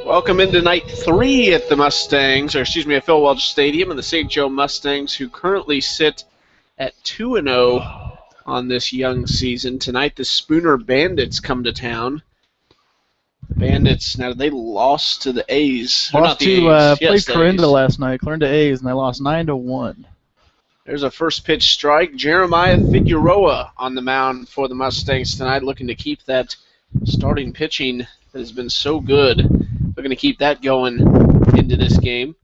Welcome into night 3 at the Mustangs, at Phil Welch Stadium, and the St. Joe Mustangs, who currently sit at 2-0 on this young season. Tonight, the Spooner Bandits come to town. The Bandits, now they lost to the A's. Lost to played Clarinda last night. Clarinda A's, and they lost 9-1. There's a first pitch strike. Jeremiah Figueroa on the mound for the Mustangs tonight, looking to keep that starting pitching that has been so good. Looking to keep that going into this game.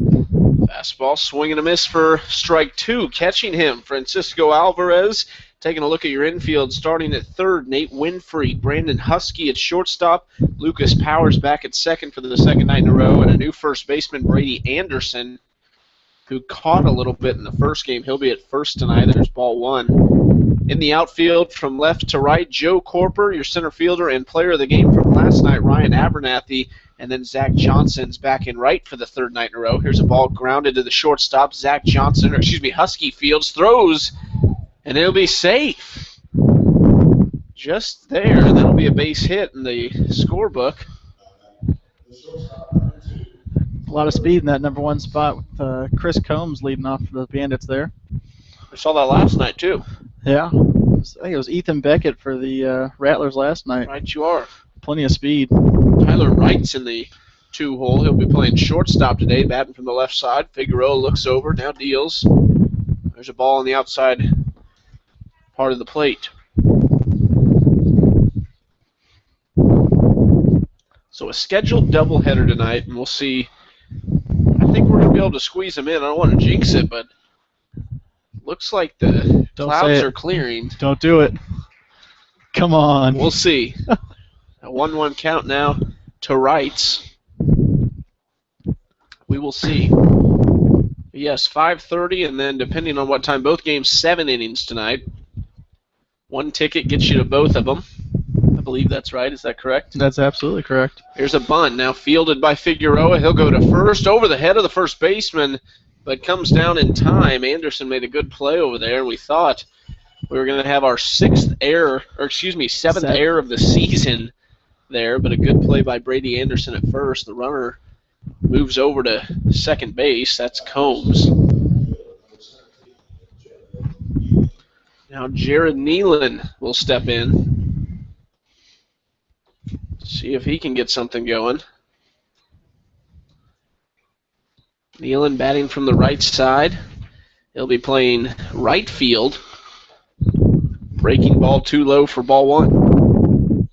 Fastball, swing and a miss for strike 2. Catching him, Francisco Alvarez. Taking a look at your infield, starting at third, Nate Winfrey, Brandon Husky at shortstop, Lucas Powers back at second for the second night in a row, and a new first baseman, Brady Anderson, who caught a little bit in the first game. He'll be at first tonight. There's ball 1. In the outfield, from left to right, Joe Corper, your center fielder and player of the game from last night, Ryan Abernathy, and then Zach Johnson's back in right for the third night in a row. Here's a ball grounded to the shortstop. Husky fields, throws, and it'll be safe. Just there, and that'll be a base hit in the scorebook. A lot of speed in that number 1 spot with Chris Combs leading off for the Bandits there. I saw that last night, too. Yeah. I think it was Ethan Beckett for the Rattlers last night. Right you are. Plenty of speed. Tyler Wright's in the 2-hole. He'll be playing shortstop today, batting from the left side. Figueroa looks over, now deals. There's a ball on the outside part of the plate. So a scheduled doubleheader tonight, and we'll see. I think we're going to be able to squeeze them in. I don't want to jinx it, but looks like the clouds are clearing. Don't do it. Come on. We'll see. A 1-1 count now to Wrights. We will see. Yes, 5:30, and then depending on what time, both games 7 innings tonight. 1 ticket gets you to both of them. I believe that's right. Is that correct? That's absolutely correct. Here's a bunt now fielded by Figueroa. He'll go to first, over the head of the first baseman, but comes down in time. Anderson made a good play over there. We thought we were going to have our seventh error of the season there, but a good play by Brady Anderson at first. The runner moves over to second base. That's Combs. Now Jared Nealon will step in. See if he can get something going. Nealon batting from the right side. He'll be playing right field. Breaking ball too low for ball 1.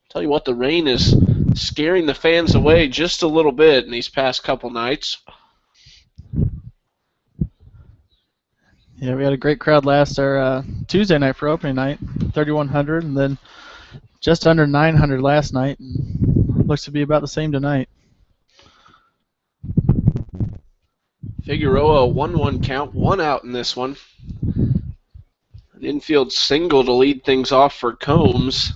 Tell you what, the rain is scaring the fans away just a little bit in these past couple nights. Yeah, we had a great crowd last Tuesday night for opening night, 3,100, and then just under 900 last night. And looks to be about the same tonight. Figueroa, 1-1 count, 1 out in this one. An infield single to lead things off for Combs.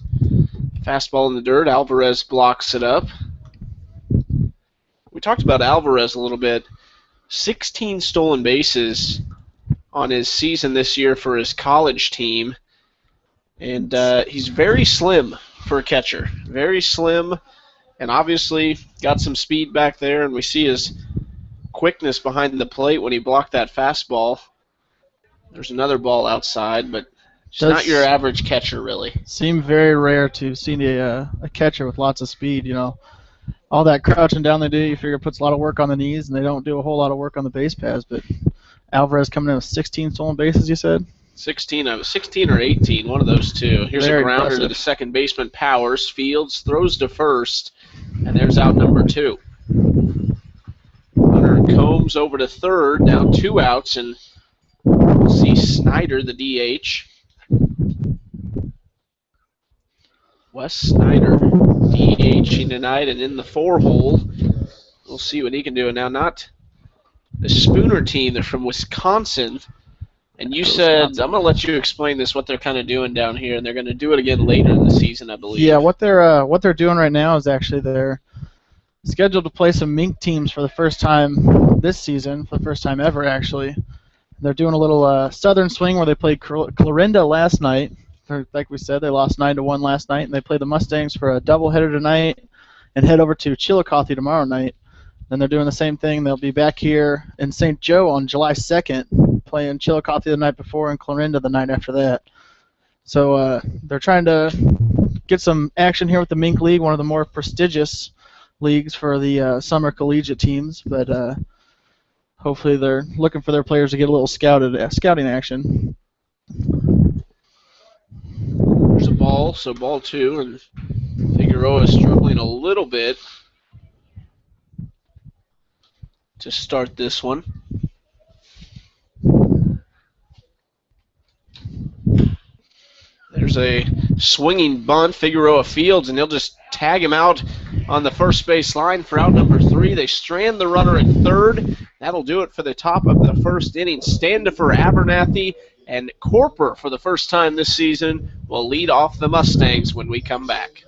Fastball in the dirt. Alvarez blocks it up. We talked about Alvarez a little bit. 16 stolen bases on his season this year for his college team. And he's very slim for a catcher. Very slim, and obviously got some speed back there, and we see his quickness behind the plate when he blocked that fastball. There's another ball outside, but just not your average catcher, really. Seems very rare to see a catcher with lots of speed, you know. All that crouching down they do, you figure it puts a lot of work on the knees, and they don't do a whole lot of work on the base paths, but Alvarez coming in with 16 stolen bases, you said? 16 or 18, one of those two. Here's Very a grounder impressive. to the second baseman, Powers. Fields, throws to first, and there's out number 2. Hunter and Combs over to third, now 2 outs, and we'll see Snyder, the DH. Wes Snyder, DHing tonight, and in the 4-hole, we'll see what he can do. And now not the Spooner team, they're from Wisconsin. And you said, I'm going to let you explain this, what they're kind of doing down here, and they're going to do it again later in the season, I believe. Yeah, what they're doing right now is actually they're scheduled to play some Mink teams for the first time this season, for the first time ever, actually. They're doing a little Southern swing where they played Clarinda last night, Like we said, they lost 9-1 last night, and they play the Mustangs for a doubleheader tonight and head over to Chillicothe tomorrow night. Then they're doing the same thing. They'll be back here in St. Joe on July 2nd, playing Chillicothe the night before and Clarinda the night after that. So they're trying to get some action here with the Mink League, one of the more prestigious leagues for the summer collegiate teams. But hopefully they're looking for their players to get a little scouting action. There's a ball, so ball 2, and Figueroa is struggling a little bit to start this one. There's a swinging bunt. Figueroa fields, and they'll just tag him out on the first base line for out number 3. They strand the runner at third. That'll do it for the top of the first inning. Standifer, Abernathy, and Corper for the first time this season will lead off the Mustangs when we come back.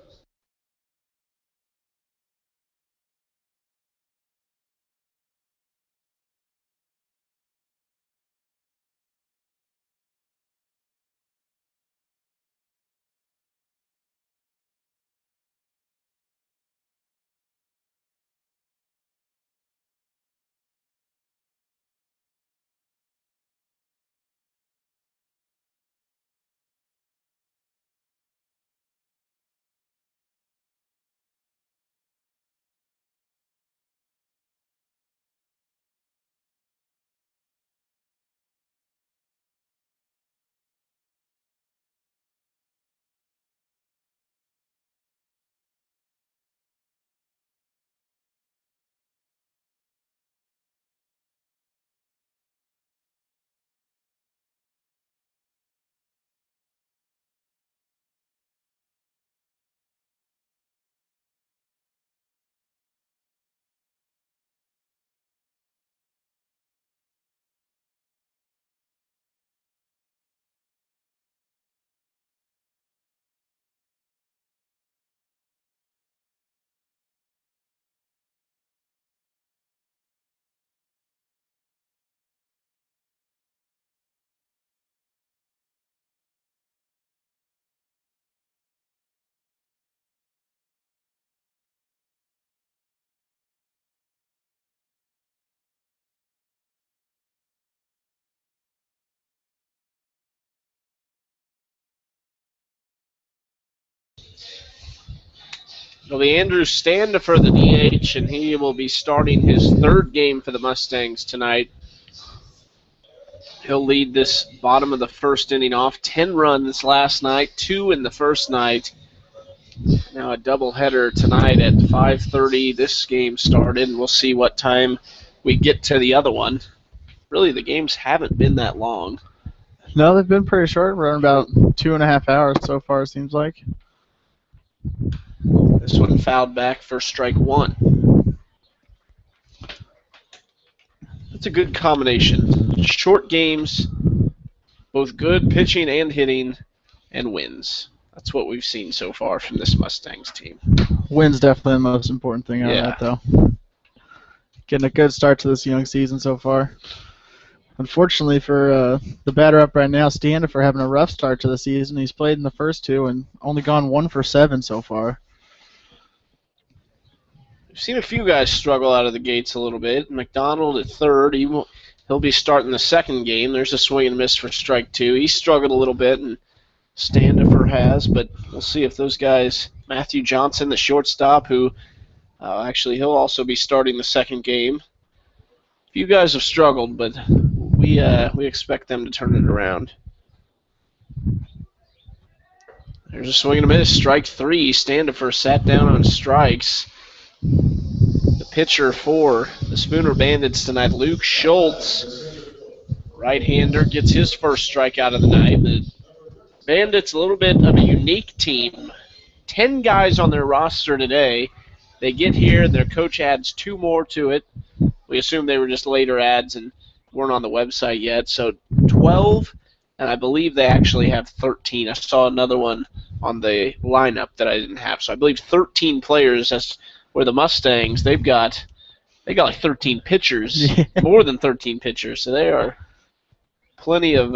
It'll be Andrew Standifer, the DH, and he will be starting his third game for the Mustangs tonight. He'll lead this bottom of the first inning off. 10 runs last night, 2 in the first night. Now a doubleheader tonight at 5:30. This game started, and we'll see what time we get to the other one. Really, the games haven't been that long. No, they've been pretty short. We're about 2.5 hours so far, it seems like. This one fouled back for strike 1. That's a good combination. Short games, both good pitching and hitting, and wins. That's what we've seen so far from this Mustangs team. Wins definitely the most important thing out of that, though. Getting a good start to this young season so far. Unfortunately for the batter up right now, Standifer having a rough start to the season. He's played in the first 2 and only gone 1 for 7 so far. We've seen a few guys struggle out of the gates a little bit. McDonald at third. He'll be starting the second game. There's a swing and miss for strike 2. He struggled a little bit, and Standifer has, but we'll see if those guys, Matthew Johnson, the shortstop, who actually he'll also be starting the second game. A few guys have struggled, but we expect them to turn it around. There's a swing and a miss. Strike 3. Standifer sat down on strikes. The pitcher for the Spooner Bandits tonight, Luke Schultz, right-hander, gets his first strikeout of the night. The Bandits, a little bit of a unique team. 10 guys on their roster today. They get here, and their coach adds 2 more to it. We assume they were just later ads and weren't on the website yet. So 12, and I believe they actually have 13. I saw another one on the lineup that I didn't have. So I believe 13 players. That's where the Mustangs, they got like 13 pitchers, more than 13 pitchers. So they are plenty of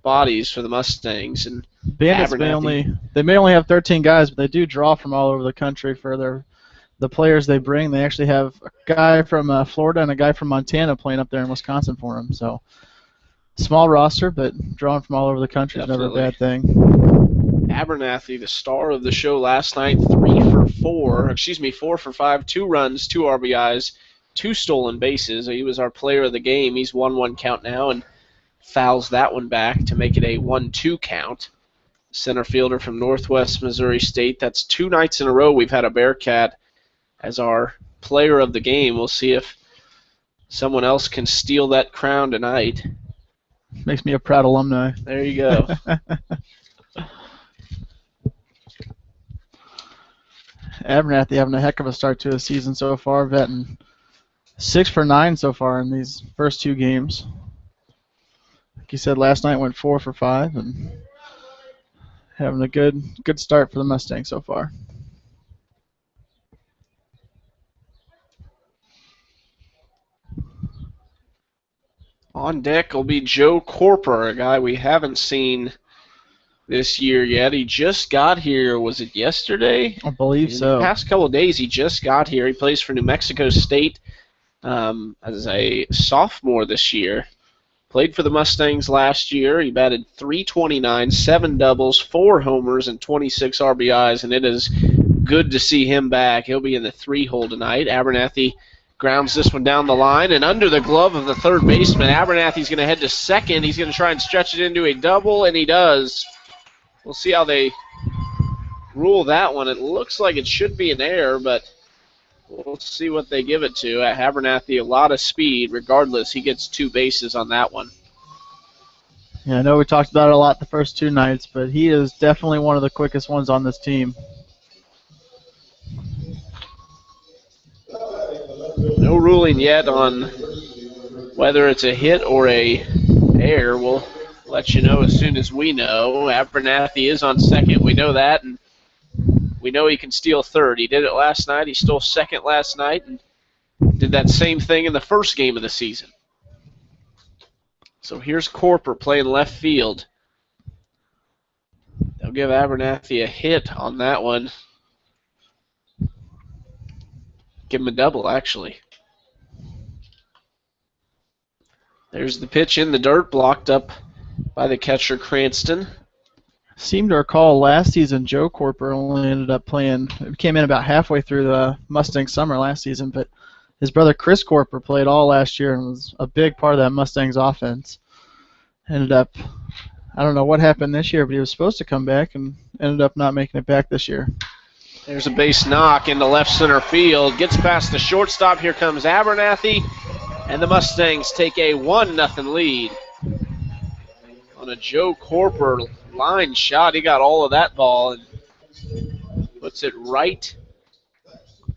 bodies for the Mustangs. And Bandits may only have 13 guys, but they do draw from all over the country for the players they bring. They actually have a guy from Florida and a guy from Montana playing up there in Wisconsin for them. So small roster, but drawing from all over the country is never a bad thing. Abernathy, the star of the show last night, 4 for 5, 2 runs, 2 RBIs, 2 stolen bases. He was our player of the game. He's 1-1 count now and fouls that one back to make it a 1-2 count. Center fielder from Northwest Missouri State. That's 2 nights in a row we've had a Bearcat as our player of the game. We'll see if someone else can steal that crown tonight. Makes me a proud alumni. There you go. Abernathy having a heck of a start to the season so far, vetting 6 for 9 so far in these first 2 games. Like you said, last night went 4 for 5, and having a good start for the Mustangs so far. On deck will be Joe Corper, a guy we haven't seen this year yet. He just got here. Was it yesterday? I believe so. In the past couple of days, he just got here. He plays for New Mexico State as a sophomore this year. Played for the Mustangs last year. He batted .329, 7 doubles, 4 homers, and 26 RBIs, and it is good to see him back. He'll be in the 3-hole tonight. Abernathy grounds this one down the line, and under the glove of the third baseman, Abernathy's going to head to second. He's going to try and stretch it into a double, and he does. We'll see how they rule that one. It looks like it should be an error, but we'll see what they give it to. Abernathy, a lot of speed. Regardless, he gets 2 bases on that one. Yeah, I know we talked about it a lot the first 2 nights, but he is definitely one of the quickest ones on this team. No ruling yet on whether it's a hit or a error. We'll let you know as soon as we know. Abernathy is on second. We know that, and we know he can steal third. He did it last night. He stole second last night and did that same thing in the first game of the season. So here's Corper playing left field. They'll give Abernathy a hit on that one. Give him a double, actually. There's the pitch in the dirt, blocked up by the catcher Cranston. Seem to recall last season Joe Corper only ended up playing, came in about halfway through the Mustang summer last season, but his brother Chris Corper played all last year and was a big part of that Mustangs offense. Ended up, I don't know what happened this year, but he was supposed to come back and ended up not making it back this year. There's a base knock into left center field. Gets past the shortstop. Here comes Abernathy, and the Mustangs take a 1-0 lead. On a Joe Corper line shot, he got all of that ball and puts it right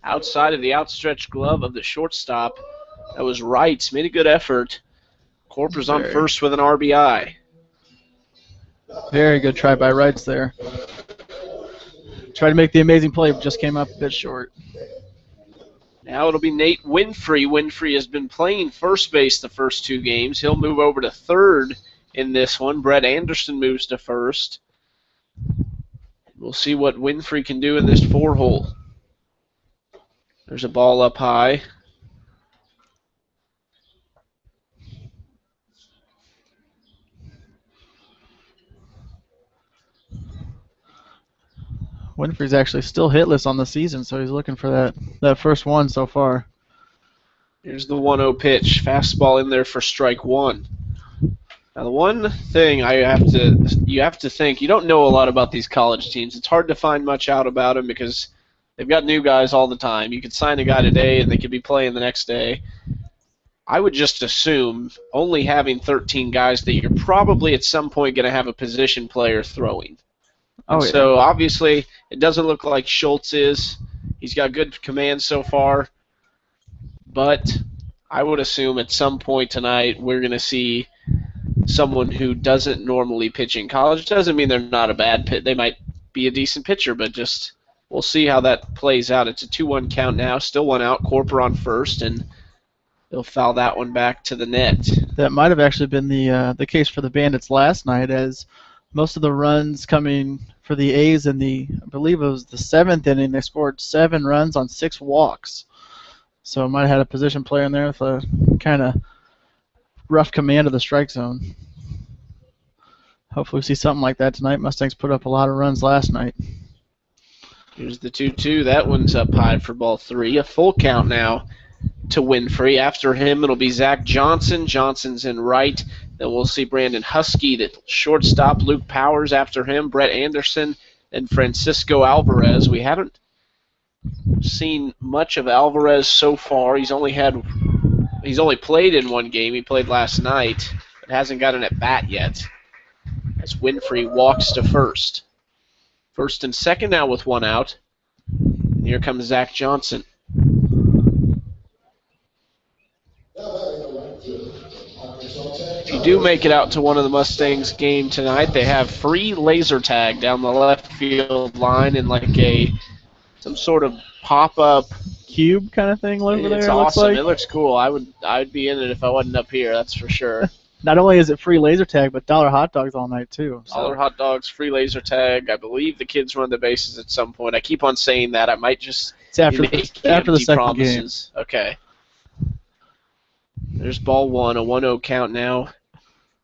outside of the outstretched glove of the shortstop. That was Wrights. Made a good effort. Corper's on first with an RBI. Very good try by Wrights there. Tried to make the amazing play, but just came up a bit short. Now it'll be Nate Winfrey. Winfrey has been playing first base the first 2 games. He'll move over to third in this one. Brett Anderson moves to first. We'll see what Winfrey can do in this 4-hole. There's a ball up high. Winfrey's actually still hitless on the season, so he's looking for that first one so far. Here's the 1-0 pitch. Fastball in there for strike 1. Now the one thing you have to think, you don't know a lot about these college teams. It's hard to find much out about them because they've got new guys all the time. You could sign a guy today and they could be playing the next day. I would just assume, only having 13 guys, that you're probably at some point going to have a position player throwing. Oh, yeah. So obviously it doesn't look like Schultz is. He's got good command so far. But I would assume at some point tonight we're going to see someone who doesn't normally pitch in college. Doesn't mean they're not a bad pitcher. They might be a decent pitcher, but just we'll see how that plays out. It's a 2-1 count now. Still 1 out. Corper on first, and He'll foul that one back to the net. That might have actually been the case for the Bandits last night, as most of the runs coming for the A's in I believe it was the 7th inning, they scored 7 runs on 6 walks. So might have had a position player in there with a kind of rough command of the strike zone. Hopefully we see something like that tonight. Mustangs put up a lot of runs last night. Here's the 2-2. That one's up high for ball 3. A full count now to Winfrey. After him, it'll be Zach Johnson. Johnson's in right. Then we'll see Brandon Husky, the shortstop. Luke Powers after him. Brett Anderson and Francisco Alvarez. We haven't seen much of Alvarez so far. He's only played in one game. He played last night, but hasn't got an at bat yet. As Winfrey walks to first. First and second now with 1 out. And here comes Zach Johnson. If you do make it out to one of the Mustangs game tonight, they have free laser tag down the left field line in like some sort of pop-up cube kind of thing over there. It's awesome. Like. It looks cool. I would be in it if I wasn't up here. That's for sure. Not only is it free laser tag, but dollar hot dogs all night too. So. Dollar hot dogs, free laser tag. I believe the kids run the bases at some point. I keep on saying that. I might just it's after the second promises. Game. Okay. There's ball 1, a 1-0 count now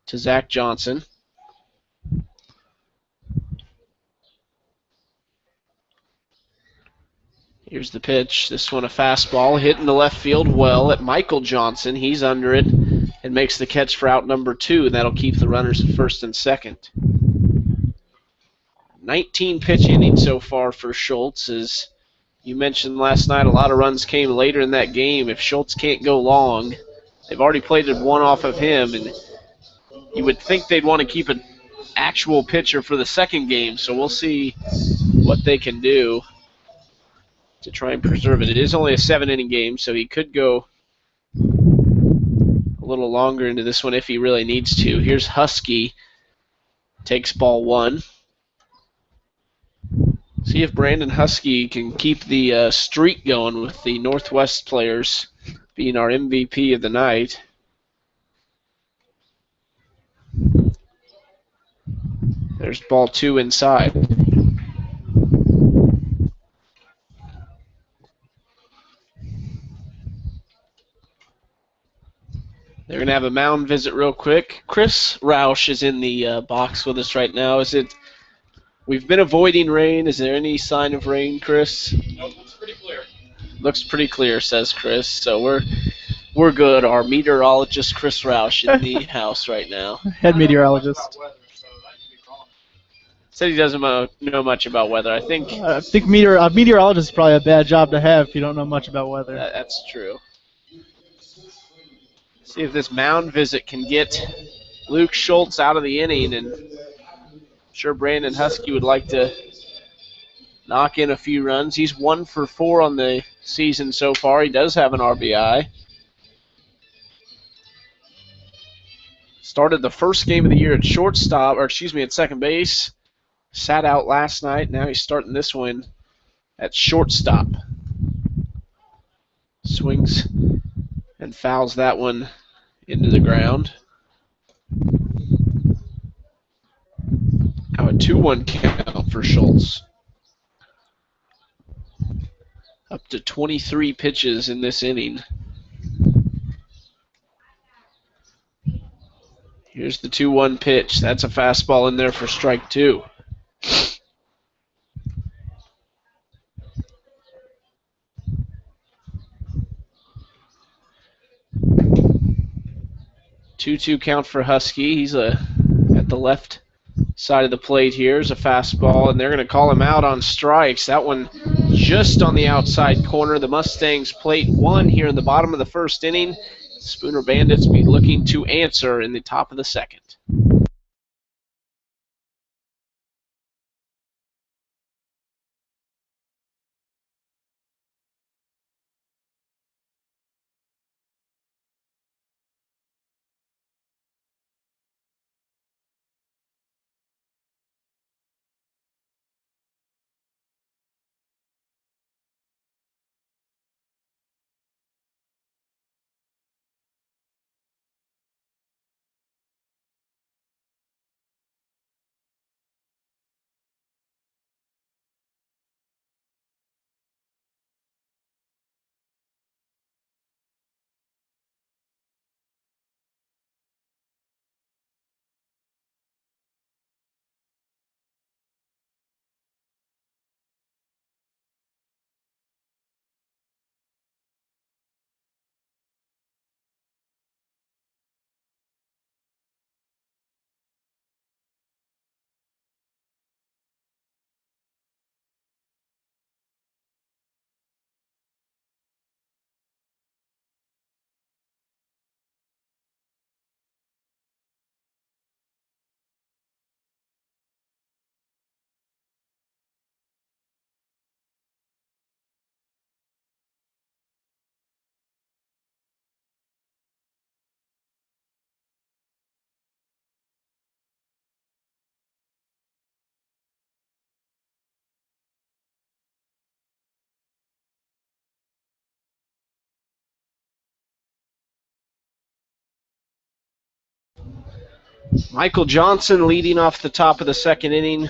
to Zach Johnson. Here's the pitch. This one a fastball hitting the left field well at Michael Johnson. He's under it and makes the catch for out number 2, and that'll keep the runners at first and second. 19 pitch innings so far for Schultz. As you mentioned last night, a lot of runs came later in that game. If Schultz can't go long, they've already played one off of him, and you would think they'd want to keep an actual pitcher for the second game, so we'll see what they can do to try and preserve it. It is only a 7-inning game, so he could go a little longer into this one if he really needs to. Here's Husky. Takes ball 1. See if Brandon Husky can keep the streak going with the Northwest players being our MVP of the night. There's ball 2 inside. They're going to have a mound visit real quick. Chris Roush is in the box with us right now. We've been avoiding rain. Is there any sign of rain, Chris? Nope, looks pretty clear. Looks pretty clear, says Chris. So we're good. Our meteorologist, Chris Roush, in the house right now. Head meteorologist. Said he doesn't know much about weather. I think meteorologist is probably a bad job to have if you don't know much about weather. That's true. See if this mound visit can get Luke Schultz out of the inning, and I'm sure Brandon Husky would like to knock in a few runs. He's 1 for 4 on the season so far. He does have an RBI. Started the first game of the year at at second base. Sat out last night. Now he's starting this one at shortstop. Swings and fouls that one into the ground. Now a 2-1 count for Schultz. Up to 23 pitches in this inning. Here's the 2-1 pitch. That's a fastball in there for strike 2. 2-2 count for Husky. He's at the left side of the plate here. Is a fastball, and they're going to call him out on strikes. That one just on the outside corner. The Mustangs plate 1 here in the bottom of the first inning. Spooner Bandits be looking to answer in the top of the second. Michael Johnson leading off the top of the second inning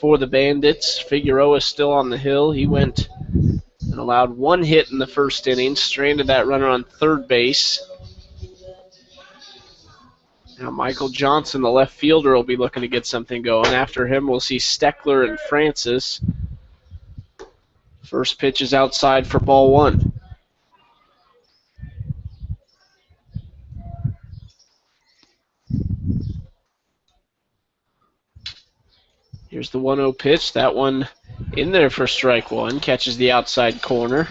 for the Bandits. Figueroa still on the hill. He went and allowed one hit in the first inning, stranded that runner on third base. Now Michael Johnson, the left fielder, will be looking to get something going. After him, we'll see Steckler and Francis. First pitch is outside for ball one. Here's the 1-0 pitch. That one in there for strike one. Catches the outside corner.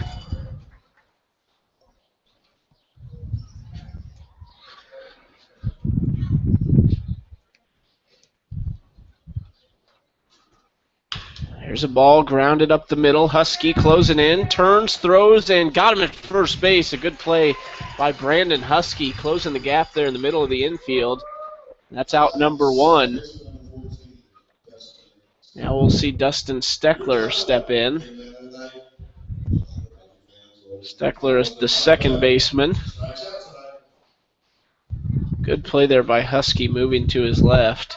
There's a ball grounded up the middle. Husky closing in, turns, throws, and got him at first base. A good play by Brandon Husky, closing the gap there in the middle of the infield. That's out number one. Now we'll see Dustin Steckler step in. Steckler is the second baseman. Good play there by Husky, moving to his left.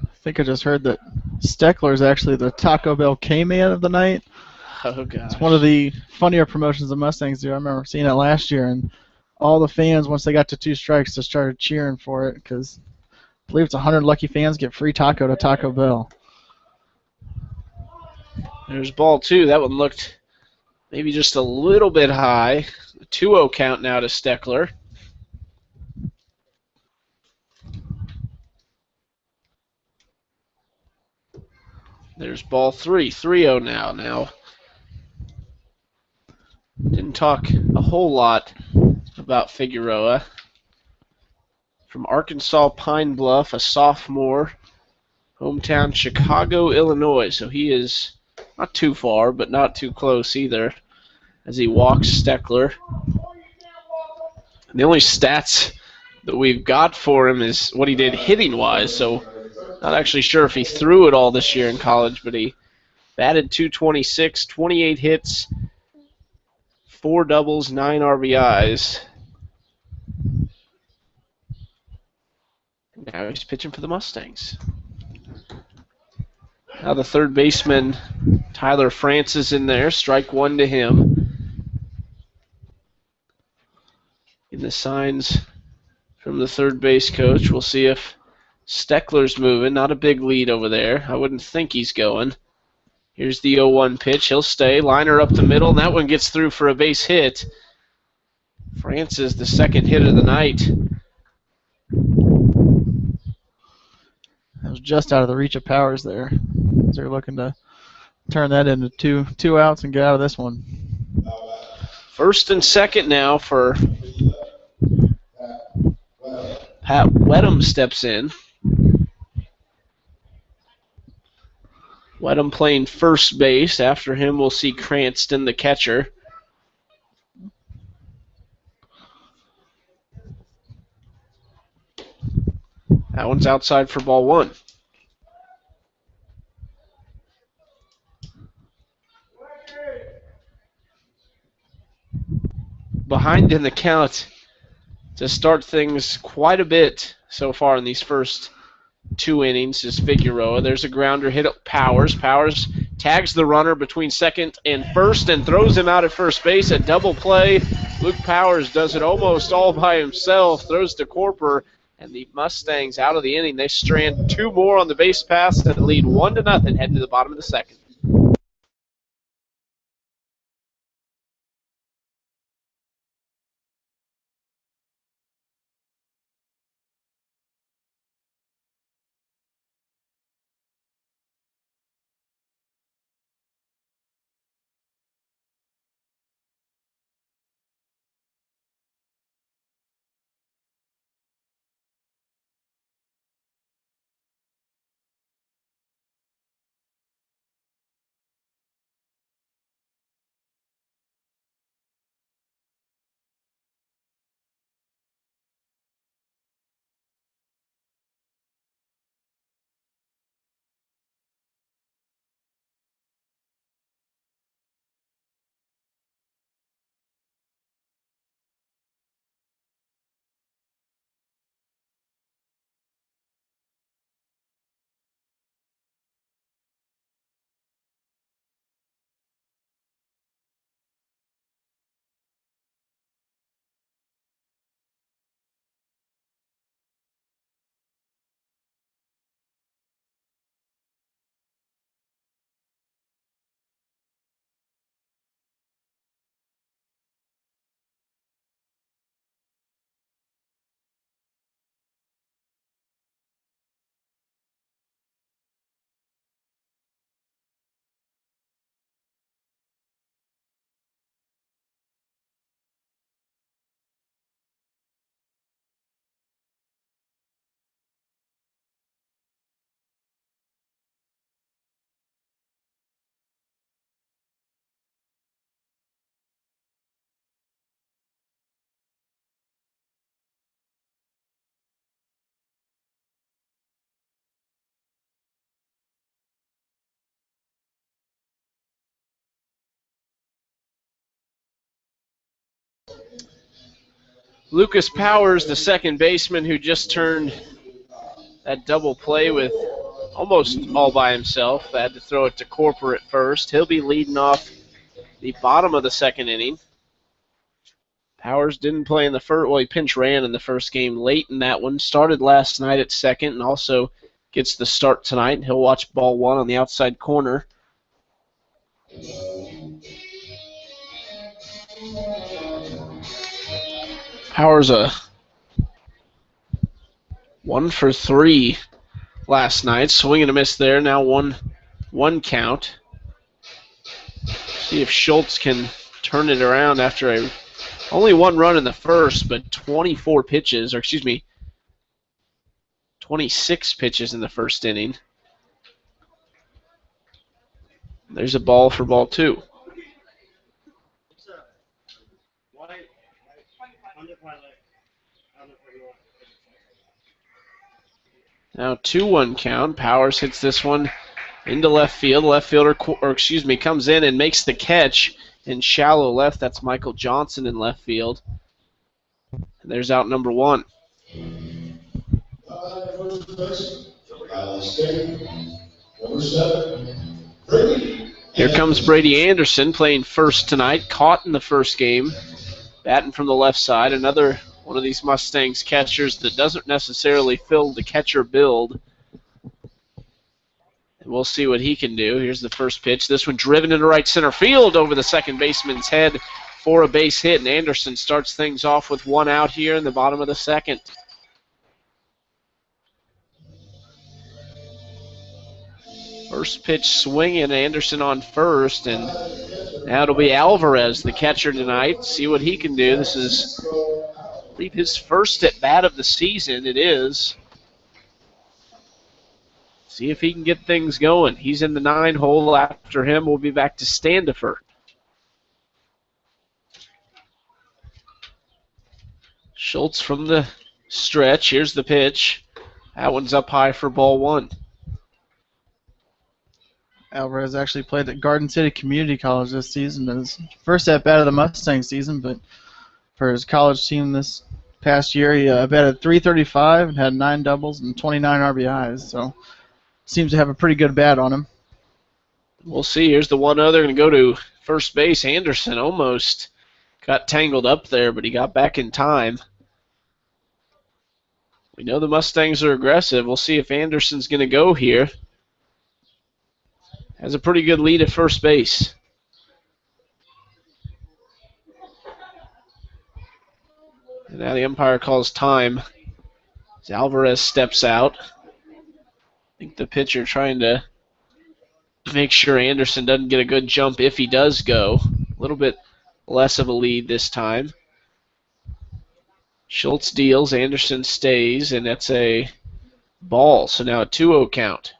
I think I just heard that Steckler is actually the Taco Bell K-Man of the night. Oh, gosh. It's one of the funnier promotions the Mustangs do. I remember seeing it last year, and all the fans, once they got to 2 strikes, just started cheering for it because I believe it's 100 lucky fans get free taco to Taco Bell. There's ball two. That one looked maybe just a little bit high. A 2-0 count now to Steckler. There's ball three. 3-0 now. Now, didn't talk a whole lot about Figueroa. From Arkansas Pine Bluff, a sophomore, hometown Chicago, Illinois. So he is not too far, but not too close either as he walks Steckler. And the only stats that we've got for him is what he did hitting-wise, so not actually sure if he threw it all this year in college, but he batted .226, 28 hits, 4 doubles, 9 RBIs. Now he's pitching for the Mustangs. Now the third baseman, Tyler Francis, in there. Strike one to him. In the signs from the third base coach, we'll see if Steckler's moving. Not a big lead over there. I wouldn't think he's going. Here's the 0-1 pitch. He'll stay. Liner up the middle, and that one gets through for a base hit. Francis, the second hit of the night. That was just out of the reach of Powers there. They're looking to turn that into two outs and get out of this one. First and second now for Pat Wedham steps in. Wedham playing first base. After him, we'll see Cranston, the catcher. That one's outside for ball one. Behind in the count to start things quite a bit so far in these first 2 innings is Figueroa. There's a grounder hit at Powers. Powers tags the runner between second and first and throws him out at first base. A double play. Luke Powers does it almost all by himself. Throws to Corper, and the Mustangs out of the inning. They strand 2 more on the base pass and lead 1-0 heading to the bottom of the second. Lucas Powers, the second baseman who just turned that double play with almost all by himself. Had to throw it to Corper at first. He'll be leading off the bottom of the second inning. Powers didn't play in the first, well, he pinch ran in the first game late in that one. Started last night at second and also gets the start tonight. He'll watch ball one on the outside corner. Powers a 1 for 3 last night. Swing and a miss there. Now one count. See if Schultz can turn it around after only one run in the first, but 24 pitches, or excuse me, 26 pitches in the first inning. There's a ball for ball two. Now 2-1 count. Powers hits this one into left field. Left fielder, comes in and makes the catch in shallow left. That's Michael Johnson in left field. And there's out number one. Here comes Brady Anderson playing first tonight. Caught in the first game. Batting from the left side. Another one of these Mustangs catchers that doesn't necessarily fill the catcher build. And we'll see what he can do. Here's the first pitch. This one driven into right center field over the second baseman's head for a base hit. And Anderson starts things off with one out here in the bottom of the second. First pitch swinging, Anderson on first, and now it'll be Alvarez, the catcher tonight. See what he can do. This is, I believe, his first at bat of the season. It is. See if he can get things going. He's in the 9 hole. After him, we'll be back to Standifer. Schultz from the stretch. Here's the pitch. That one's up high for ball one. Alvarez actually played at Garden City Community College this season. His first at bat of the Mustang season, but for his college team this past year, he batted .335 and had 9 doubles and 29 RBIs. So seems to have a pretty good bat on him. We'll see. Here's the 1-0. They're going to go to first base. Anderson almost got tangled up there, but he got back in time. We know the Mustangs are aggressive. We'll see if Anderson's going to go here. Has a pretty good lead at first base. And now the umpire calls time as Alvarez steps out. I think the pitcher trying to make sure Anderson doesn't get a good jump if he does go. A little bit less of a lead this time. Schultz deals, Anderson stays, and that's a ball. So now a 2-0 count.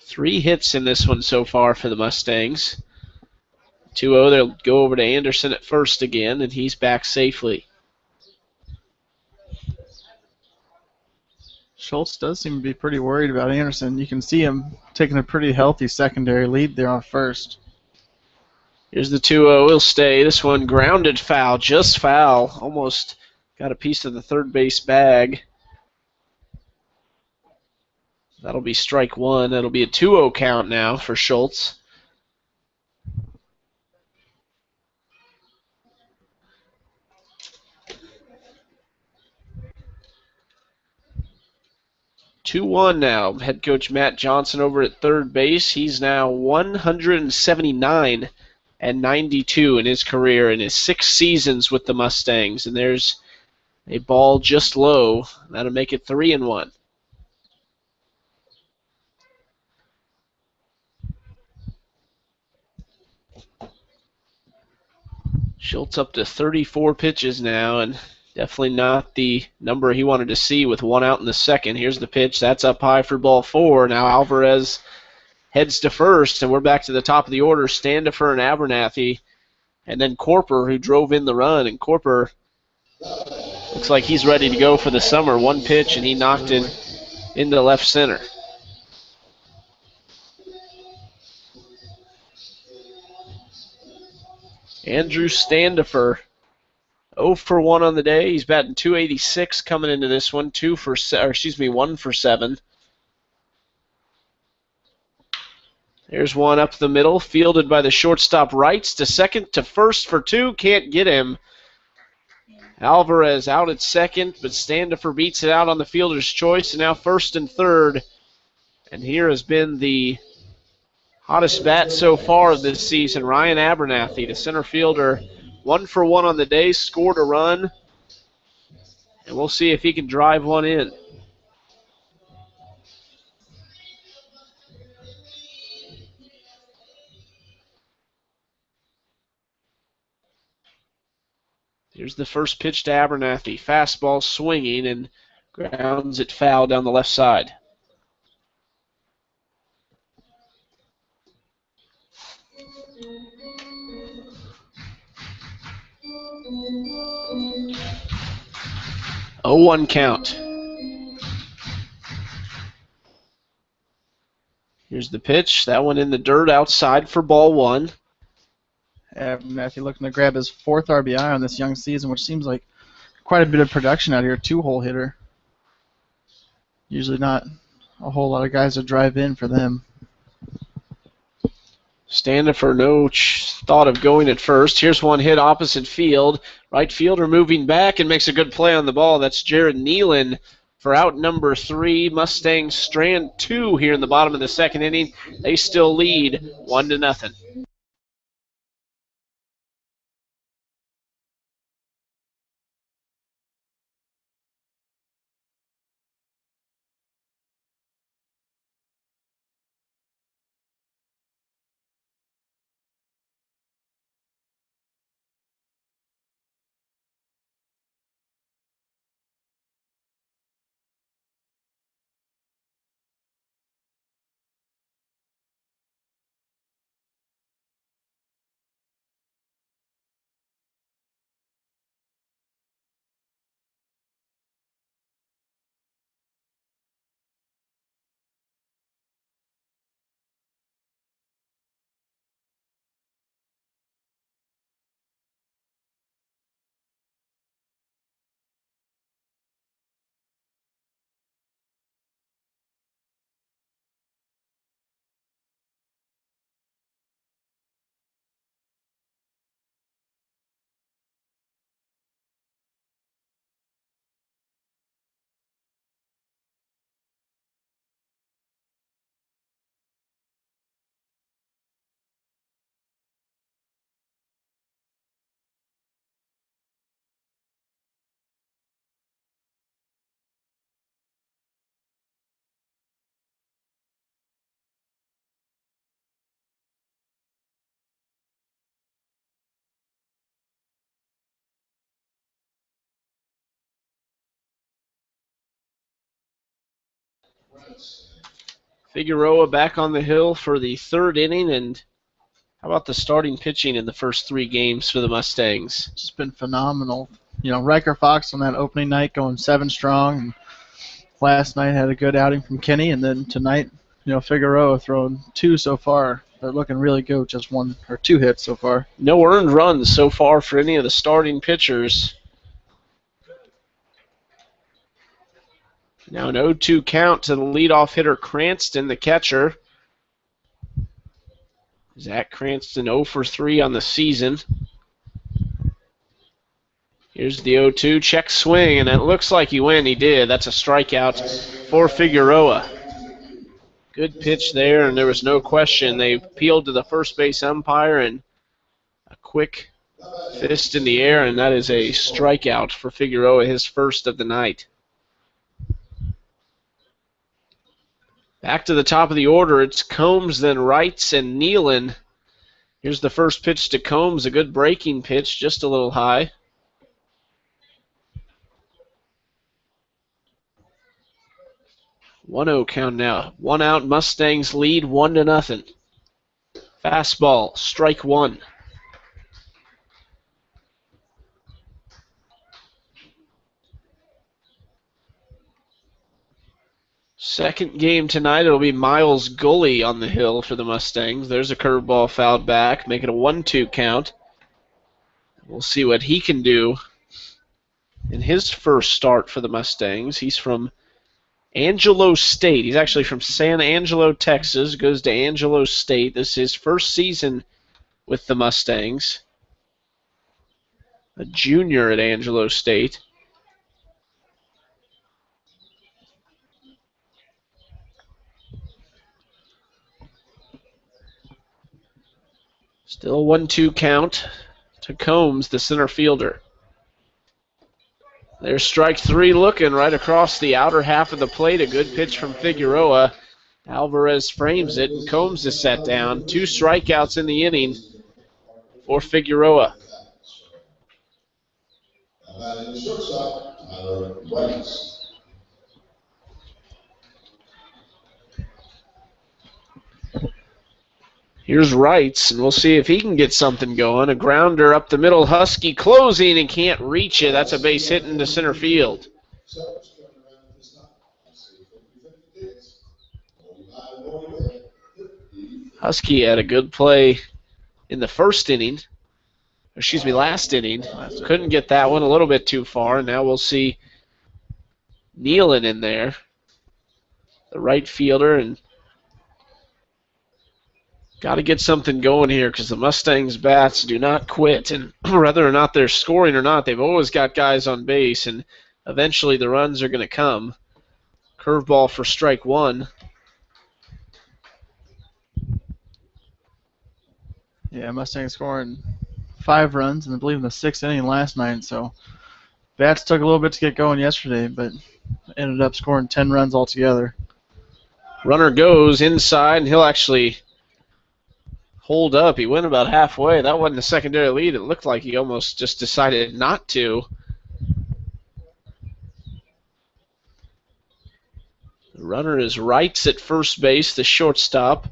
Three hits in this one so far for the Mustangs. 2-0, they'll go over to Anderson at first again, and he's back safely. Schultz does seem to be pretty worried about Anderson. You can see him taking a pretty healthy secondary lead there on first. Here's the 2-0, he'll stay. This one grounded foul, just foul. Almost got a piece of the third base bag. That'll be strike one. That'll be a 2-0 count now for Schultz. (2-1) now. Head coach Matt Johnson over at third base. He's now 179 and 92 in his career in his 6 seasons with the Mustangs. And there's a ball just low. That'll make it 3-1. Schultz up to 34 pitches now, and definitely not the number he wanted to see with one out in the second. Here's the pitch. That's up high for ball 4. Now Alvarez heads to first, and we're back to the top of the order. Standifer and Abernathy, and then Corper, who drove in the run. And Corper looks like he's ready to go for the summer. One pitch, and he knocked it into left center. Andrew Standifer, 0 for 1 on the day. He's batting .286 coming into this one. 1 for 7. There's one up the middle, fielded by the shortstop Wrights to second to first for 2. Can't get him. Alvarez out at second, but Standifer beats it out on the fielder's choice, and now first and third. And here has been the hottest bat so far of this season, Ryan Abernathy, the center fielder. 1 for 1 on the day, scored a run, and we'll see if he can drive one in. Here's the first pitch to Abernathy. Fastball swinging and grounds it foul down the left side. Oh, 1 count. Here's the pitch. That one in the dirt outside for ball 1. Abernathy looking to grab his 4th RBI on this young season, which seems like quite a bit of production out here. 2-hole hitter. Usually not a whole lot of guys to drive in for them. Standifer, no thought of going at first. Here's one hit opposite field. Right fielder moving back and makes a good play on the ball. That's Jared Nealon for out number 3. Mustangs strand 2 here in the bottom of the second inning. They still lead 1-0. Figueroa back on the hill for the 3rd inning, and how about the starting pitching in the first 3 games for the Mustangs? It's just been phenomenal. You know, Riker Fox on that opening night going 7 strong, and last night had a good outing from Kenny, and then tonight, you know, Figueroa throwing 2 so far. They're looking really good, just 1 or 2 hits so far. No earned runs so far for any of the starting pitchers. Now an 0-2 count to the leadoff hitter Cranston, the catcher. Zach Cranston 0 for 3 on the season. Here's the 0-2, check swing, and it looks like he went. He did. That's a strikeout for Figueroa. Good pitch there, and there was no question. They appealed to the first base umpire, and a quick fist in the air, and that is a strikeout for Figueroa, his first of the night. Back to the top of the order, it's Combs, then Wrights, and Nealon. Here's the first pitch to Combs, a good breaking pitch, just a little high. 1-0 count now. 1 out, Mustangs lead 1-0. Fastball, strike 1. Second game tonight, it'll be Miles Gully on the hill for the Mustangs. There's a curveball fouled back, make it a 1-2 count. We'll see what he can do in his first start for the Mustangs. He's from Angelo State. He's actually from San Angelo, Texas. Goes to Angelo State. This is his first season with the Mustangs. A junior at Angelo State. Still 1-2 count to Combs, the center fielder. There's strike three looking right across the outer half of the plate. A good pitch from Figueroa. Alvarez frames it, and Combs is set down. 2 strikeouts in the inning for Figueroa. Here's Wrights, and we'll see if he can get something going. A grounder up the middle. Husky closing and can't reach it. That's a base hit into center field. Husky had a good play in the first inning. Last inning. Couldn't get that one, a little bit too far. Now we'll see Nealon in there, the right fielder, and got to get something going here because the Mustangs bats do not quit. And whether or not they're scoring or not, they've always got guys on base, and eventually the runs are going to come. Curveball for strike one. Yeah, Mustangs scoring 5 runs, and I believe in the 6th inning last night. So bats took a little bit to get going yesterday, but ended up scoring 10 runs altogether. Runner goes inside, and he'll actually hold up. He went about halfway. That wasn't a secondary lead. It looked like he almost just decided not to. The runner is Wrights at first base, the shortstop.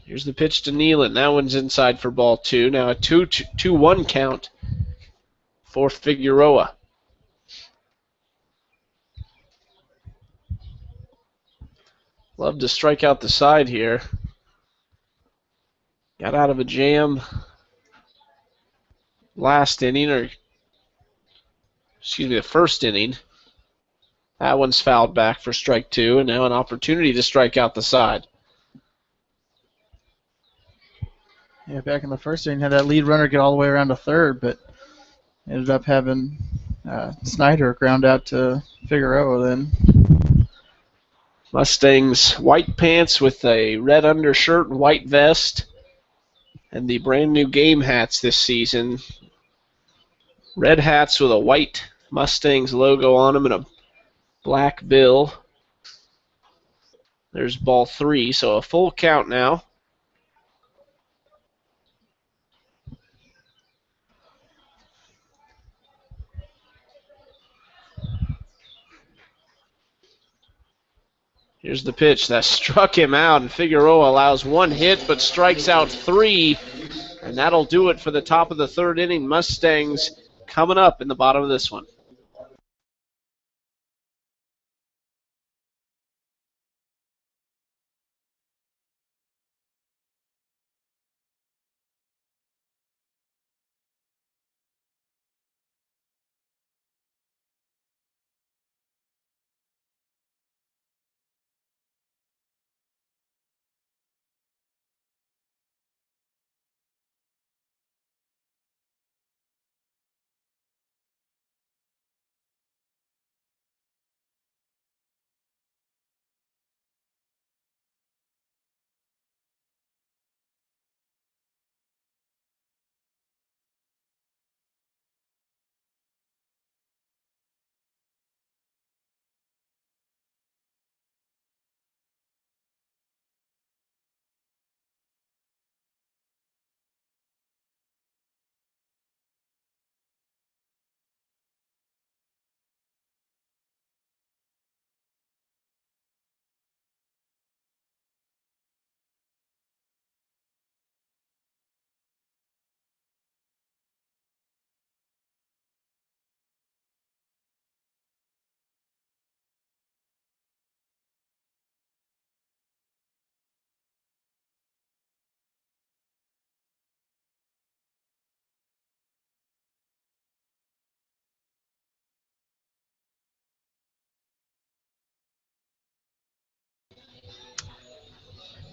Here's the pitch to Nealon. That one's inside for ball 2. Now a 2-1 count for Figueroa. Love to strike out the side here. Got out of a jam last inning, the first inning. That one's fouled back for strike 2, and now an opportunity to strike out the side. Yeah, back in the first inning, had that lead runner get all the way around to third, but ended up having Snyder ground out to Figueroa then. Mustangs white pants with a red undershirt and white vest, and the brand new game hats this season. Red hats with a white Mustangs logo on them and a black bill. There's ball 3, so a full count now. Here's the pitch that struck him out, and Figueroa allows 1 hit but strikes out 3, and that'll do it for the top of the 3rd inning. Mustangs coming up in the bottom of this one.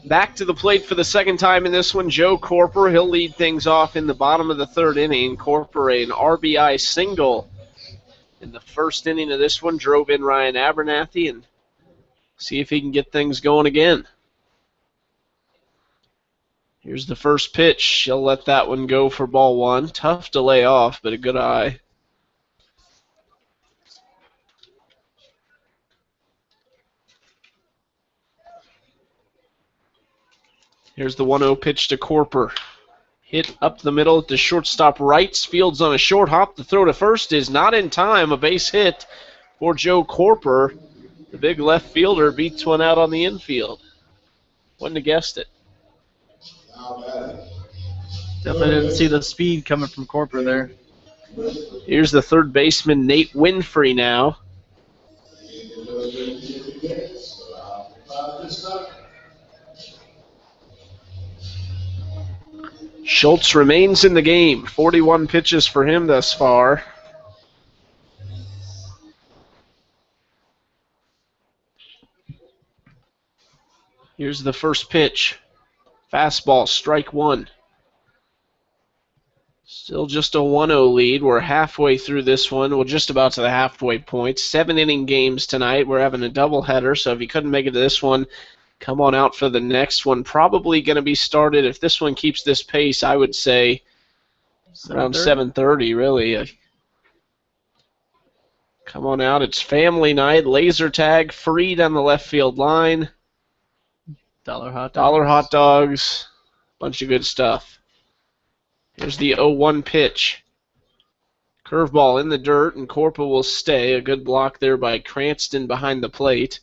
Back to the plate for the second time in this one, Joe Corper. He'll lead things off in the bottom of the third inning. Corper, an RBI single in the first inning of this one, drove in Ryan Abernathy, and see if he can get things going again. Here's the first pitch. She'll let that one go for ball one. Tough to lay off, but a good eye. Here's the 1-0 pitch to Corper. Hit up the middle at the shortstop right. Fields on a short hop. The throw to first is not in time. A base hit for Joe Corper. The big left fielder beats one out on the infield. Wouldn't have guessed it. Definitely didn't see the speed coming from Corper there. Here's the third baseman, Nate Winfrey now. Schultz remains in the game. 41 pitches for him thus far. Here's the first pitch. Fastball, strike one. Still just a 1-0 lead. We're halfway through this one. We're just about to the halfway point. 7-inning games tonight. We're having a doubleheader, so if you couldn't make it to this one, come on out for the next one. Probably going to be started, if this one keeps this pace, I would say around 7:30, really. Come on out. It's family night. Laser tag free down the left field line. Dollar hot dogs. Bunch of good stuff. Here's the 0-1 pitch. Curveball in the dirt, and Corpa will stay. A good block there by Cranston behind the plate.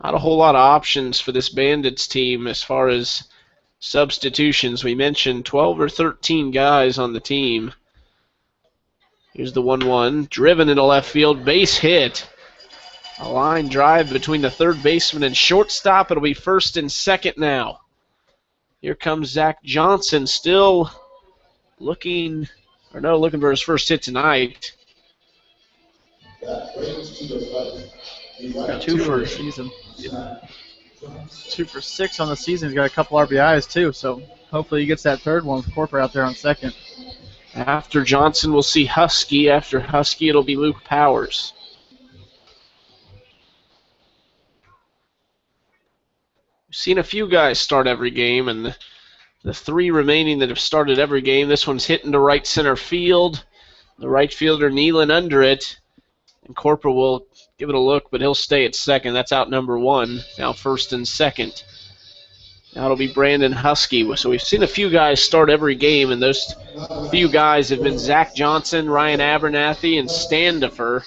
Not a whole lot of options for this Bandits team as far as substitutions. We mentioned 12 or 13 guys on the team. Here's the 1-1. Driven into left field. Base hit. A line drive between the third baseman and shortstop. It'll be first and second now. Here comes Zach Johnson, still looking for his first hit tonight. Got two for the season. 2 for 6 on the season. He's got a couple RBIs too, so hopefully he gets that third one with Corper out there on second. After Johnson, we'll see Husky. After Husky, it'll be Luke Powers. We've seen a few guys start every game, and the 3 remaining that have started every game, this one's hitting to right center field. The right fielder kneeling under it, and Corper will give it a look, but he'll stay at second. That's out number 1. Now first and second. Now it'll be Brandon Husky. So we've seen a few guys start every game, and those few guys have been Zach Johnson, Ryan Abernathy, and Standifer.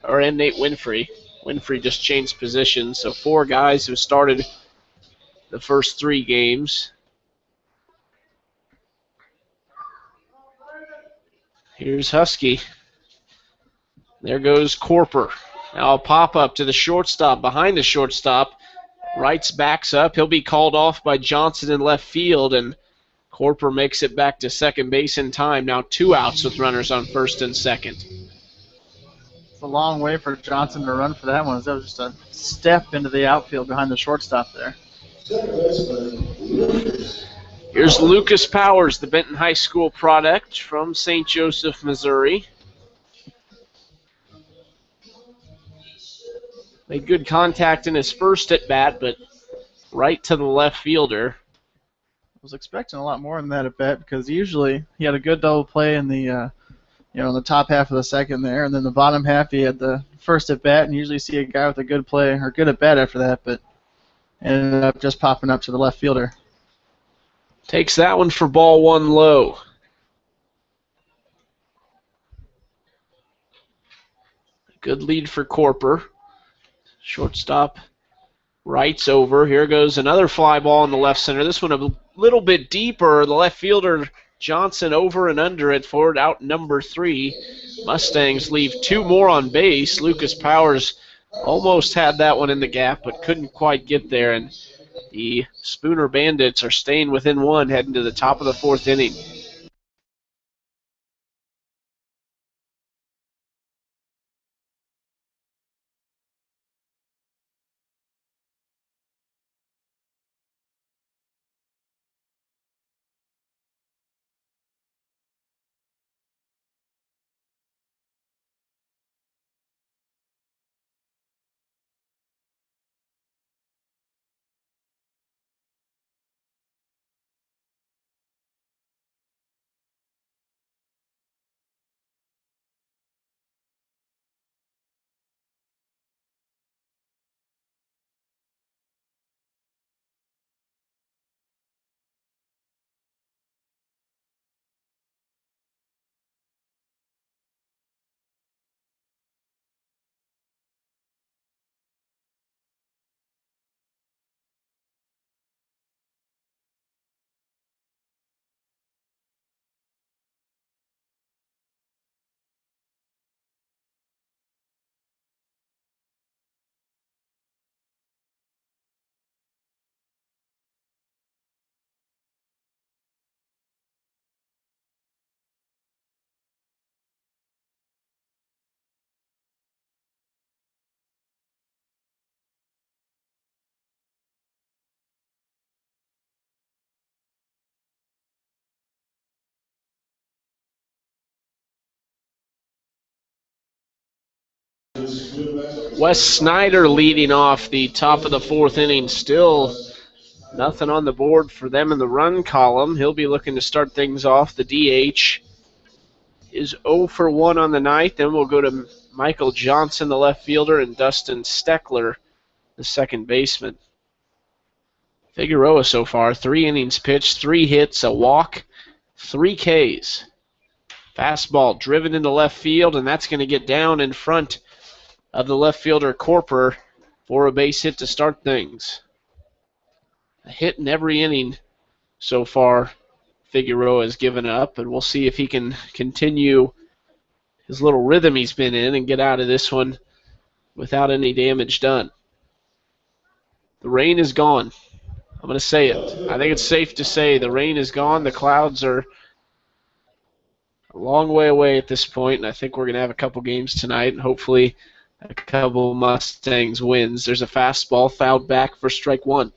And Nate Winfrey. Winfrey just changed positions, so 4 guys who started the first 3 games. Here's Husky. There goes Corper. Now a pop-up to the shortstop, behind the shortstop. Wrights backs up. He'll be called off by Johnson in left field, and Corper makes it back to second base in time. Now 2 outs with runners on first and second. It's a long way for Johnson to run for that one. That was just a step into the outfield behind the shortstop there. Here's Lucas Powers, the Benton High School product from St. Joseph, Missouri. Made good contact in his first at-bat, but right to the left fielder. I was expecting a lot more than that at-bat because usually he had a good double play in the in the top half of the second there, and then the bottom half he had the first at-bat, and usually see a guy with a good play or good at-bat after that, but ended up just popping up to the left fielder. Takes that one for ball 1 low. Good lead for Corper. Shortstop Wright's over. Here goes another fly ball in the left center. This one a little bit deeper. The left fielder Johnson over and under it. Forward out number 3. Mustangs leave 2 more on base. Lucas Powers almost had that one in the gap, but couldn't quite get there. And the Spooner Bandits are staying within 1 heading to the top of the 4th inning. Wes Snyder leading off the top of the fourth inning. Still nothing on the board for them in the run column. He'll be looking to start things off. The DH is 0 for 1 on the night. Then we'll go to Michael Johnson, the left fielder, and Dustin Steckler, the second baseman. Figueroa so far, 3 innings pitched, 3 hits, a walk, 3 Ks. Fastball driven into left field, and that's going to get down in front of the left fielder Corper for a base hit to start things. A hit in every inning so far Figueroa has given up, and we'll see if he can continue his little rhythm he's been in and get out of this one without any damage done. The rain is gone. I'm going to say it. I think it's safe to say the rain is gone. The clouds are a long way away at this point, and I think we're going to have a couple games tonight, and hopefully a couple Mustangs wins. There's a fastball fouled back for strike 1.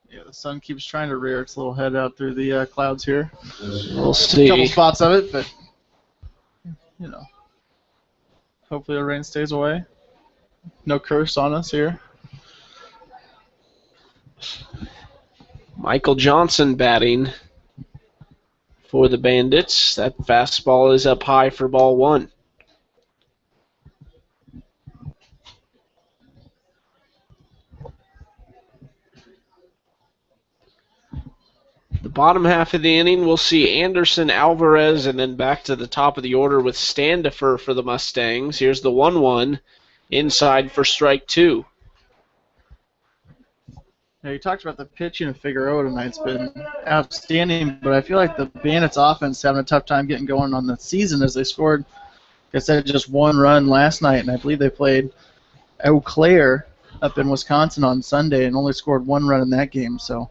Yeah, the sun keeps trying to rear its little head out through the clouds here. We'll see. A couple spots of it, but, you know, hopefully the rain stays away. No curse on us here. Michael Johnson batting for the Bandits. That fastball is up high for ball 1. The bottom half of the inning, we'll see Anderson, Alvarez, and then back to the top of the order with Standifer for the Mustangs. Here's the 1-1 inside for strike 2. Yeah, you talked about the pitching of Figueroa tonight's been outstanding, but I feel like the Bandits offense having a tough time getting going on the season as they scored, like I said, just 1 run last night, and I believe they played Eau Claire up in Wisconsin on Sunday and only scored 1 run in that game, so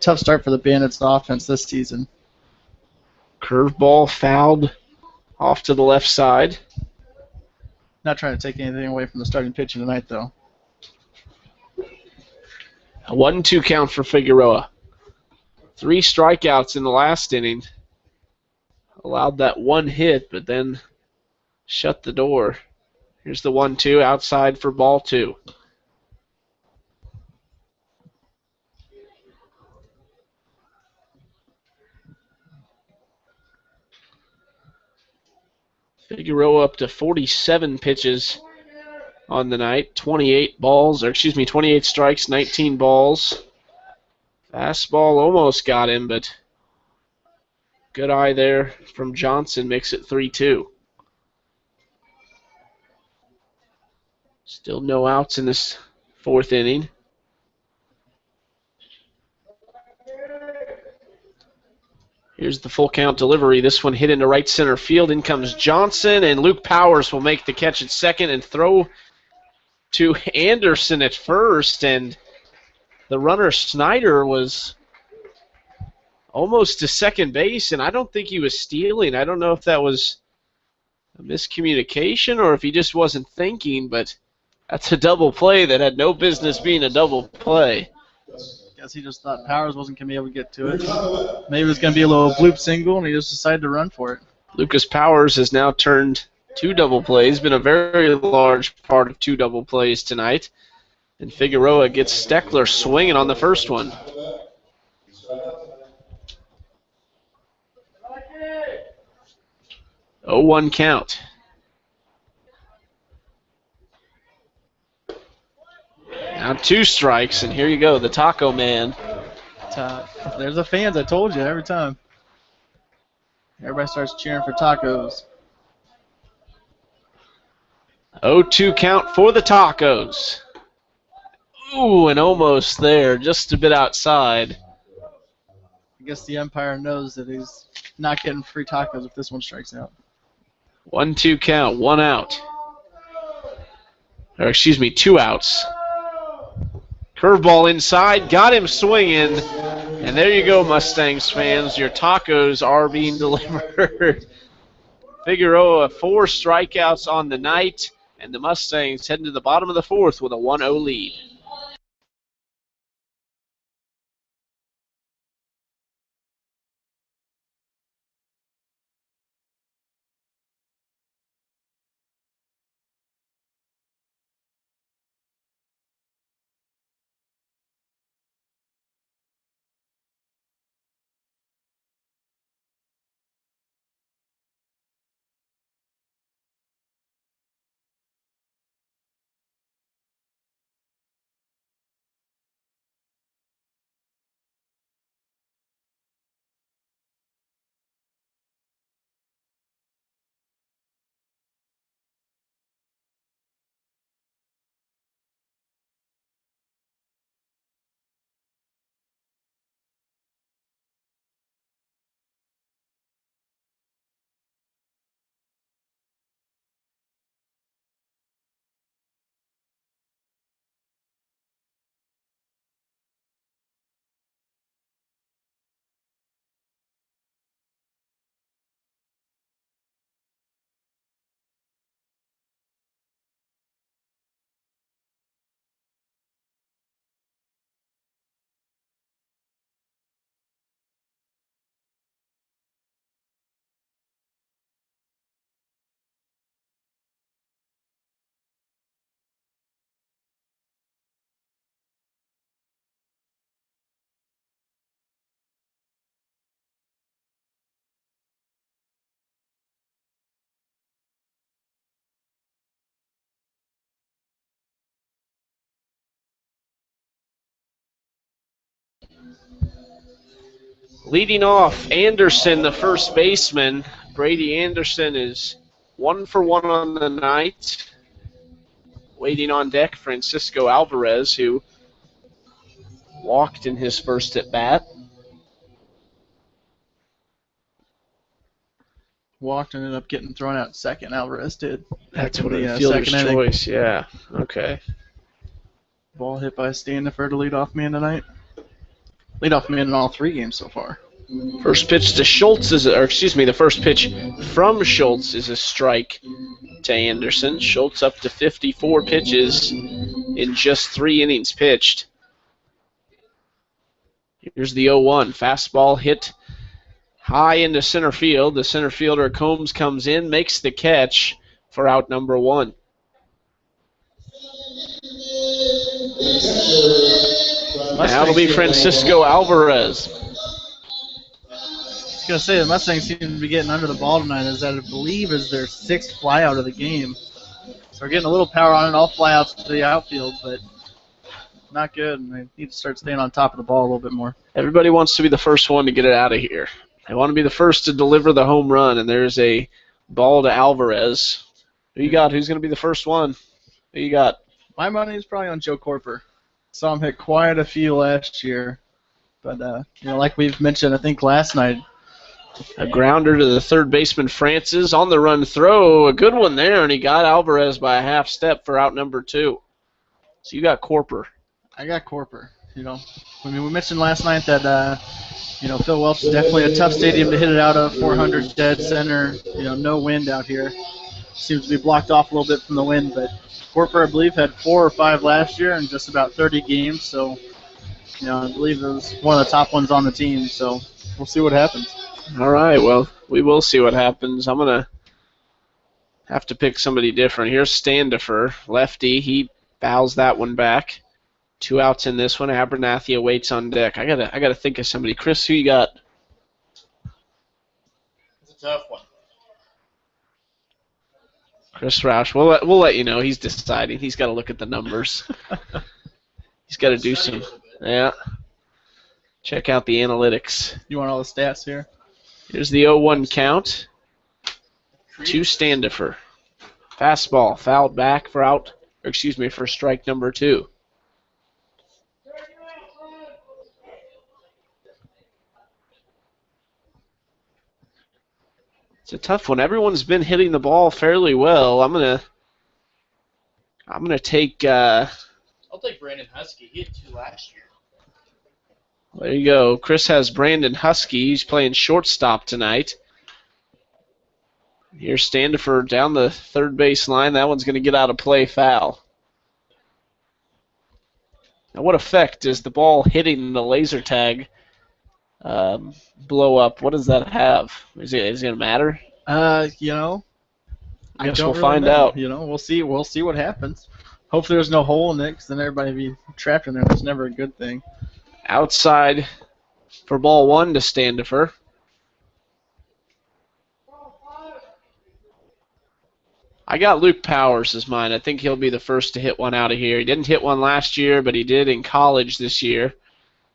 tough start for the Bandits offense this season. Curveball fouled off to the left side. Not trying to take anything away from the starting pitching tonight, though. A 1-2 count for Figueroa. 3 strikeouts in the last inning. Allowed that 1 hit, but then shut the door. Here's the 1-2 outside for ball 2. Figueroa up to 47 pitches on the night. 28 strikes, 19 balls. Fastball almost got him, but good eye there from Johnson makes it 3-2. Still no outs in this 4th inning. Here's the full count delivery. This one hit into right center field. In comes Johnson, and Luke Powers will make the catch at second and throw to Anderson at first. And the runner Snyder was almost to second base, and I don't think he was stealing. I don't know if that was a miscommunication or if he just wasn't thinking, but that's a double play that had no business being a double play. Guess he just thought Powers wasn't going to be able to get to it. Maybe it was going to be a little bloop single, and he just decided to run for it. Lucas Powers has now turned 2 double plays, been a very large part of 2 double plays tonight. And Figueroa gets Steckler swinging on the first one. Oh, 1 count. Now 2 strikes, and here you go, the Taco Man. There's the fans, I told you, every time. Everybody starts cheering for tacos. 0-2 count for the Tacos. Ooh, and almost there, just a bit outside. I guess the umpire knows that he's not getting free tacos if this one strikes out. 1-2 count, 1 out. Or excuse me, 2 outs. Curveball inside, got him swinging, and there you go, Mustangs fans. Your tacos are being delivered. Figueroa, 4 strikeouts on the night, and the Mustangs heading to the bottom of the 4th with a 1-0 lead. Leading off, Anderson, the first baseman. Brady Anderson is 1 for 1 on the night. Waiting on deck, Francisco Alvarez, who walked in his first at bat. Walked and ended up getting thrown out second. Alvarez did. That's what a fielder's choice, yeah. Okay. Ball hit by Standifer to leadoff man tonight. Leadoff man in all 3 games so far. First pitch to Schultz the first pitch from Schultz is a strike to Anderson. Schultz up to 54 pitches in just 3 innings pitched. Here's the 0-1. Fastball hit high into center field. The center fielder Combs comes in, makes the catch for out number 1. Now it'll be Francisco Alvarez. I was going to say, the Mustangs seem to be getting under the ball tonight, as that I believe is their 6th flyout of the game. So we're getting a little power on it, all flyouts to the outfield, but not good, and they need to start staying on top of the ball a little bit more. Everybody wants to be the first one to get it out of here. They want to be the first to deliver the home run, and there's a ball to Alvarez. Who you got? Who's going to be the first one? Who you got? My money is probably on Joe Corper. Saw him hit quite a few last year, but like we've mentioned, I think last night. A grounder to the third baseman Francis on the run throw. A good one there, and he got Alvarez by a half step for out number 2. So you got Corper. I got Corper. We mentioned last night that Phil Welch is definitely a tough stadium to hit it out of. 400 dead center. No wind out here. Seems to be blocked off a little bit from the wind, but Corper, I believe, had 4 or 5 last year in just about 30 games. So, I believe it was one of the top ones on the team. So we'll see what happens. All right, well, we will see what happens. I'm going to have to pick somebody different. Here's Standifer, lefty. He fouls that one back. 2 outs in this one. Abernathy awaits on deck. I gotta think of somebody. Chris, who you got? It's a tough one. Chris Roush. We'll let you know. He's deciding. He's got to look at the numbers. He's got to do some. Yeah. Check out the analytics. You want all the stats here? Here's the 0-1 count to Standifer. Fastball fouled back for strike number 2. It's a tough one. Everyone's been hitting the ball fairly well. I'm gonna take. I'll take Brandon Husky. He hit 2 last year. There you go. Chris has Brandon Husky. He's playing shortstop tonight. Here's Standifer down the third base line. That one's going to get out of play, foul. Now, what effect does the ball hitting the laser tag blow up? What does that have? Is it going to matter? I guess we'll really find know. out. We'll see what happens. Hopefully there's no hole in it, because then everybody will be trapped in there. That's never a good thing. Outside for ball 1 to Standifer. I got Luke Powers as mine. I think he'll be the first to hit one out of here. He didn't hit one last year, but he did in college this year.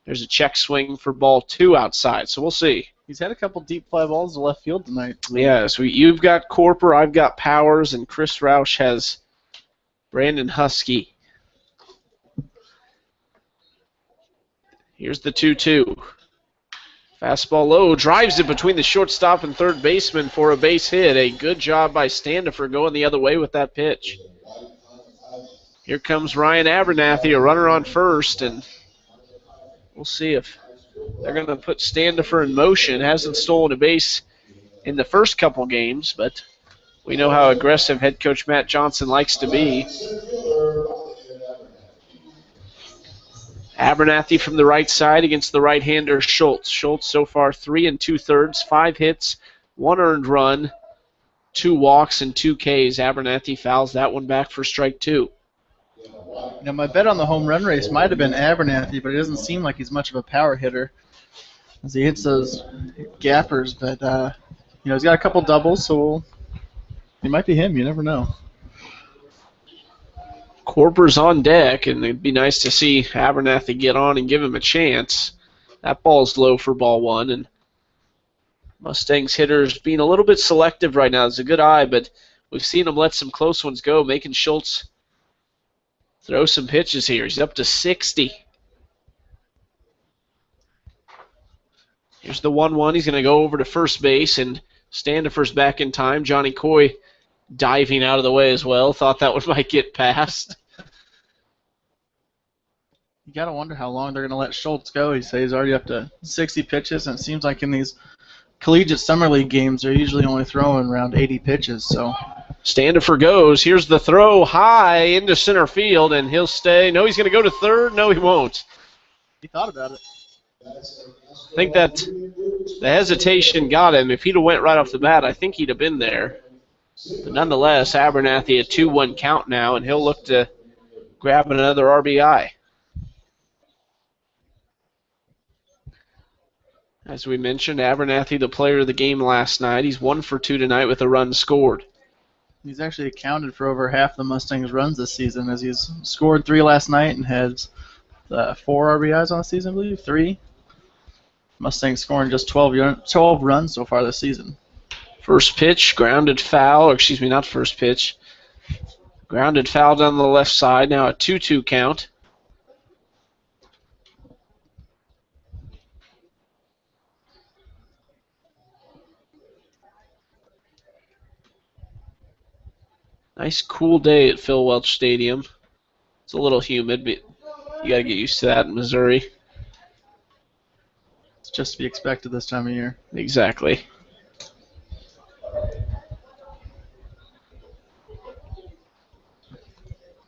There's a check swing for ball 2 outside, so we'll see. He's had a couple deep fly balls to left field tonight. Yeah, so you've got Corper, I've got Powers, and Chris Roush has Brandon Husky. Here's the 2-2. Fastball low, drives it between the shortstop and third baseman for a base hit. A good job by Standifer going the other way with that pitch. Here comes Ryan Abernathy, a runner on first, and we'll see if they're going to put Standifer in motion. Hasn't stolen a base in the first couple games, but we know how aggressive head coach Matt Johnson likes to be. Abernathy from the right side against the right-hander Schultz. Schultz so far 3 2/3, 5 hits, 1 earned run, 2 walks, and 2 Ks. Abernathy fouls that one back for strike 2. Now, my bet on the home run race might have been Abernathy, but it doesn't seem like he's much of a power hitter as he hits those gappers. But, he's got a couple doubles, so it might be him. You never know. Corper's on deck, and it'd be nice to see Abernathy get on and give him a chance. That ball's low for ball one, and Mustangs hitters being a little bit selective right now. It's a good eye, but we've seen him let some close ones go, making Schultz throw some pitches here. He's up to 60. Here's the 1-1. He's going to go over to first base and Standifer's back in time. Johnny Coy diving out of the way as well. Thought that one might get past. You got to wonder how long they're going to let Schultz go. He says he's already up to 60 pitches, and it seems like in these collegiate summer league games, they're usually only throwing around 80 pitches. So Standifer goes. Here's the throw high into center field, and he'll stay. No, he's going to go to third. No, he won't. He thought about it. I think that the hesitation got him. If he'd have went right off the bat, I think he'd have been there. But nonetheless, Abernathy a 2-1 count now, and he'll look to grab another RBI. As we mentioned, Abernathy, the player of the game last night. He's 1 for 2 tonight with a run scored. He's actually accounted for over half the Mustangs' runs this season, as he's scored 3 last night and has 4 RBIs on the season, I believe, 3. Mustangs scoring just 12 runs so far this season. First pitch, grounded foul, or excuse me, not first pitch. Grounded foul down the left side, now a 2-2 count. Nice cool day at Phil Welch Stadium. It's a little humid, but you got to get used to that in Missouri. It's just to be expected this time of year. Exactly.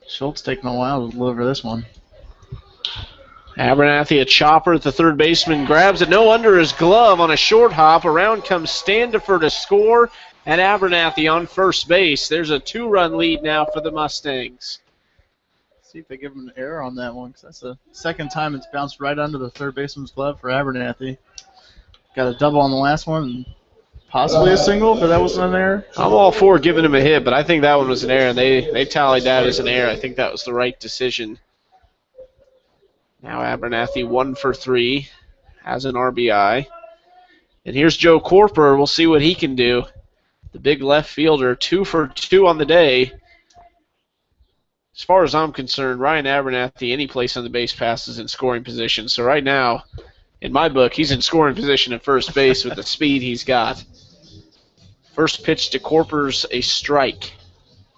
Schultz taking a while to deliver this one. Abernathy, a chopper at the third baseman, grabs it, no under his glove on a short hop. Around comes Standifer to score, and Abernathy on first base. There's a 2-run lead now for the Mustangs. See if they give him an error on that one, because that's the second time it's bounced right under the third baseman's glove for Abernathy. Got a double on the last one, and possibly a single, but that wasn't an error. I'm all for giving him a hit, but I think that one was an error, and they tallied that as an error. I think that was the right decision. Now Abernathy 1 for 3, has an RBI. And here's Joe Corper. We'll see what he can do. The big left fielder, 2 for 2 on the day. As far as I'm concerned, Ryan Abernathy, any place on the base pass is in scoring position. So right now, in my book, he's in scoring position at first base with the speed he's got. First pitch to Corper's a strike.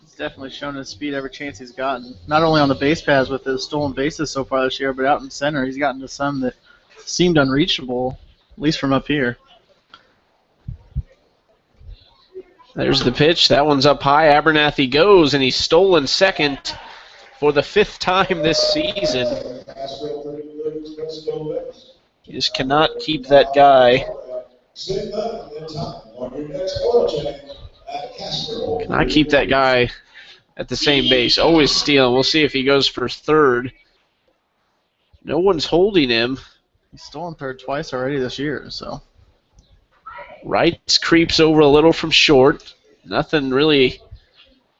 He's definitely shown his speed every chance he's gotten. Not only on the base paths with his stolen bases so far this year, but out in center, he's gotten to some that seemed unreachable, at least from up here. There's the pitch. That one's up high. Abernathy goes, and he's stolen second for the 5th time this season. You just cannot keep that guy. Cannot keep that guy at the same base. Always stealing. We'll see if he goes for third. No one's holding him. He's stolen third twice already this year, so. Wright creeps over a little from short. Nothing really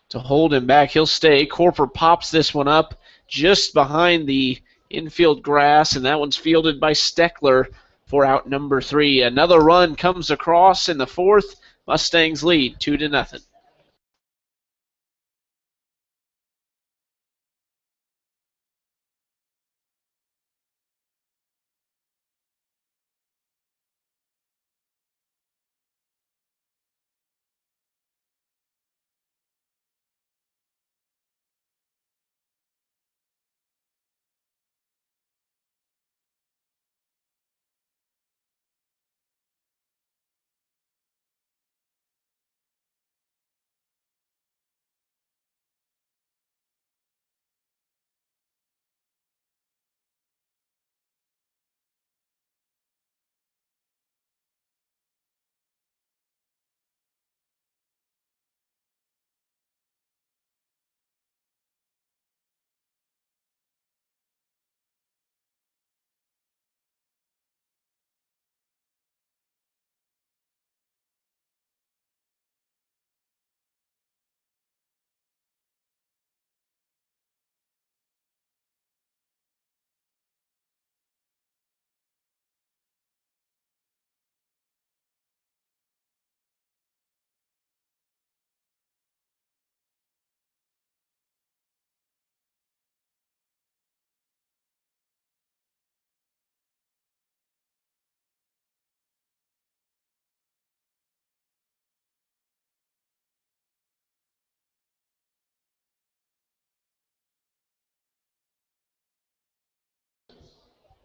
to hold him back. He'll stay. Corper pops this one up just behind the infield grass, and that one's fielded by Steckler for out number 3. Another run comes across in the 4th. Mustangs lead 2-0.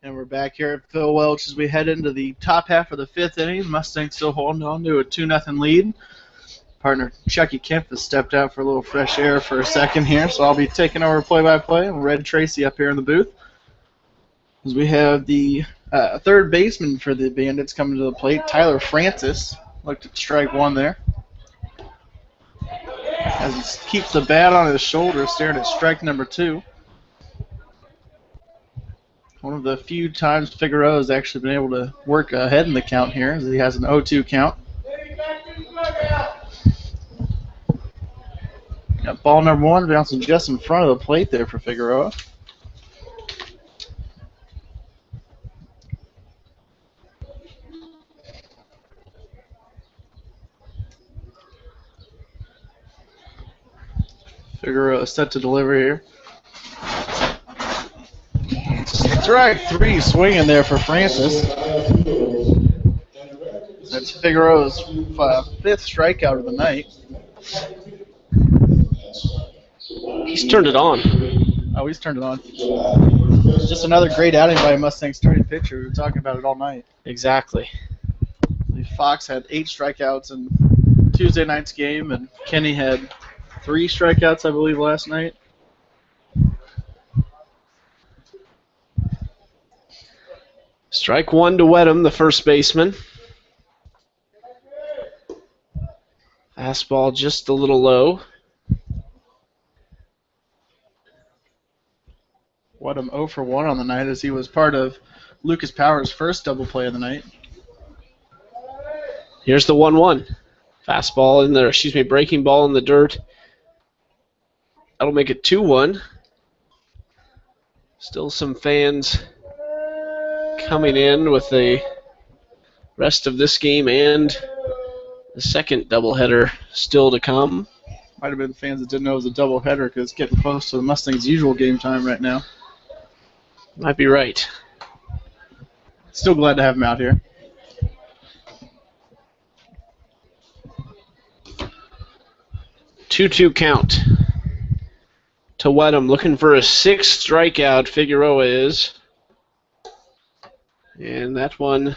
And we're back here at Phil Welch as we head into the top half of the fifth inning. Mustangs still holding on to a 2-0 lead. Partner Chucky Kemp has stepped out for a little fresh air for a second here, so I'll be taking over play-by-play. And Red Tracy up here in the booth. As we have the third baseman for the Bandits coming to the plate, Tyler Francis. Looked at strike one there. As he keeps the bat on his shoulder, staring at strike number 2. One of the few times Figueroa has actually been able to work ahead in the count here, as he has an 0-2 count. Got ball number 1 bouncing just in front of the plate there for Figueroa. Figueroa set to deliver here. Strike 3 swinging there for Francis. That's Figueroa's 5th strikeout of the night. He's turned it on. Oh, he's turned it on. Just another great outing by a Mustang starting pitcher. We were talking about it all night. Exactly. Fox had 8 strikeouts in Tuesday night's game, and Kenny had 3 strikeouts, I believe, last night. Strike 1 to Wedham, the first baseman. Fastball just a little low. Wedham 0 for 1 on the night, as he was part of Lucas Powers' first double play of the night. Here's the 1-1. Fastball in there, breaking ball in the dirt. That'll make it 2-1. Still some fans coming in with the rest of this game and the second doubleheader still to come. Might have been fans that didn't know it was a doubleheader because it's getting close to the Mustangs' usual game time right now. Might be right. Still glad to have him out here. Two count to Wedham, looking for a 6th strikeout. Figueroa is. And that one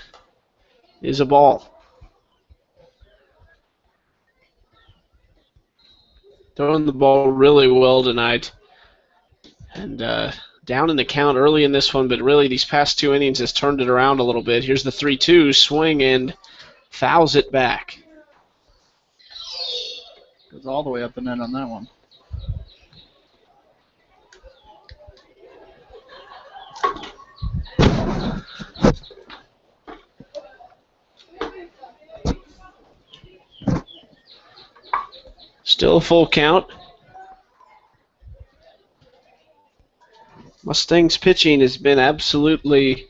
is a ball. Throwing the ball really well tonight. And down in the count early in this one, but really these past 2 innings has turned it around a little bit. Here's the 3-2 swing and fouls it back. Goes all the way up the net on that one. Still a full count. Mustangs pitching has been absolutely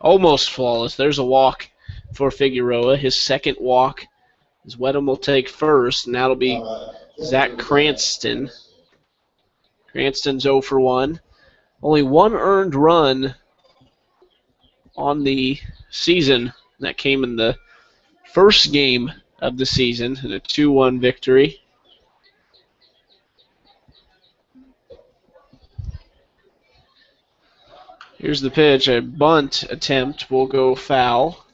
almost flawless. There's a walk for Figueroa. His second walk is Wedham will take first, and that'll be Zach Cranston. Cranston's 0 for 1. Only 1 earned run on the season. That came in the first game of the season in a 2-1 victory. Here's the pitch. A bunt attempt will go foul.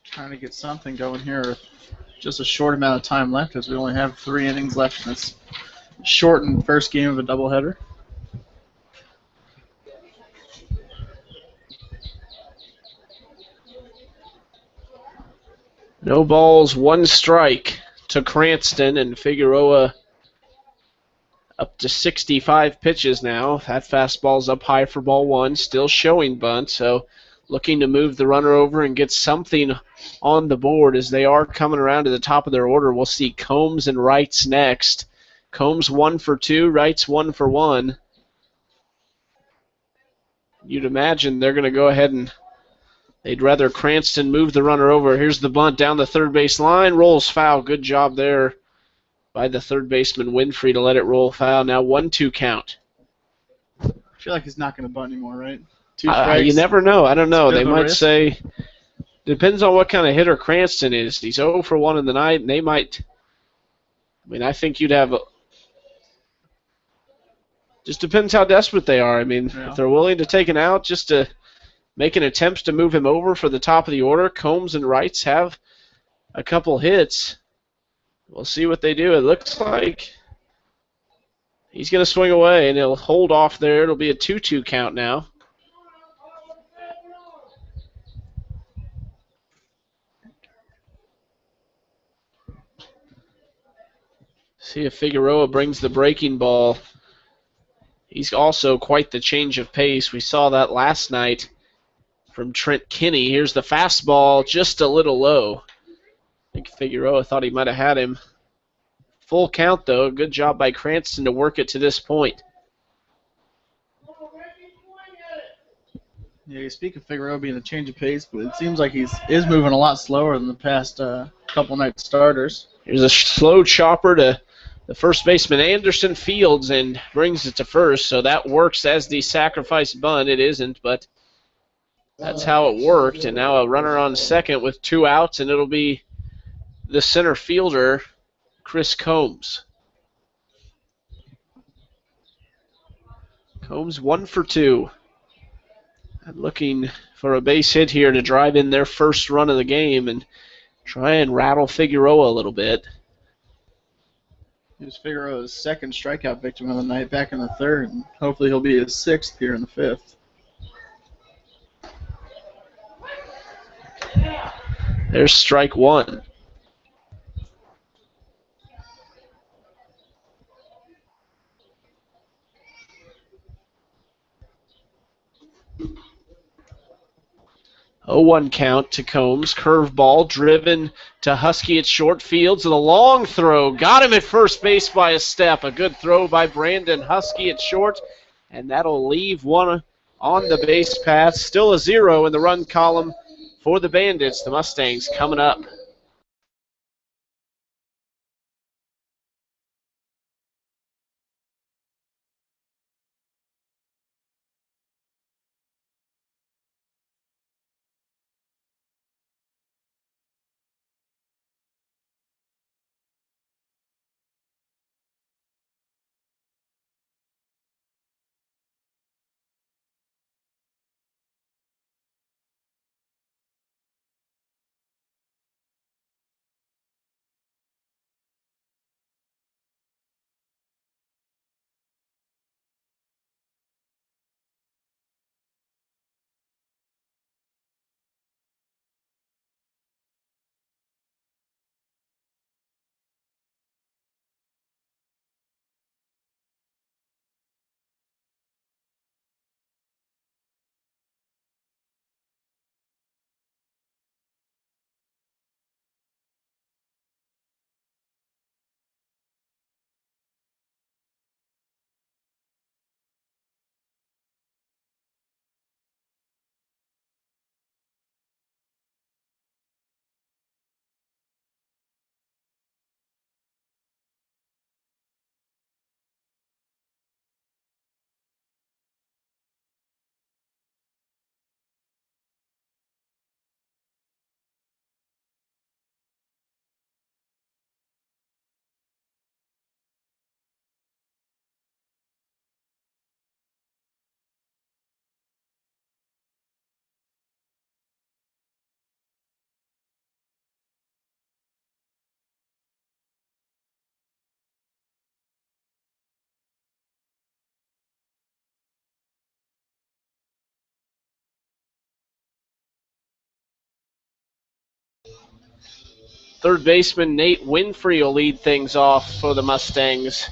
Trying to get something going here. Just a short amount of time left, as we only have 3 innings left in this shortened first game of a doubleheader. No balls, 1 strike to Cranston, and Figueroa up to 65 pitches now. That fastball's up high for ball 1, still showing bunt, so looking to move the runner over and get something on the board as they are coming around to the top of their order. We'll see Combs and Wrights next. Combs 1 for 2, Wrights 1 for 1. You'd imagine they're going to go ahead and they'd rather Cranston move the runner over. Here's the bunt down the third base line. Rolls foul. Good job there by the third baseman Winfrey to let it roll foul. Now 1-2 count. I feel like he's not going to bunt anymore, right? 2 strikes. You never know. I don't know. They might risk. say, depends on what kind of hitter Cranston is. He's 0 for 1 in the night, and they might, I think you'd have Just depends how desperate they are. I mean, Yeah. if they're willing to take an out just to make an attempt to move him over for the top of the order, Combs and Wrights have a couple hits. We'll see what they do. It looks like he's going to swing away, and he'll hold off there. It'll be a 2-2 count now. See if Figueroa brings the breaking ball. He's also quite the change of pace. We saw that last night from Trent Kinney. Here's the fastball, just a little low. I think Figueroa thought he might have had him. Full count, though. Good job by Cranston to work it to this point. Yeah, you speak of Figueroa being a change of pace, but it seems like he is moving a lot slower than the past couple night starters. Here's a slow chopper to the first baseman, Anderson Fields, and brings it to first. So that works as the sacrifice bunt. It isn't, but that's how it worked. And now a runner on second with 2 outs, and it'll be the center fielder, Chris Combs. Combs 1 for 2. And looking for a base hit here to drive in their first run of the game and try and rattle Figueroa a little bit. He was Figueroa's second strikeout victim of the night back in the third, and hopefully he'll be his 6th here in the 5th. There's strike 1. Oh, 1 count to Combs. Curveball driven to Husky at short field. So the long throw got him at first base by a step. A good throw by Brandon Husky at short. And that'll leave one on the base path. Still a 0 in the run column for the Bandits. The Mustangs coming up. Third baseman Nate Winfrey will lead things off for the Mustangs.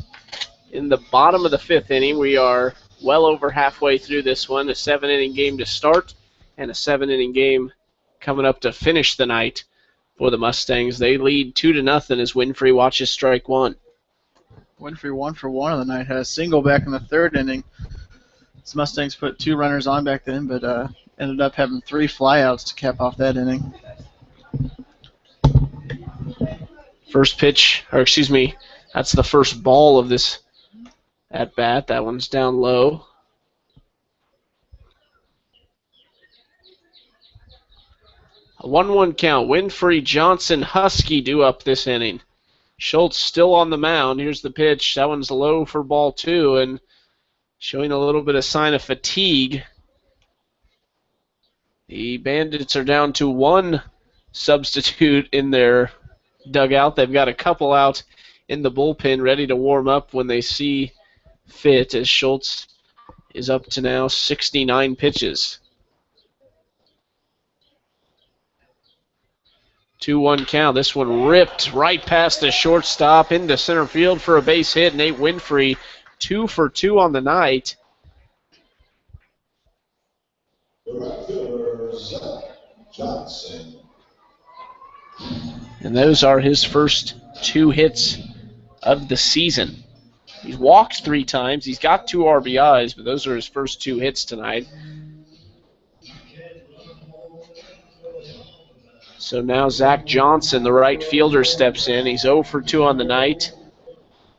In the bottom of the 5th inning, we are well over halfway through this one. A 7-inning game to start and a 7-inning game coming up to finish the night for the Mustangs. They lead 2-0 as Winfrey watches strike 1. Winfrey 1 for 1 on the night. Had a single back in the 3rd inning. The Mustangs put 2 runners on back then, but ended up having 3 flyouts to cap off that inning. First pitch, or excuse me, that's the first ball of this at bat. That one's down low. A 1-1 count. Winfrey, Johnson, Husky due up this inning. Schultz still on the mound. Here's the pitch. That one's low for ball 2, and showing a little bit of sign of fatigue. The Bandits are down to one substitute in their dugout. They've got a couple out in the bullpen ready to warm up when they see fit, as Schultz is up to now 69 pitches. 2-1 count. This one ripped right past the shortstop into center field for a base hit. Nate Winfrey, 2 for 2 on the night. And those are his first 2 hits of the season. He's walked 3 times. He's got 2 RBIs, but those are his first 2 hits tonight. So now Zach Johnson, the right fielder, steps in. He's 0 for 2 on the night.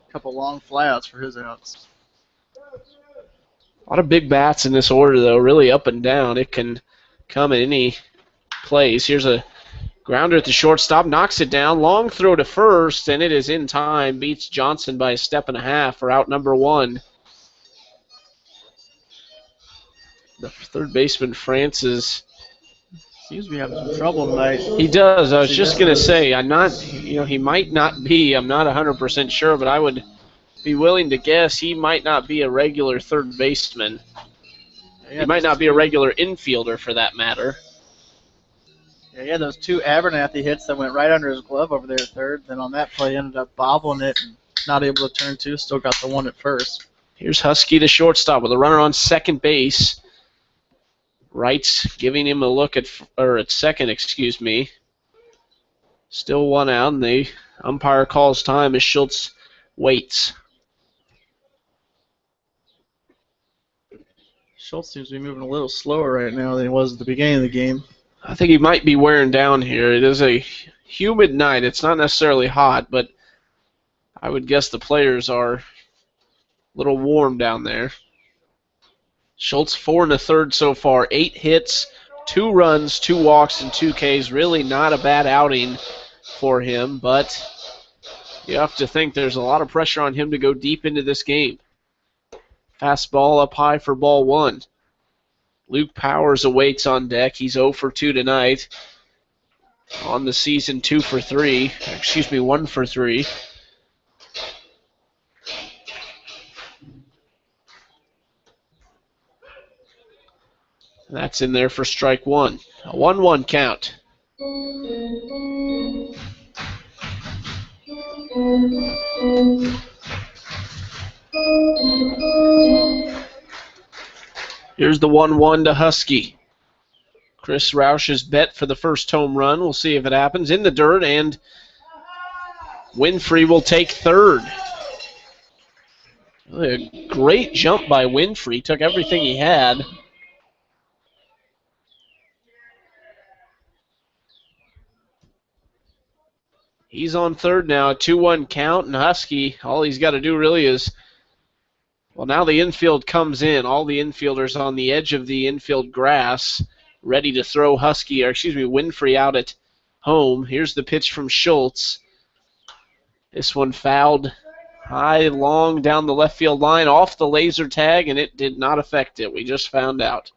A couple long flyouts for his outs. A lot of big bats in this order, though, really up and down. It can come at any place. Here's a grounder at the shortstop, knocks it down. Long throw to first, and it is in time. Beats Johnson by a step and a half for out number 1. The third baseman, Francis, seems to be having some trouble tonight. He does. I was just going to say, he might not be. I'm not 100% sure, but I would be willing to guess he might not be a regular third baseman. Yeah, he might not be a regular infielder, for that matter. Yeah, he had those 2 Abernathy hits that went right under his glove over there at third. Then on that play, ended up bobbling it and not able to turn 2. Still got the 1 at first. Here's Husky, the shortstop, with a runner on second base. Wright's giving him a look at second, excuse me. Still 1 out, and the umpire calls time as Schultz waits. Schultz seems to be moving a little slower right now than he was at the beginning of the game. I think he might be wearing down here. It is a humid night. It's not necessarily hot, but I would guess the players are a little warm down there. Schultz 4 1/3 so far, 8 hits, 2 runs, 2 walks, and 2 Ks. Really not a bad outing for him, but you have to think there's a lot of pressure on him to go deep into this game. Fastball up high for ball 1. Luke Powers awaits on deck. He's 0 for 2 tonight. On the season, 2 for 3. 1 for 3. That's in there for strike 1. A 1-1 count. Here's the 1-1 to Husky. Chris Roush's bet for the first home run. We'll see if it happens. In the dirt, and Winfrey will take third. Really a great jump by Winfrey. Took everything he had. He's on third now, a 2-1 count, and Husky, all he's got to do really is, well, now the infield comes in. All the infielders on the edge of the infield grass, ready to throw Winfrey out at home. Here's the pitch from Schultz. This one fouled high, long down the left field line, off the laser tag, and it did not affect it. We just found out.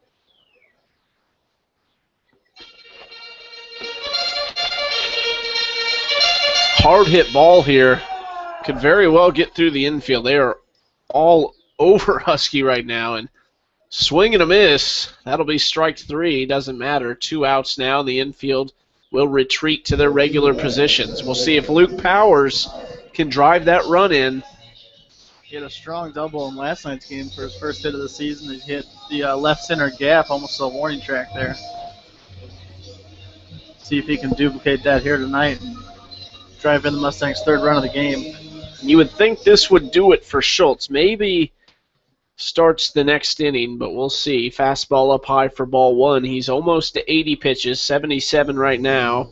Hard hit ball here. Could very well get through the infield. They are all over Husky right now, and swing and a miss. That'll be strike 3. Doesn't matter. 2 outs now. The infield will retreat to their regular positions. We'll see if Luke Powers can drive that run in. He had a strong double in last night's game for his first hit of the season. He hit the left center gap, almost a warning track there. See if he can duplicate that here tonight and drive in the Mustangs' third run of the game. You would think this would do it for Schultz. Maybe starts the next inning, but we'll see. Fastball up high for ball 1. He's almost to 80 pitches, 77 right now.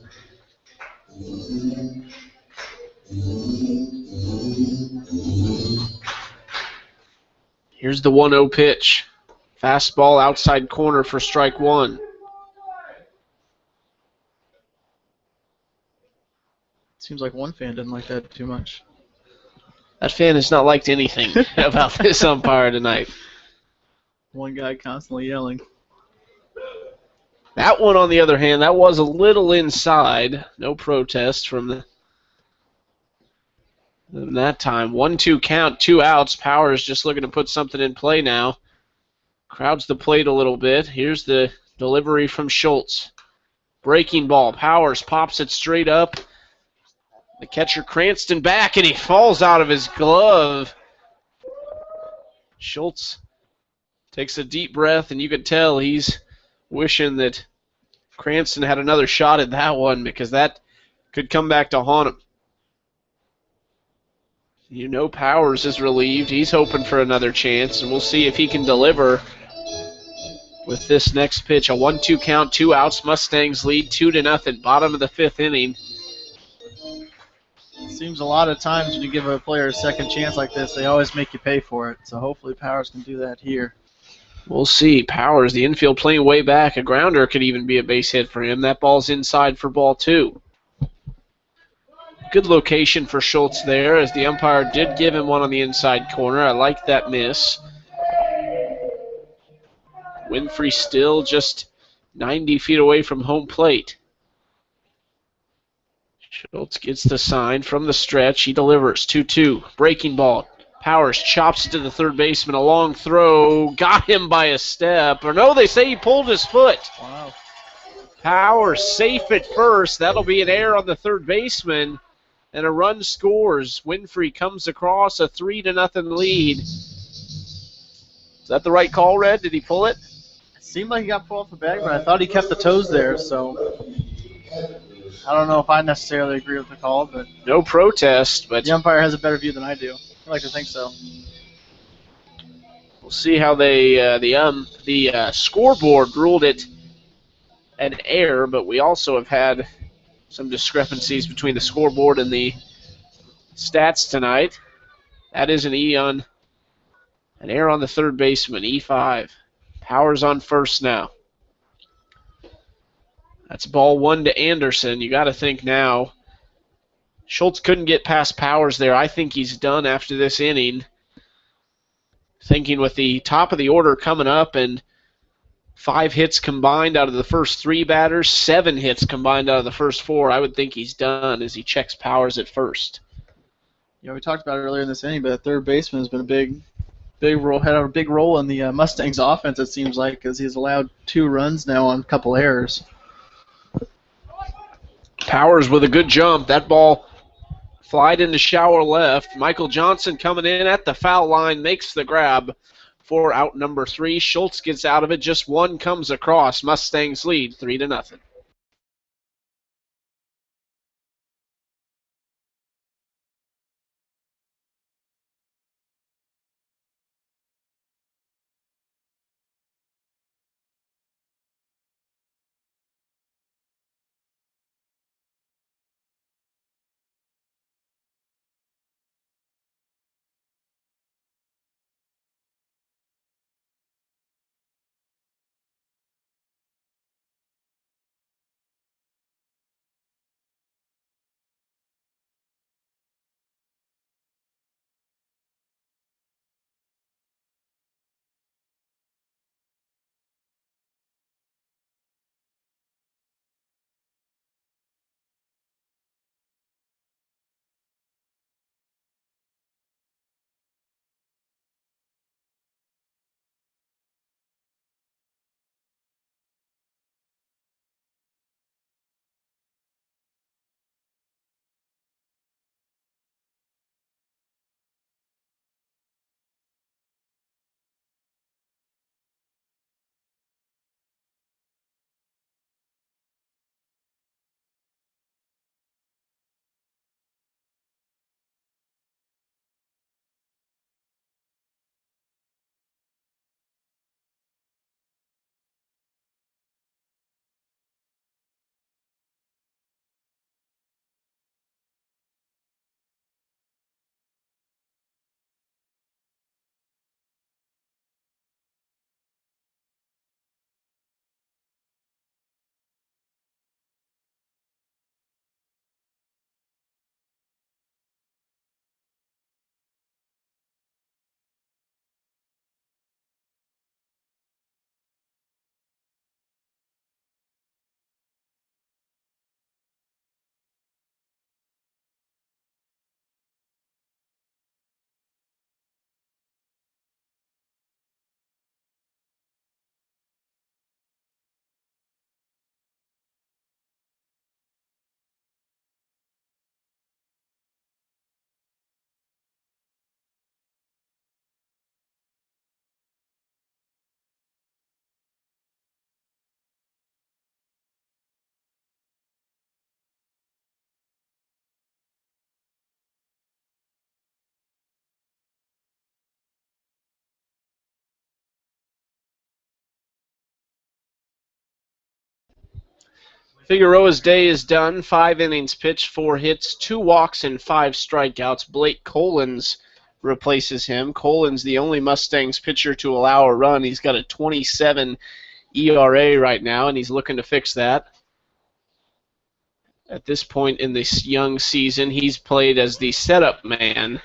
Here's the 1-0 pitch. Fastball outside corner for strike 1. Seems like one fan didn't like that too much. That fan has not liked anything about this umpire tonight. One guy constantly yelling. That one, on the other hand, that was a little inside. No protest from that time. 1-2 count, 2 outs. Powers just looking to put something in play now. Crowds the plate a little bit. Here's the delivery from Schultz. Breaking ball. Powers pops it straight up. The catcher Cranston back, and he falls out of his glove. Schultz takes a deep breath, and you could tell he's wishing that Cranston had another shot at that one, because that could come back to haunt him. You know Powers is relieved. He's hoping for another chance, and we'll see if he can deliver with this next pitch. A 1-2 count, 2 outs. Mustangs lead 2-0. Bottom of the 5th inning. It seems a lot of times when you give a player a second chance like this, they always make you pay for it. So hopefully Powers can do that here. We'll see. Powers, the infield playing way back. A grounder could even be a base hit for him. That ball's inside for ball 2. Good location for Schultz there, as the umpire did give him one on the inside corner. I like that miss. Winfrey still just 90 feet away from home plate. Schultz gets the sign from the stretch. He delivers 2-2. Breaking ball. Powers chops it to the third baseman. A long throw. Got him by a step. Or no, they say he pulled his foot. Wow. Powers safe at first. That'll be an error on the third baseman. And a run scores. Winfrey comes across a 3-0 lead. Is that the right call, Red? Did he pull it? It seemed like he got pulled off the bag, but I thought he kept the toes there, so I don't know if I necessarily agree with the call, but no protest, but the umpire has a better view than I do. I like to think so. We'll see how the scoreboard ruled it an error, but we also have had some discrepancies between the scoreboard and the stats tonight. That is an error on the third baseman, E5. Powers on first now. That's ball 1 to Anderson. You got to think now. Schultz couldn't get past Powers there. I think he's done after this inning. Thinking with the top of the order coming up and 5 hits combined out of the first 3 batters, 7 hits combined out of the first 4, I would think he's done as he checks Powers at first. Yeah, we talked about it earlier in this inning, but the third baseman has been had a big role in the Mustangs offense, it seems like, because he's allowed 2 runs now on a couple errors. Powers with a good jump. That ball flied into shallow left. Michael Johnson coming in at the foul line, makes the grab for out number 3. Schultz gets out of it. Just 1 comes across. Mustangs lead 3-0. Figueroa's day is done. 5 innings pitched, 4 hits, 2 walks, and 5 strikeouts. Blake Collins replaces him. Collins, the only Mustangs pitcher to allow a run. He's got a 27 ERA right now, and he's looking to fix that. At this point in this young season, he's played as the setup man.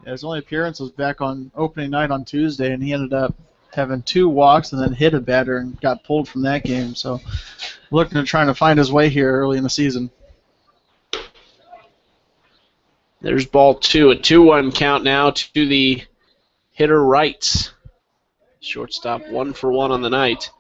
Yeah, his only appearance was back on opening night on Tuesday, and he ended up having 2 walks and then hit a batter and got pulled from that game. So looking at trying to find his way here early in the season. There's ball 2, a 2-1 count now to the hitter Wrights. Shortstop 1 for 1 on the night.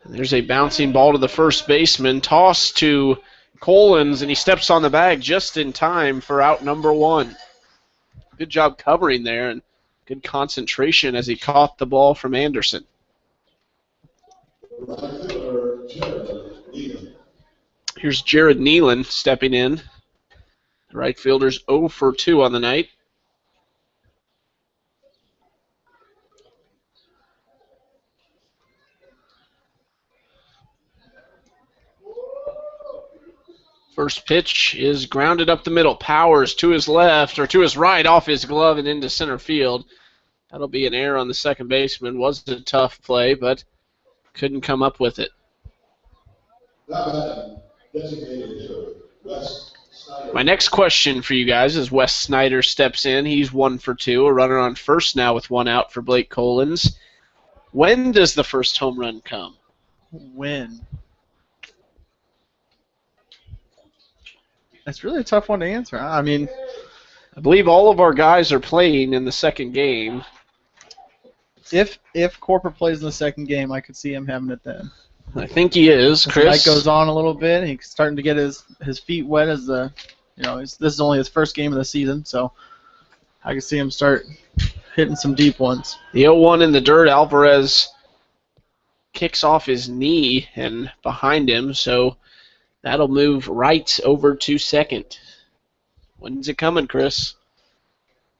And there's a bouncing ball to the first baseman, toss to Collins, and he steps on the bag just in time for out number 1. Good job covering there and good concentration as he caught the ball from Anderson. Here's Jared Nealon stepping in. The right fielder's 0 for 2 on the night. First pitch is grounded up the middle. Powers to his left, or to his right, off his glove and into center field. That'll be an error on the second baseman. Was a tough play, but couldn't come up with it. My next question for you guys is Wes Snyder steps in. He's 1 for 2, a runner on first now with 1 out for Blake Collins. When does the first home run come? When? That's really a tough one to answer. I mean, I believe all of our guys are playing in the second game. If Corporate plays in the second game, I could see him having it then. I think he is, As Chris. the night goes on a little bit, he's starting to get his feet wet as this is only his first game of the season, so I can see him start hitting some deep ones. The 0-1 in the dirt, Alvarez kicks off his knee and behind him, so that'll move right over to second. When's it coming, Chris?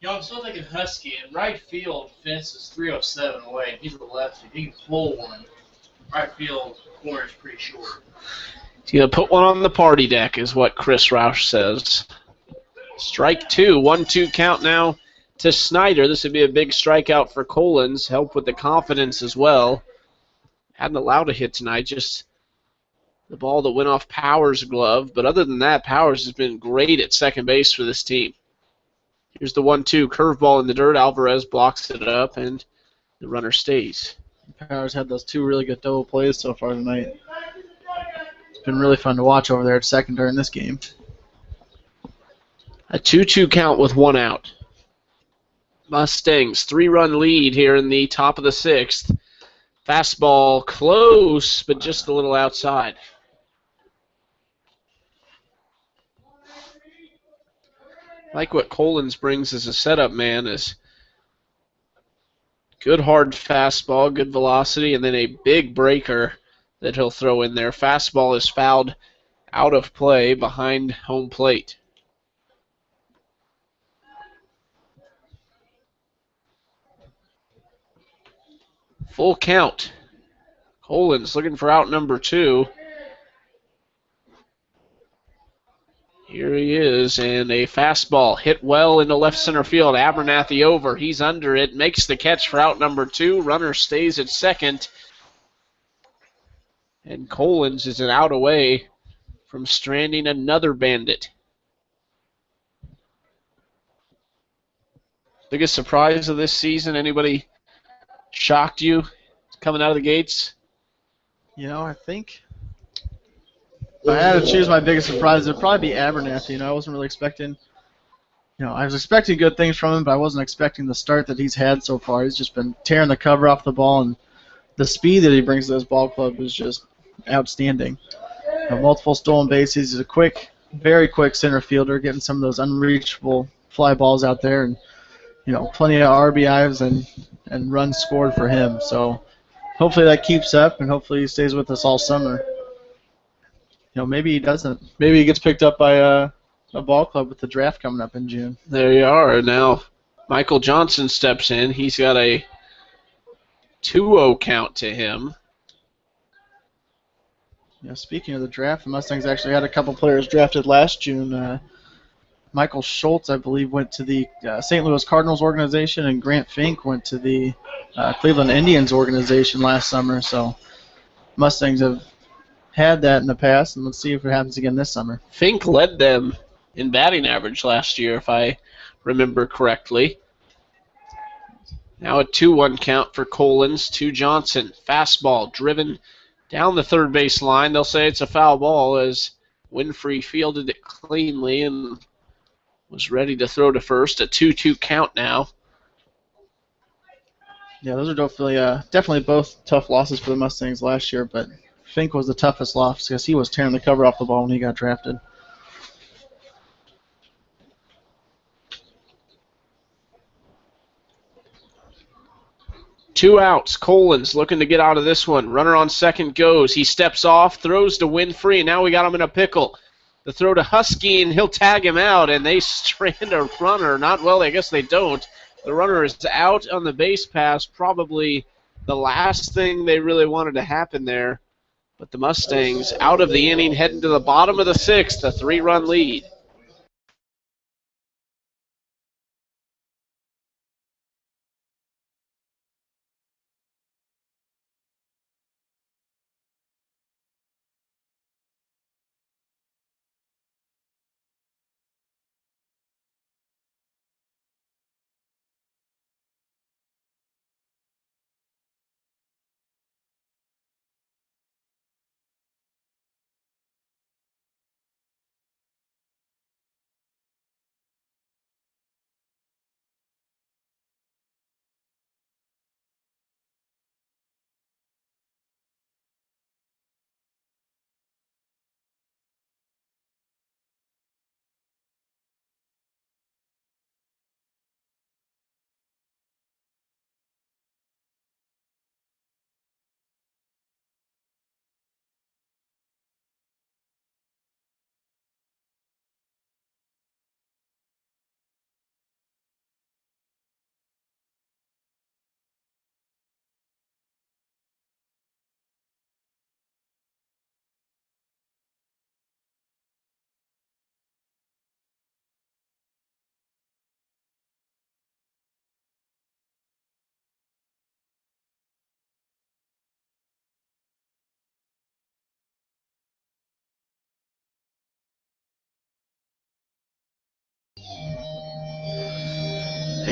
I'm still thinking Husky. In right field, fence is 307 away. He's a lefty. He can pull one. Right field corner is pretty short. He's going to put one on the party deck, is what Chris Roush says. Strike 2, 1-2 count now to Snyder. This would be a big strikeout for Collins. Help with the confidence as well. Hadn't allowed a hit tonight, just the ball that went off Powers' glove. But other than that, Powers has been great at second base for this team. Here's the 1-2 curveball in the dirt. Alvarez blocks it up, and the runner stays. Powers had those 2 really good double plays so far tonight. It's been really fun to watch over there at second during this game. A 2-2 count with 1 out. Mustangs 3-run lead here in the top of the 6th. Fastball close, but just a little outside. Like what Collins brings as a setup man is good hard fastball, good velocity, and then a big breaker that he'll throw in there. Fastball is fouled out of play behind home plate. Full count. Collins looking for out number 2. Here he is, and a fastball hit well into left center field. Abernathy over. He's under it. Makes the catch for out number 2. Runner stays at second. And Collins is an out away from stranding another Bandit. Biggest surprise of this season? Anybody shocked you coming out of the gates? I think if I had to choose my biggest surprise, it would probably be Abernathy. I wasn't really expecting, I was expecting good things from him, but I wasn't expecting the start that he's had so far. He's just been tearing the cover off the ball, and the speed that he brings to this ball club is just outstanding. Multiple stolen bases. He's a very quick center fielder, getting some of those unreachable fly balls out there, and plenty of RBIs and runs scored for him. So hopefully that keeps up, and hopefully he stays with us all summer. Maybe he doesn't. Maybe he gets picked up by a ball club with the draft coming up in June. There you are. Now Michael Johnson steps in. He's got a 2-0 count to him. Yeah, speaking of the draft, the Mustangs actually had a couple players drafted last June. Michael Schultz, I believe, went to the St. Louis Cardinals organization, and Grant Fink went to the Cleveland Indians organization last summer. So Mustangs have had that in the past, and let's see if it happens again this summer. Fink led them in batting average last year, if I remember correctly. Now a 2-1 count for Collins to Johnson. Fastball driven down the third base line. They'll say it's a foul ball as Winfrey fielded it cleanly and was ready to throw to first. A 2-2 count now. Yeah, those are definitely both tough losses for the Mustangs last year, but Fink was the toughest loss because he was tearing the cover off the ball when he got drafted. Two outs. Collins looking to get out of this one. Runner on second goes. He steps off, throws to Winfrey, and now we got him in a pickle. The throw to Husky, and he'll tag him out, and they strand a runner. Not well, I guess they don't. The runner is out on the base pass, probably the last thing they really wanted to happen there. But the Mustangs out of the inning, heading to the bottom of the sixth, a 3-run lead.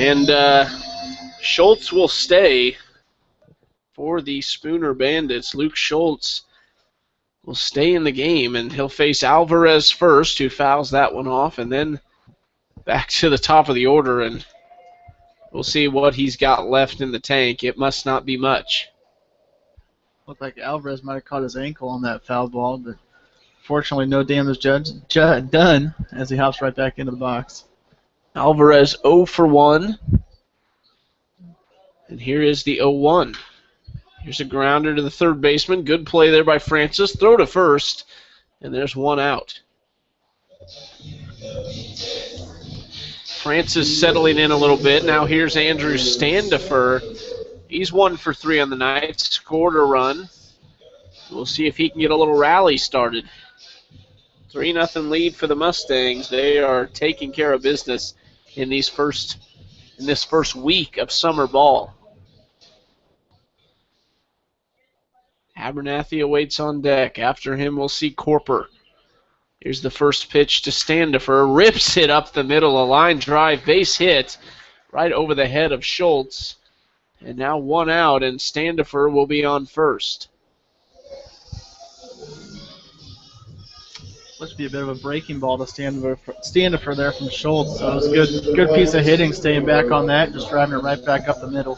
And Schultz will stay for the Spooner Bandits. Luke Schultz will stay in the game, and he'll face Alvarez first, who fouls that one off, and then back to the top of the order, and we'll see what he's got left in the tank. It must not be much. Looked like Alvarez might have caught his ankle on that foul ball, but fortunately no damage done as he hops right back into the box. Alvarez 0 for 1. And here is the 0-1. Here's a grounder to the third baseman. Good play there by Francis. Throw to first, and there's one out. Francis settling in a little bit. Now here's Andrew Standifer. He's 1 for 3 on the night. Scored a run. We'll see if he can get a little rally started. 3-0 lead for the Mustangs. They are taking care of business in this first week of summer ball. Abernathy awaits on deck. After him, we'll see Corper. Here's the first pitch to Standifer. Rips it up the middle. A line drive, base hit right over the head of Schultz. And now one out, and Standifer will be on first. Must be a bit of a breaking ball to Standifer there from Schultz. So it was a good piece of hitting, staying back on that, just driving it right back up the middle.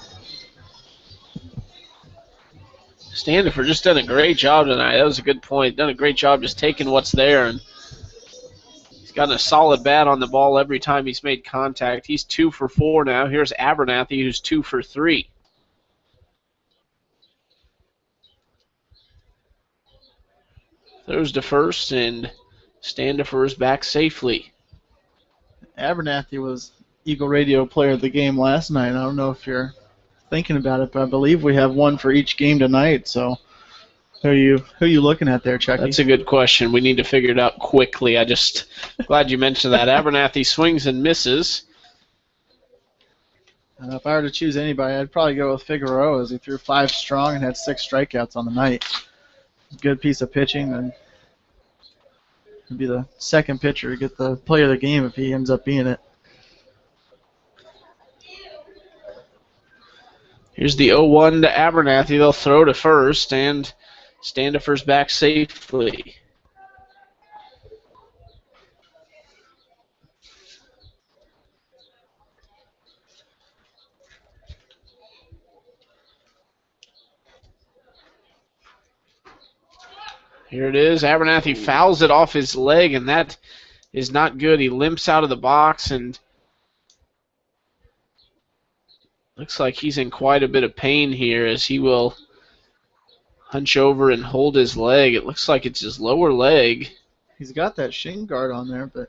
Standifer just done a great job tonight. That was a good point. Done a great job just taking what's there, and he's gotten a solid bat on the ball every time he's made contact. He's 2 for 4 now. Here's Abernathy, who's 2 for 3. Throws to first, and Standifer is back safely. Abernathy was Eagle Radio Player of the Game last night. I don't know if you're thinking about it, but I believe we have one for each game tonight. So who are you looking at there, Chucky? That's a good question. We need to figure it out quickly. I just glad you mentioned that. Abernathy swings and misses. If I were to choose anybody, I'd probably go with Figueroa, as he threw 5 strong and had 6 strikeouts on the night. Good piece of pitching, and he'd be the second pitcher to get the player of the game if he ends up being it. Here's the 0-1 to Abernathy. They'll throw to first, and Standifer's back safely. Here it is. Abernathy fouls it off his leg, and that is not good. He limps out of the box, and looks like he's in quite a bit of pain here as he will hunch over and hold his leg. It looks like it's his lower leg. He's got that shin guard on there, but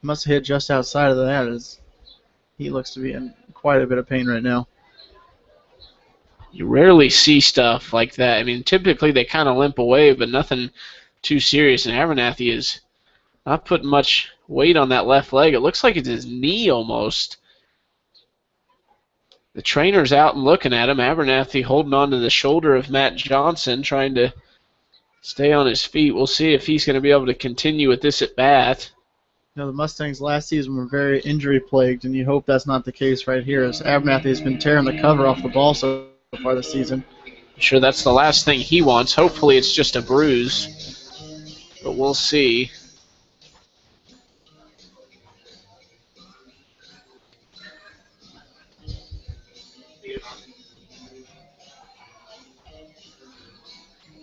must have hit just outside of that, as he looks to be in quite a bit of pain right now. You rarely see stuff like that. I mean, typically they kind of limp away, but nothing too serious. And Abernathy is not putting much weight on that left leg. It looks like it's his knee almost. The trainer's out and looking at him. Abernathy holding on to the shoulder of Matt Johnson, trying to stay on his feet. We'll see if he's going to be able to continue with this at bat. You know, the Mustangs last season were very injury plagued, and you hope that's not the case right here, as Abernathy has been tearing the cover off the ball so far this season. I'm sure that's the last thing he wants. Hopefully it's just a bruise, but we'll see.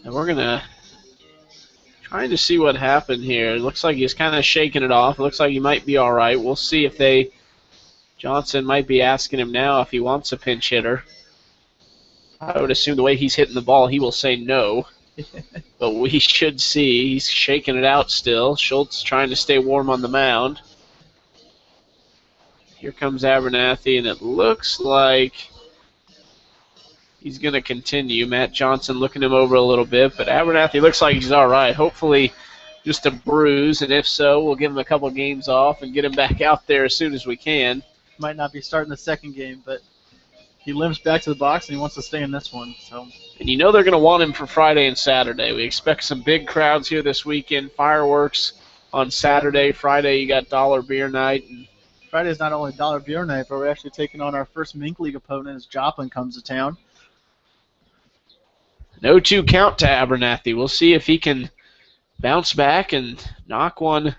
And we're trying to see what happened here. It looks like he's kind of shaking it off. It looks like he might be all right. We'll see if Johnson might be asking him now if he wants a pinch hitter. I would assume the way he's hitting the ball, he will say no. But we should see. He's shaking it out still. Schultz trying to stay warm on the mound. Here comes Abernathy, and it looks like he's going to continue. Matt Johnson looking him over a little bit, but Abernathy looks like he's all right. Hopefully just a bruise, and if so, we'll give him a couple games off and get him back out there as soon as we can. Might not be starting the second game, but he limps back to the box, and he wants to stay in this one. So. And you know they're going to want him for Friday and Saturday. We expect some big crowds here this weekend. Fireworks on Saturday. Friday you got Dollar Beer Night. And Friday's not only Dollar Beer Night, but we're actually taking on our first Mink League opponent as Joplin comes to town. No 2 count to Abernathy. We'll see if he can bounce back and knock one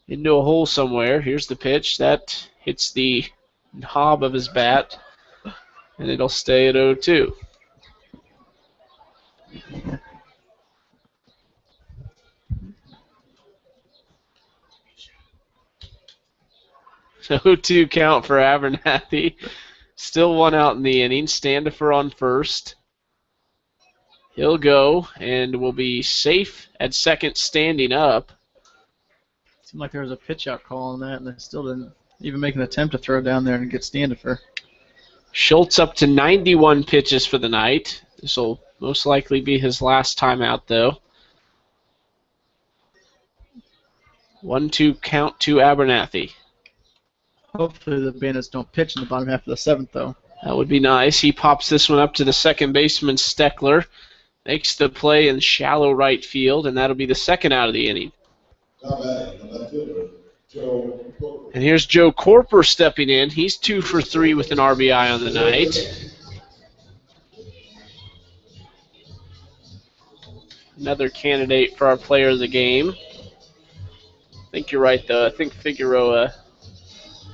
into a hole somewhere. Here's the pitch. That hits the knob of his bat, and it'll stay at 0-2. So 0-2 count for Abernathy. Still 1 out in the inning. Standifer on first. He'll go and will be safe at second, standing up. Seemed like there was a pitch out call on that, and they still didn't even make an attempt to throw down there and get Standifer. Schultz up to 91 pitches for the night. This will most likely be his last time out, though. 1-2 count to Abernathy. Hopefully the Bandits don't pitch in the bottom half of the 7th, though. That would be nice. He pops this one up to the second baseman, Steckler. Makes the play in shallow right field, and that'll be the second out of the inning. And here's Joe Corper stepping in. He's 2 for 3 with an RBI on the night. Another candidate for our player of the game. I think you're right, though. I think Figueroa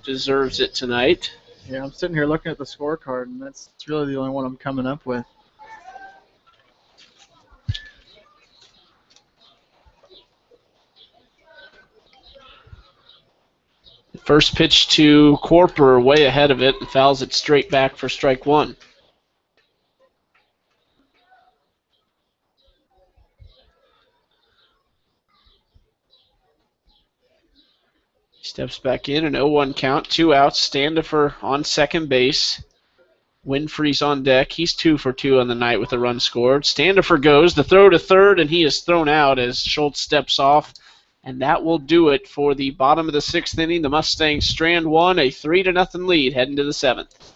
deserves it tonight. Yeah, I'm sitting here looking at the scorecard, and that's really the only one I'm coming up with. First pitch to Corper, way ahead of it, and fouls it straight back for strike 1. Steps back in, an 0-1 count, 2 outs. Standifer on second base. Winfrey's on deck. He's 2 for 2 on the night with a run scored. Standifer goes. The throw to third, and he is thrown out as Schultz steps off. And that will do it for the bottom of the 6th inning. The Mustangs strand one, a 3-0 lead heading to the 7th.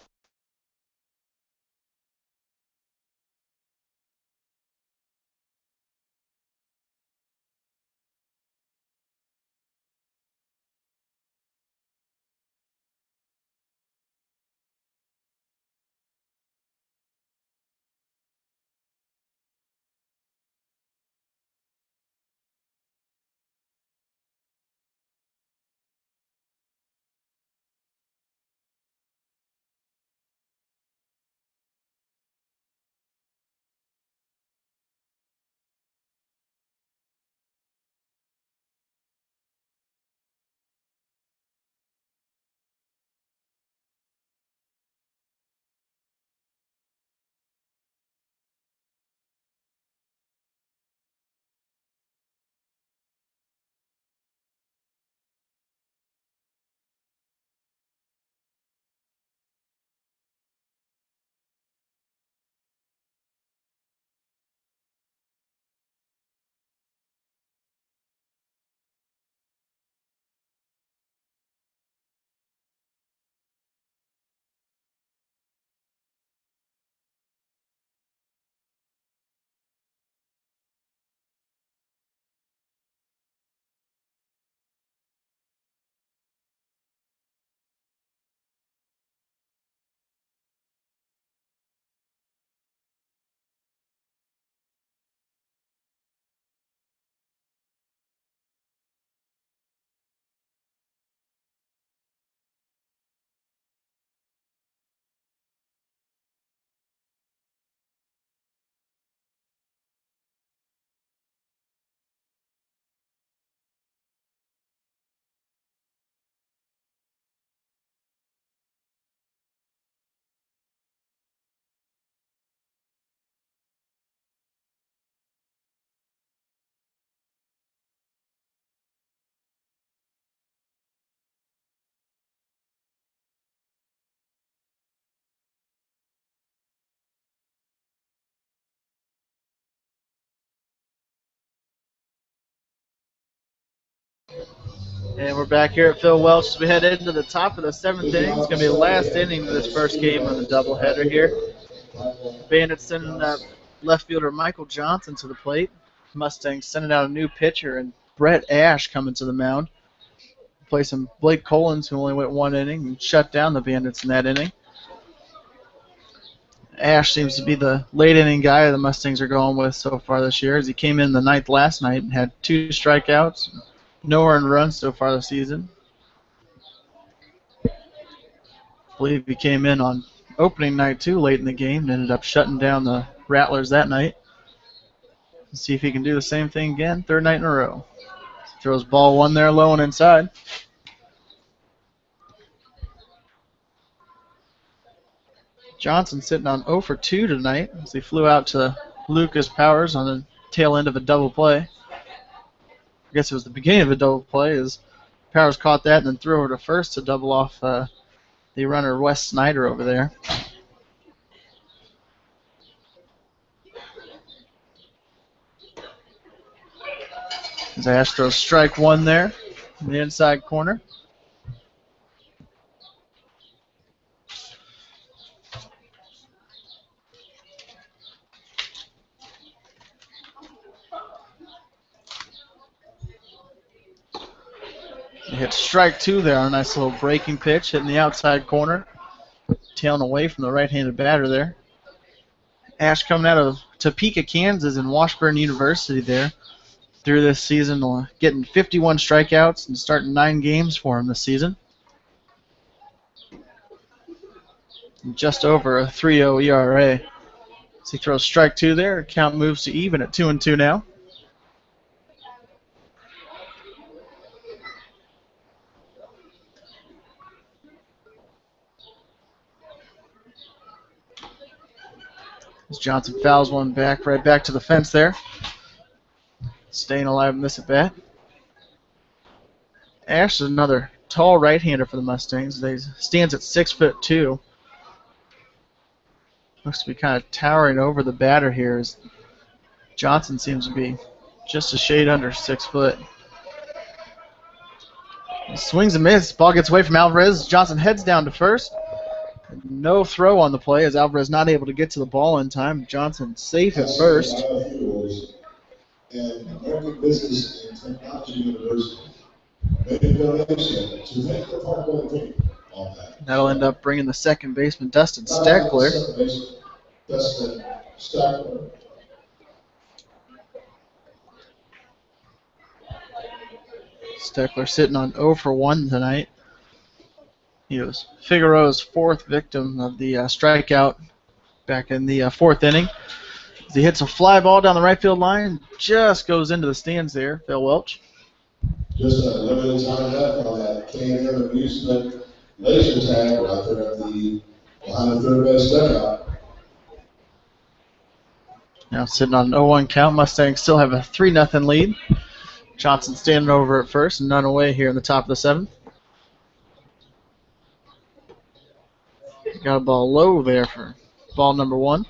And we're back here at Phil Welch as we head into the top of the 7th inning. It's going to be the last inning of this first game of the doubleheader here. Bandits sending left fielder Michael Johnson to the plate. Mustangs sending out a new pitcher, and Brett Ash coming to the mound. Replacing Blake Collins, who only went 1 inning and shut down the Bandits in that inning. Ash seems to be the late inning guy the Mustangs are going with so far this year, as he came in the ninth last night and had 2 strikeouts. No earned runs so far this season. I believe he came in on opening night too late in the game and ended up shutting down the Rattlers that night. Let's see if he can do the same thing again, 3rd night in a row. Throws ball 1 there low and inside. Johnson sitting on 0 for 2 tonight as he flew out to Lucas Powers on the tail end of a double play. I guess it was the beginning of a double play as Powers caught that and then threw over to first to double off the runner Wes Snyder over there. As Ash throws strike 1 there in the inside corner. He hit strike 2 there on a nice little breaking pitch, hitting the outside corner, tailing away from the right-handed batter there. Ash coming out of Topeka, Kansas, and Washburn University there through this season, getting 51 strikeouts and starting 9 games for him this season. Just over a 3.0 ERA. So he throws strike 2 there. Count moves to even at 2-2 now. As Johnson fouls one back, right back to the fence there. Staying alive in this at bat. Ash is another tall right-hander for the Mustangs. He stands at 6'2". Looks to be kind of towering over the batter here as Johnson seems to be just a shade under 6 foot. Swings and misses. Ball gets away from Alvarez. Johnson heads down to first. No throw on the play as Alvarez not able to get to the ball in time. Johnson safe at first. And American Business and Technology University made a donation to make the Parkway team on that. That'll end up bringing the second baseman, Dustin Steckler. Dustin Steckler. Steckler sitting on 0 for 1 tonight. He was Figueroa's 4th victim of the strikeout back in the 4th inning. As he hits a fly ball down the right field line, just goes into the stands there, Phil Welch. Just a limited time left on that K&M amusement laser tag right there at the behind the third base dugout. Now sitting on an 0-1 count, Mustangs still have a 3-0 lead. Johnson standing over at first, and none away here in the top of the 7th. Got a ball low there for ball number 1.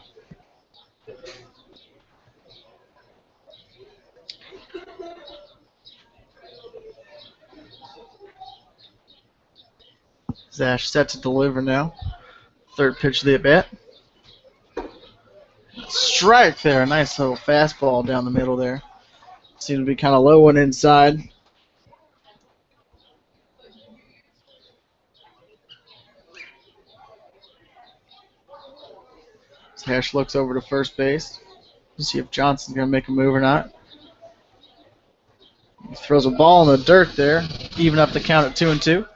Zash set to deliver now. 3rd pitch of the at-bat. Strike there. A nice little fastball down the middle there. Seemed to be kind of low and inside. Zash looks over to first base to see if Johnson's going to make a move or not. He throws a ball in the dirt there, even up the count at 2-2.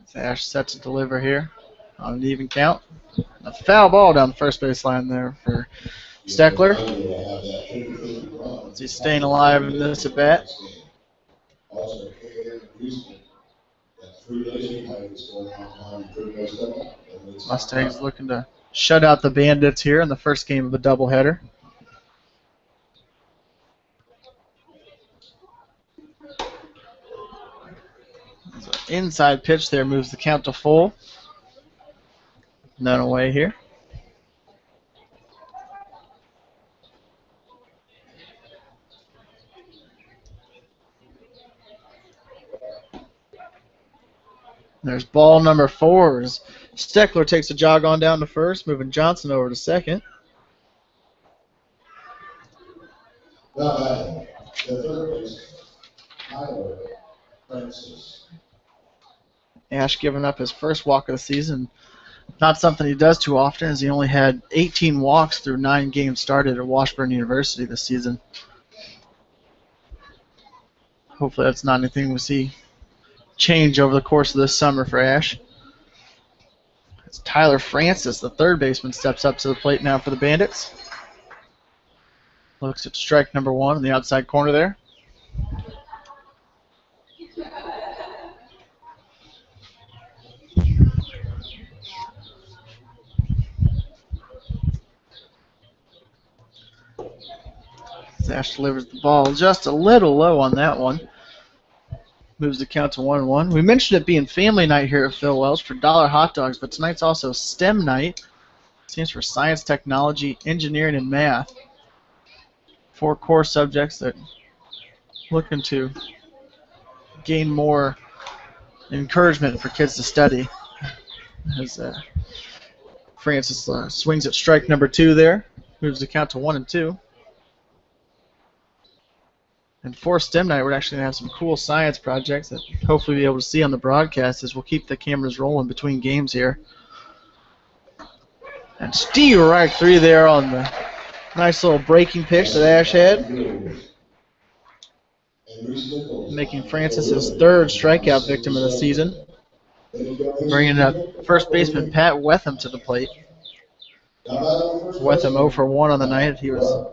Zash set to deliver here on an even count. A foul ball down the first base line there for Steckler. He's staying alive in this at bat. Mustangs looking to shut out the Bandits here in the first game of a doubleheader. Inside pitch there moves the count to full. None away here. There's ball number 4. As Steckler takes a jog on down to first, moving Johnson over to second. The third base, Tyler Francis. Ash giving up his first walk of the season. Not something he does too often, as he only had 18 walks through 9 games started at Washburn University this season. Hopefully that's not anything we see change over the course of this summer for Ash. It's Tyler Francis, the third baseman, steps up to the plate now for the Bandits. Looks at strike number 1 in the outside corner there. Ash delivers the ball just a little low on that one. Moves the count to 1-1. We mentioned it being family night here at Phil Welch for Dollar Hot Dogs, but tonight's also STEM night. Stands for Science, Technology, Engineering, and Math. 4 core subjects that looking to gain more encouragement for kids to study. As Francis swings at strike number 2 there. Moves the count to 1-2. And for STEM night, we're actually going to have some cool science projects that hopefully we'll be able to see on the broadcast as we'll keep the cameras rolling between games here. And Steve right 3 there on the nice little breaking pitch that Ash had. Making Francis his 3rd strikeout victim of the season. Bringing up first baseman Pat Wetham to the plate. Wetham 0 for 1 on the night. He was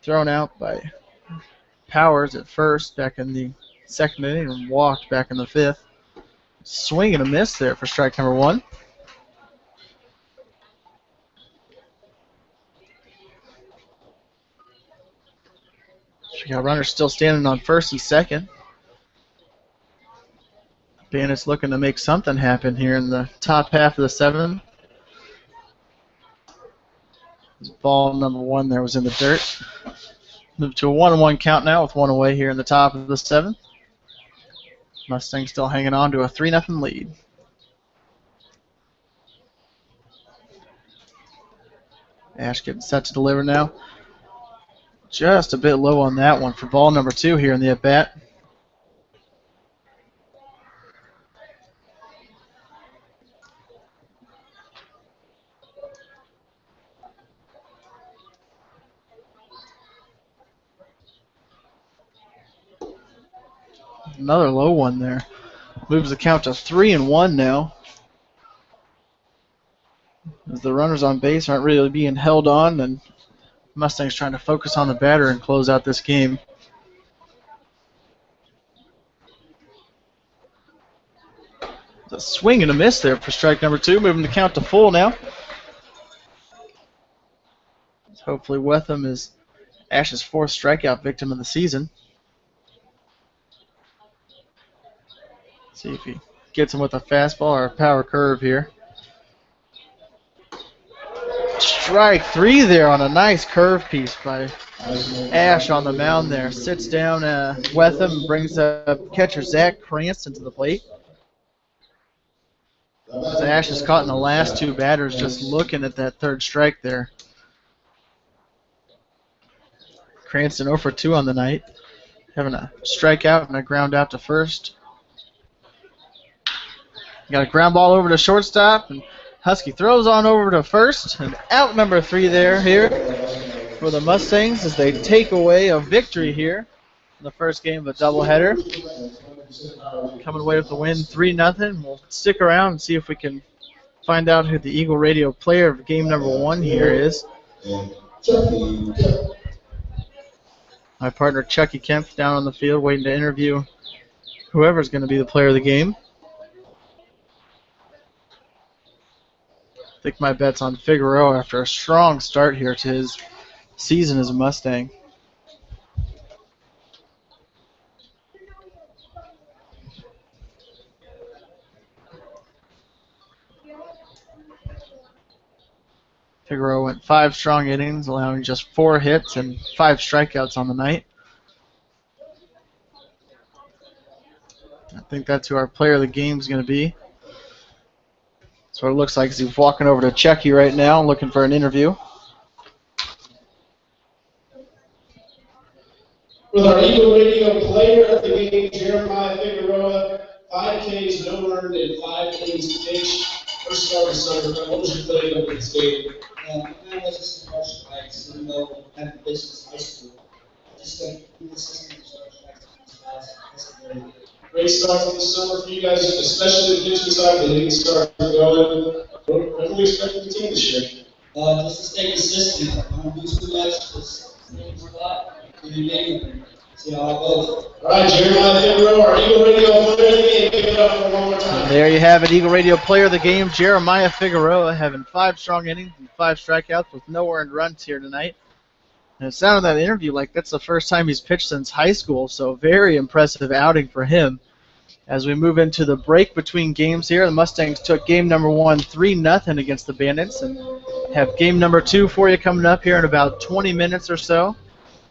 thrown out by Powers at first back in the 2nd inning and walked back in the 5th. Swing and a miss there for strike number 1. We got runners still standing on first and second. Bandits looking to make something happen here in the top half of the seventh. Ball number 1 there was in the dirt. Move to a 1-1 count now with 1 away here in the top of the seventh. Mustangs still hanging on to a 3-0 lead. Ash getting set to deliver now. Just a bit low on that one for ball number 2 here in the at-bat. Another low one there. Moves the count to 3-1 now. As the runners on base aren't really being held on, and Mustangs trying to focus on the batter and close out this game. A swing and a miss there for strike number 2, moving the count to full now. Hopefully Wetham is Ash's 4th strikeout victim of the season. See if he gets him with a fastball or a power curve here. Strike 3 there on a nice curve piece by Ash on the mound there. Sits down Wetham and brings up catcher Zach Cranston to the plate. As Ash is caught in the last 2 batters just looking at that 3rd strike there. Cranston 0 for 2 on the night. Having a strikeout and a ground out to first. Got a ground ball over to shortstop, and Husky throws on over to first, and out number 3 here for the Mustangs as they take away a victory here in the first game of a doubleheader. Coming away with the win 3-0. We'll stick around and see if we can find out who the Eagle Radio player of game number 1 here is. My partner Chucky Kemp down on the field waiting to interview whoever's going to be the player of the game. I think my bet's on Figueroa after a strong start here to his season as a Mustang. Figueroa went 5 strong innings, allowing just 4 hits and 5 strikeouts on the night. I think that's who our player of the game is going to be. That's what it looks like as he's walking over to Chucky right now looking for an interview. With our Eagle Radio player of the game, Jeremiah Figueroa, 5 Ks, no earned, and 5 Ks pitched. First start of summer. What was your play of this game? I was just a rush strikes, even though I had business high school. Just like consistent strikes. Great start to the summer for you guys, especially the pitching side. The hitting start going. What can we expect from the team this year? Just to stay consistent. Don't do too much. Just stay for that. Do the game. See how it goes. All right, Jeremiah Figueroa, our Eagle Radio player of the game. Give it up for one more time. And there you have it, Eagle Radio player of the game, Jeremiah Figueroa, having 5 strong innings and 5 strikeouts with no earned runs here tonight. And it sounded in that interview like that's the first time he's pitched since high school, so very impressive outing for him. As we move into the break between games here, the Mustangs took game number 1 3-0 against the Bandits, and have game number 2 for you coming up here in about 20 minutes or so.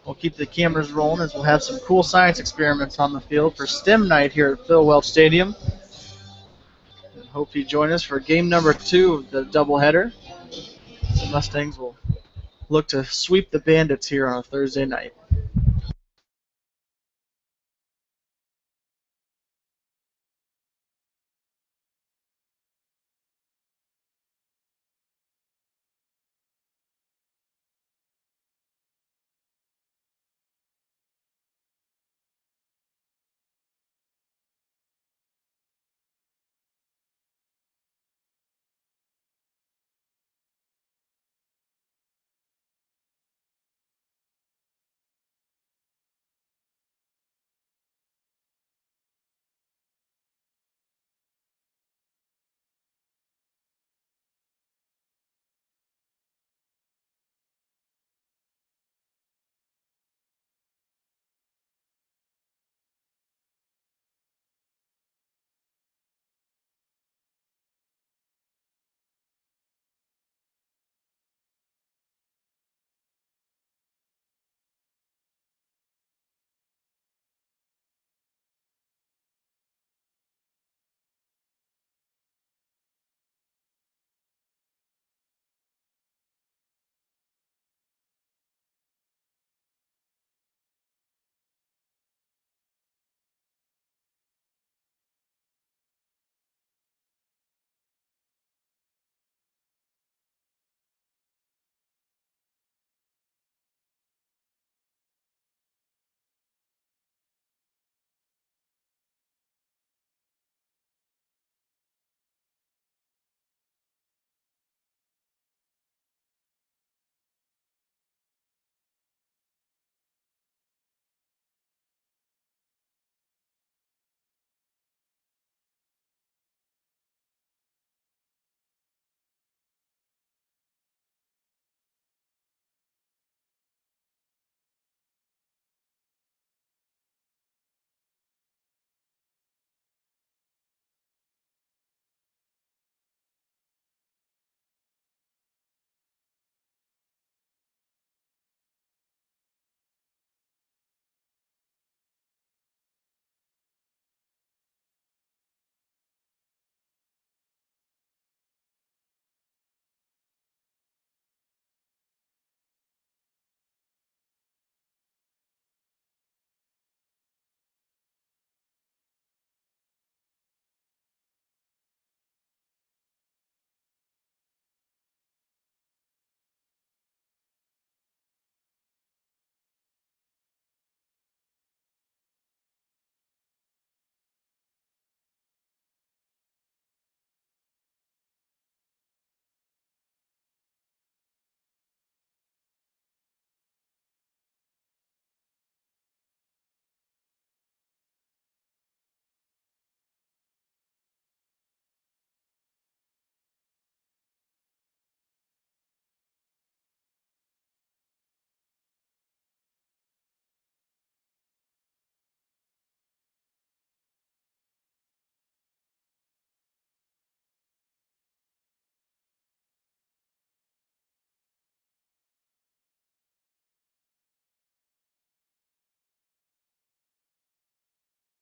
We'll keep the cameras rolling as we'll have some cool science experiments on the field for STEM night here at Phil Welch Stadium. And hope you join us for game number 2 of the doubleheader. The Mustangs will look to sweep the Bandits here on a Thursday night.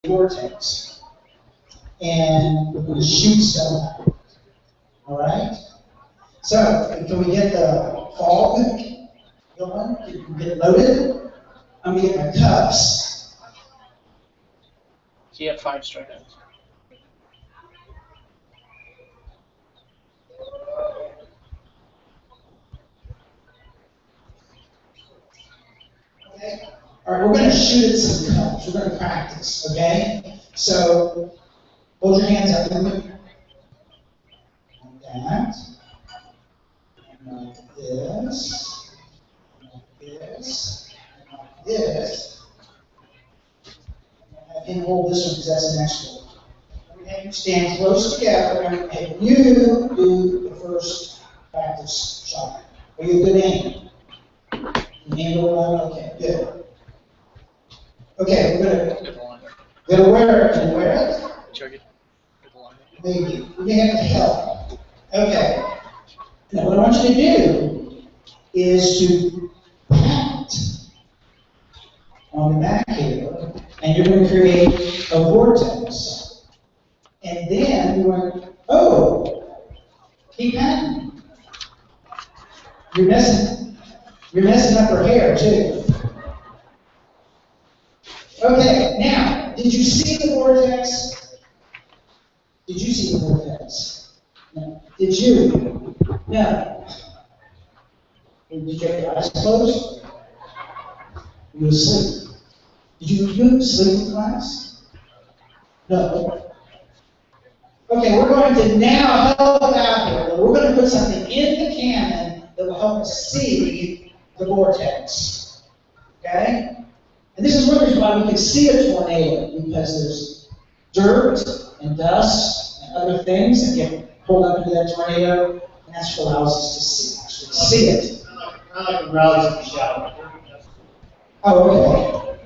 vortex. And we're going to shoot stuff out. All right? So, can we get the fog going? Can we get it loaded? I'm going to get my cups. So you have 5 strikeouts. Okay. All right, we're going to shoot at some cups. We're going to practice, okay? So, hold your hands up. Like that. And like this. Like this. And like this. And have him hold this one because that's the next one. Okay, stand close together and you do the first practice shot. Are you a good aim? Handle one? Okay, good. Okay, we're gonna wear it. Can you wear it? Check it. Maybe. We may have to help. Okay. Now what I want you to do is to pat on the back here, and you're going to create a vortex. And then you want to, oh, keep patting. You're messing up her hair too. Okay, now, did you see the vortex? Did you see the vortex? No. Did you? No. Did you get your eyes closed? Were you asleep? Did you sleep in class? No. Okay, we're going to now help out here. We're going to put something in the cannon that will help us see the vortex. Okay? And this is one reason why we can see a tornado, because there's dirt and dust and other things that get pulled up into that tornado, and that's what allows us to see it. I like the rallies in the shower. Oh, okay.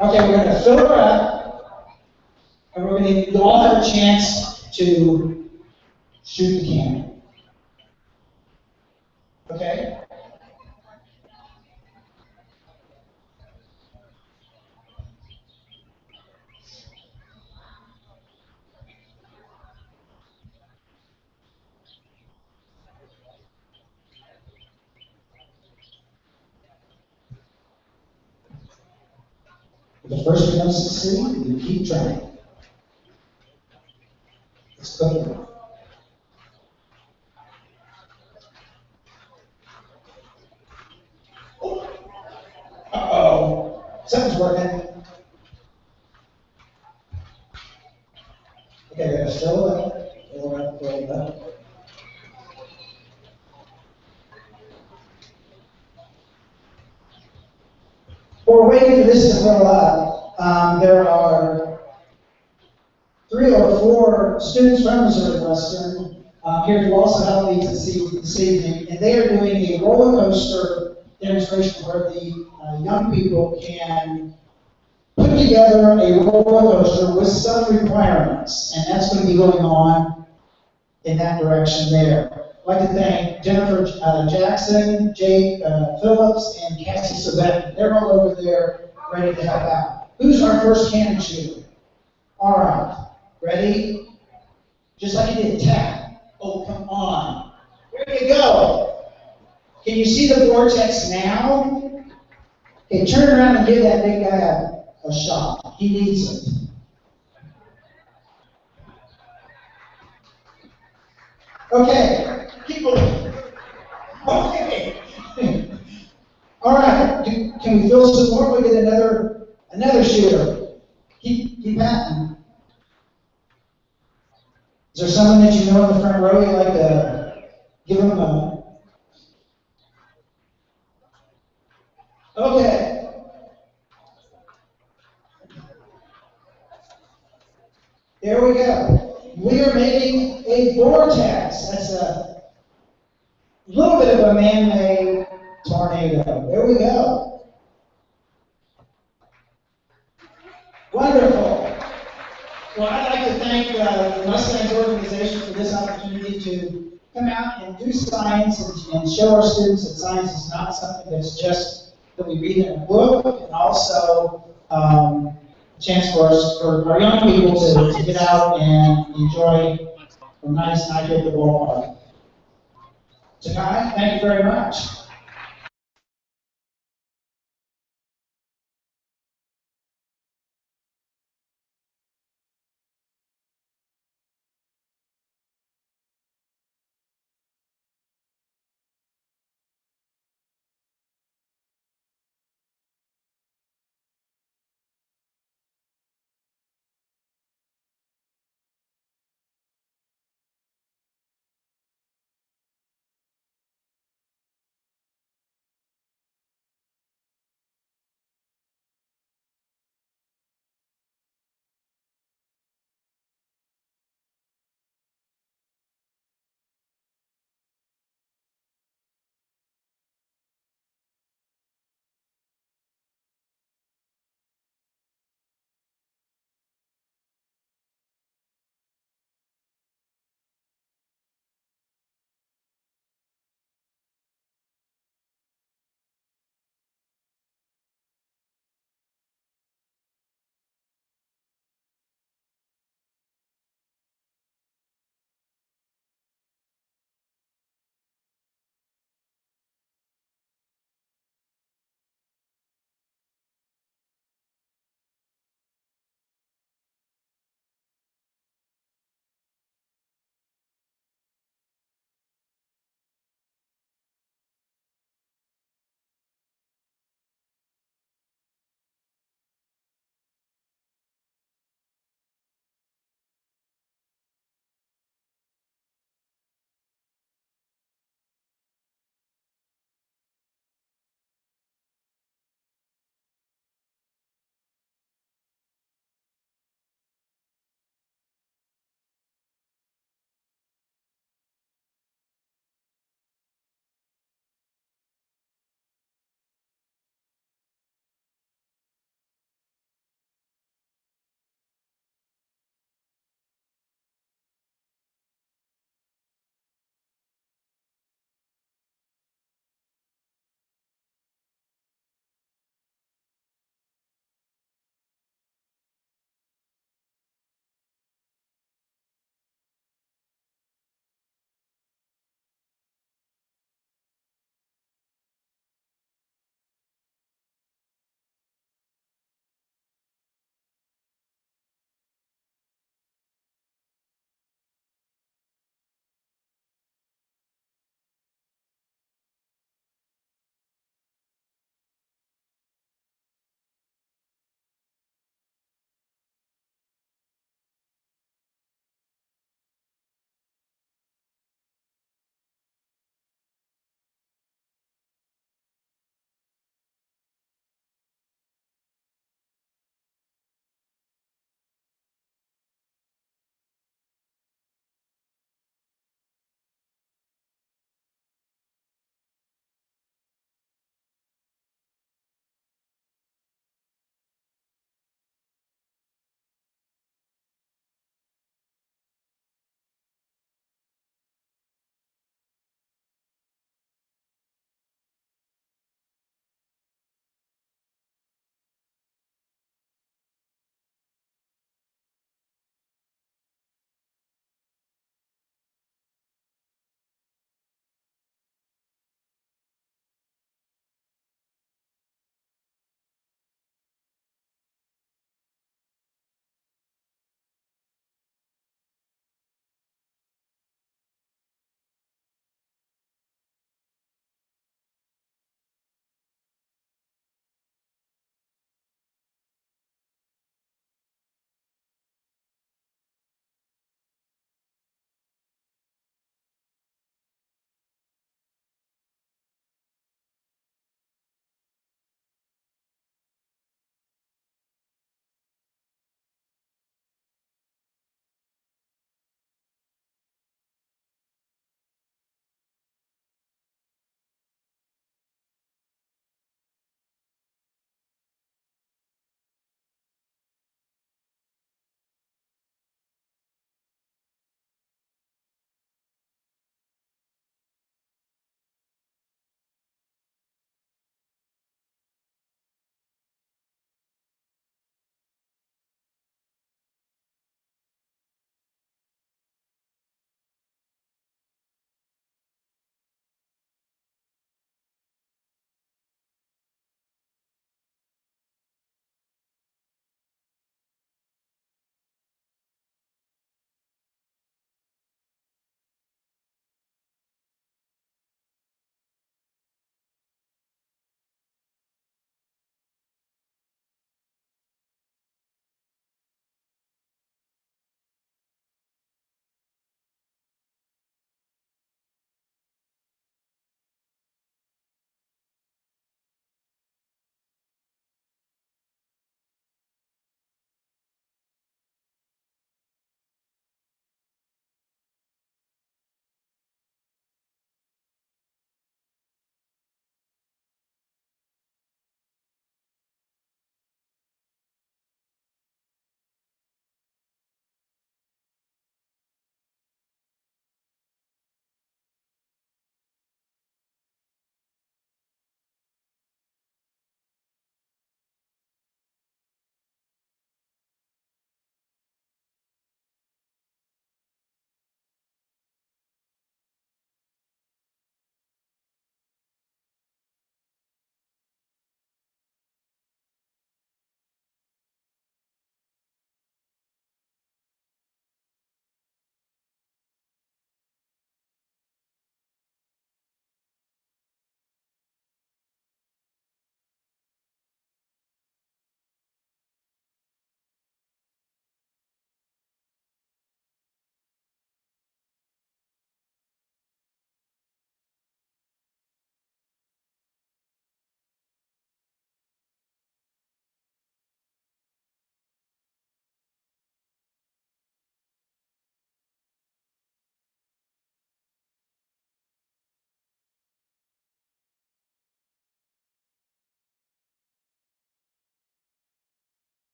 Okay, we're going to fill her up, and we're going to, you'll all have a chance to shoot the cannon. Okay? The first one doesn't succeed, you keep trying. It's cooking. Uh-oh. Something's working. Okay, we're gonna fill it up. Fill it up, fill it up. While we're waiting for this to fill up, there are 3 or 4 students from Missouri Western here to also help me this evening, and they are doing a roller coaster demonstration where the young people can put together a roller coaster with some requirements, and that's going to be going on in that direction there. I'd like to thank Jennifer Jackson, Jake Phillips, and Cassie Savet. They're all over there ready to help out. Who's our first cannon shooter? All right. Ready? Just like you did, tap. Oh, come on. There you go. Can you see the vortex now? Okay, turn around and give that big guy a shot. He needs it. Okay, keep moving. Okay. All right, can we fill some more? We get another shooter. Keep patting. Is there someone that you know in the front row you'd like to give them a... Okay. There we go. We are making a vortex. That's a little bit of a man-made tornado. There we go. Wonderful. Well, I'd like to thank the Mustangs organization for this opportunity to come out and do science and show our students that science is not something that's just that we read in a book, and also chance for us, for our young people to get out and enjoy a nice night here at the ballpark. Takai, thank you very much.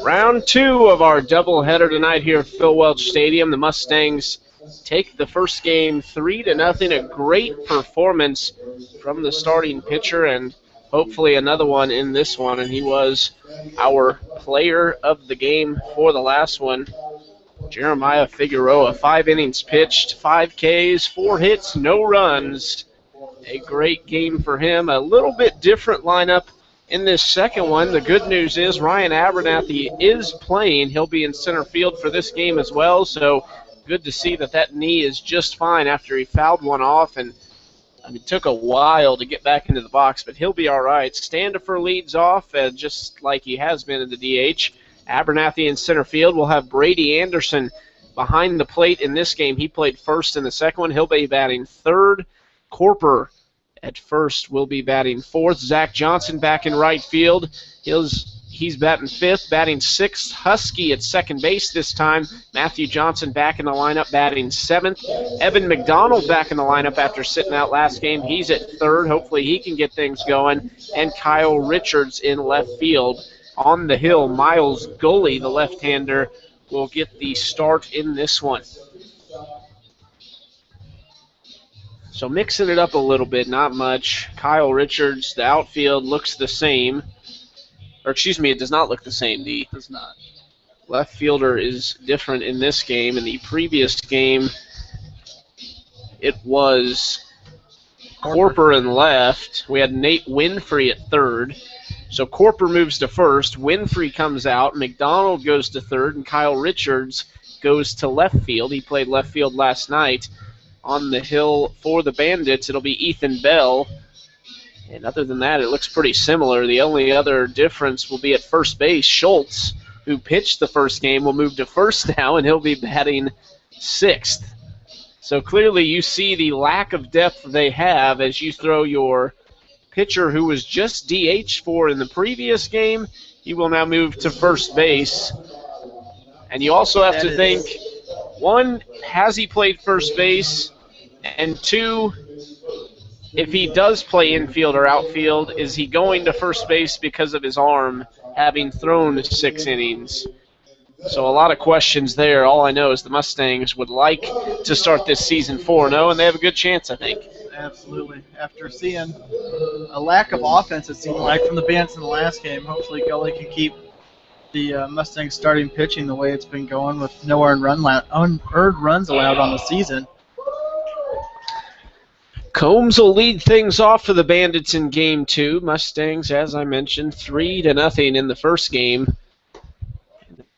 Round two of our doubleheader tonight here at Phil Welch Stadium. The Mustangs take the first game 3-0. A great performance from the starting pitcher, and hopefully another one in this one. And he was our player of the game for the last one, Jeremiah Figueroa. 5 innings pitched, 5 Ks, 4 hits, no runs. A great game for him. A little bit different lineup in this second one. The good news is Ryan Abernathy is playing. He'll be in center field for this game as well, so good to see that knee is just fine after he fouled one off, and it took a while to get back into the box, but he'll be all right. Standifer leads off just like he has been in the DH. Abernathy in center field. We'll have Brady Anderson behind the plate in this game. He played first in the second one. He'll be batting third. Corper at first will be batting fourth. Zach Johnson back in right field. He's batting fifth. Batting sixth, Husky at second base this time. Matthew Johnson back in the lineup, batting seventh. Evan McDonald back in the lineup after sitting out last game. He's at third. Hopefully he can get things going. And Kyle Richards in left field. On the hill, Miles Gully, the left-hander, will get the start in this one. So mixing it up a little bit, not much. Kyle Richards, the outfield looks the same. Or excuse me, it does not look the same. The Does not. left fielder is different in this game. In the previous game, it was Corper in left. We had Nate Winfrey at third. So Corper moves to first. Winfrey comes out. McDonald goes to third, and Kyle Richards goes to left field. He played left field last night. On the hill for the Bandits, it'll be Ethan Bell. And other than that, it looks pretty similar. The only other difference will be at first base. Schultz, who pitched the first game, will move to first now, and he'll be batting sixth. So clearly you see the lack of depth they have as you throw your pitcher who was just DH for in the previous game. He will now move to first base. And you also have to think, one, has he played first base? And two, if he does play infield or outfield, is he going to first base because of his arm, having thrown 6 innings? So a lot of questions there. All I know is the Mustangs would like to start this season 4-0, and they have a good chance, I think. Absolutely. After seeing a lack of offense, it seemed like, from the Bandits in the last game, hopefully Gully can keep the Mustangs starting pitching the way it's been going with no unearned runs allowed on the season. Combs will lead things off for the Bandits in Game 2. Mustangs, as I mentioned, 3-0 in the first game.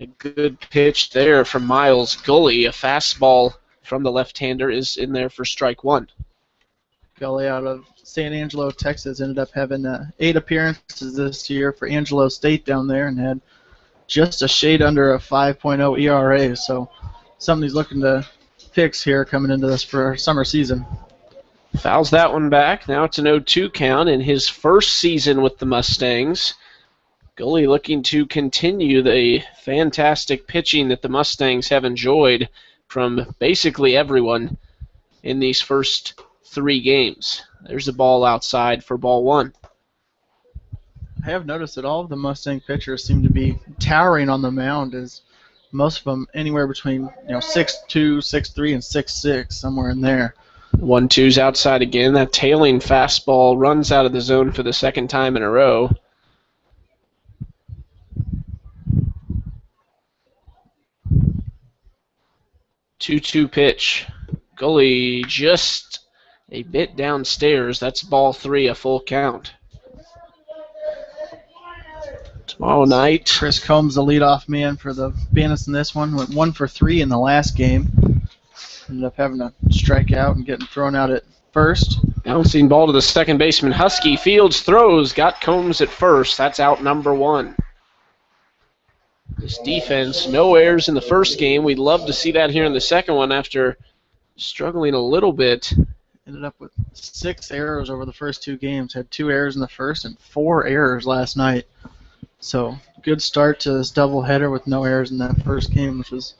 A good pitch there from Miles Gully. A fastball from the left-hander is in there for strike one. Gully out of San Angelo, Texas, ended up having 8 appearances this year for Angelo State down there and had just a shade under a 5.0 ERA. So something he's looking to fix here coming into this for summer season. Fouls that one back. Now it's an 0-2 count in his first season with the Mustangs. Gully looking to continue the fantastic pitching that the Mustangs have enjoyed from basically everyone in these first 3 games. There's a ball outside for ball 1. I have noticed that all of the Mustang pitchers seem to be towering on the mound, as most of them anywhere between 6'2", 6'3", and 6'6", somewhere in there. 1-2's outside again. That tailing fastball runs out of the zone for the second time in a row. Two-two pitch. Gully just a bit downstairs. That's ball 3, a full count. Tomorrow night, Chris Combs, the leadoff man for the Bandits in this one, went 1 for 3 in the last game. Ended up having to strike out and getting thrown out at first. bouncing ball to the second baseman. Husky fields, throws, got Combs at first. That's out number 1. This defense, no errors in the first game. We'd love to see that here in the second one after struggling a little bit. Ended up with 6 errors over the first 2 games. Had 2 errors in the first and 4 errors last night. So good start to this doubleheader with no errors in that first game, which was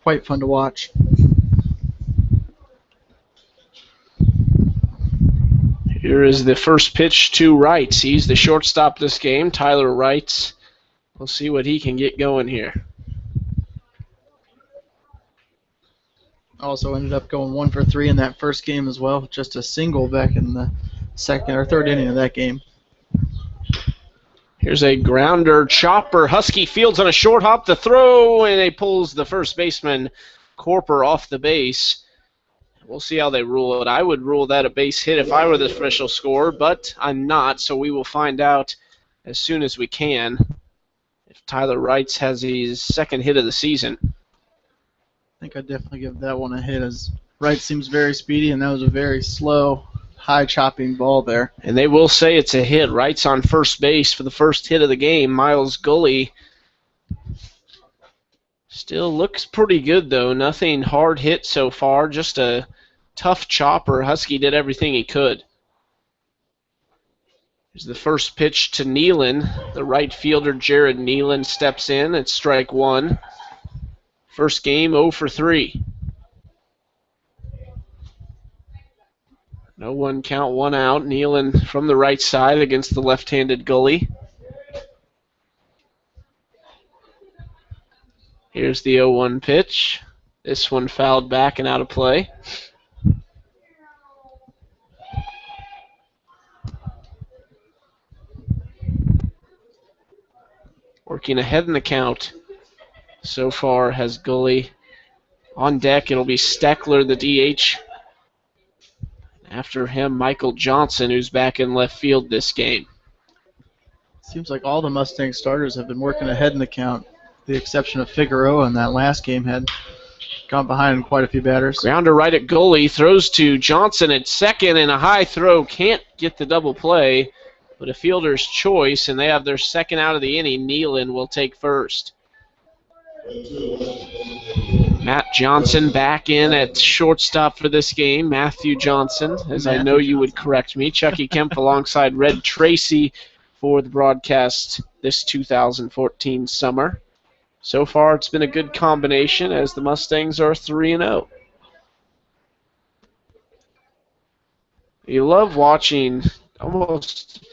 quite fun to watch. Here is the first pitch to Wrights. He's the shortstop this game, Tyler Wrights. We'll see what he can get going here. Also ended up going 1 for 3 in that first game as well, just a single back in the second or third inning of that game. Here's a grounder chopper. Husky fields on a short hop, the throw, and he pulls the first baseman, Corper, off the base. We'll see how they rule it. I would rule that a base hit if I were the official scorer, but I'm not, so we will find out as soon as we can if Tyler Wrights has his second hit of the season. I think I'd definitely give that one a hit, as Wright seems very speedy, and that was a very slow, high chopping ball there. And they will say it's a hit. Wright's on first base for the first hit of the game. Miles Gully still looks pretty good, though. Nothing hard hit so far, just a tough chopper. Husky did everything he could. Here's the first pitch to Nealon. The right fielder, Jared Nealon, steps in at strike one. First game, 0 for 3. No one count, 1 out. Nealon from the right side against the left-handed Gully. Here's the 0-1 pitch. This one fouled back and out of play. Working ahead in the count so far has Gully. On deck, it'll be Steckler, the DH. After him, Michael Johnson, who's back in left field this game. Seems like all the Mustang starters have been working ahead in the count. The exception of Figueroa in that last game had gone behind quite a few batters. Grounder right at Gully, throws to Johnson at second, and a high throw can't get the double play, but a fielder's choice, and they have their second out of the inning. Nealon will take first. Matt Johnson back in at shortstop for this game. Matthew Johnson, as I know you would correct me. Chucky Kemp alongside Red Tracy for the broadcast this 2014 summer. So far, it's been a good combination as the Mustangs are 3-0. You love watching almost,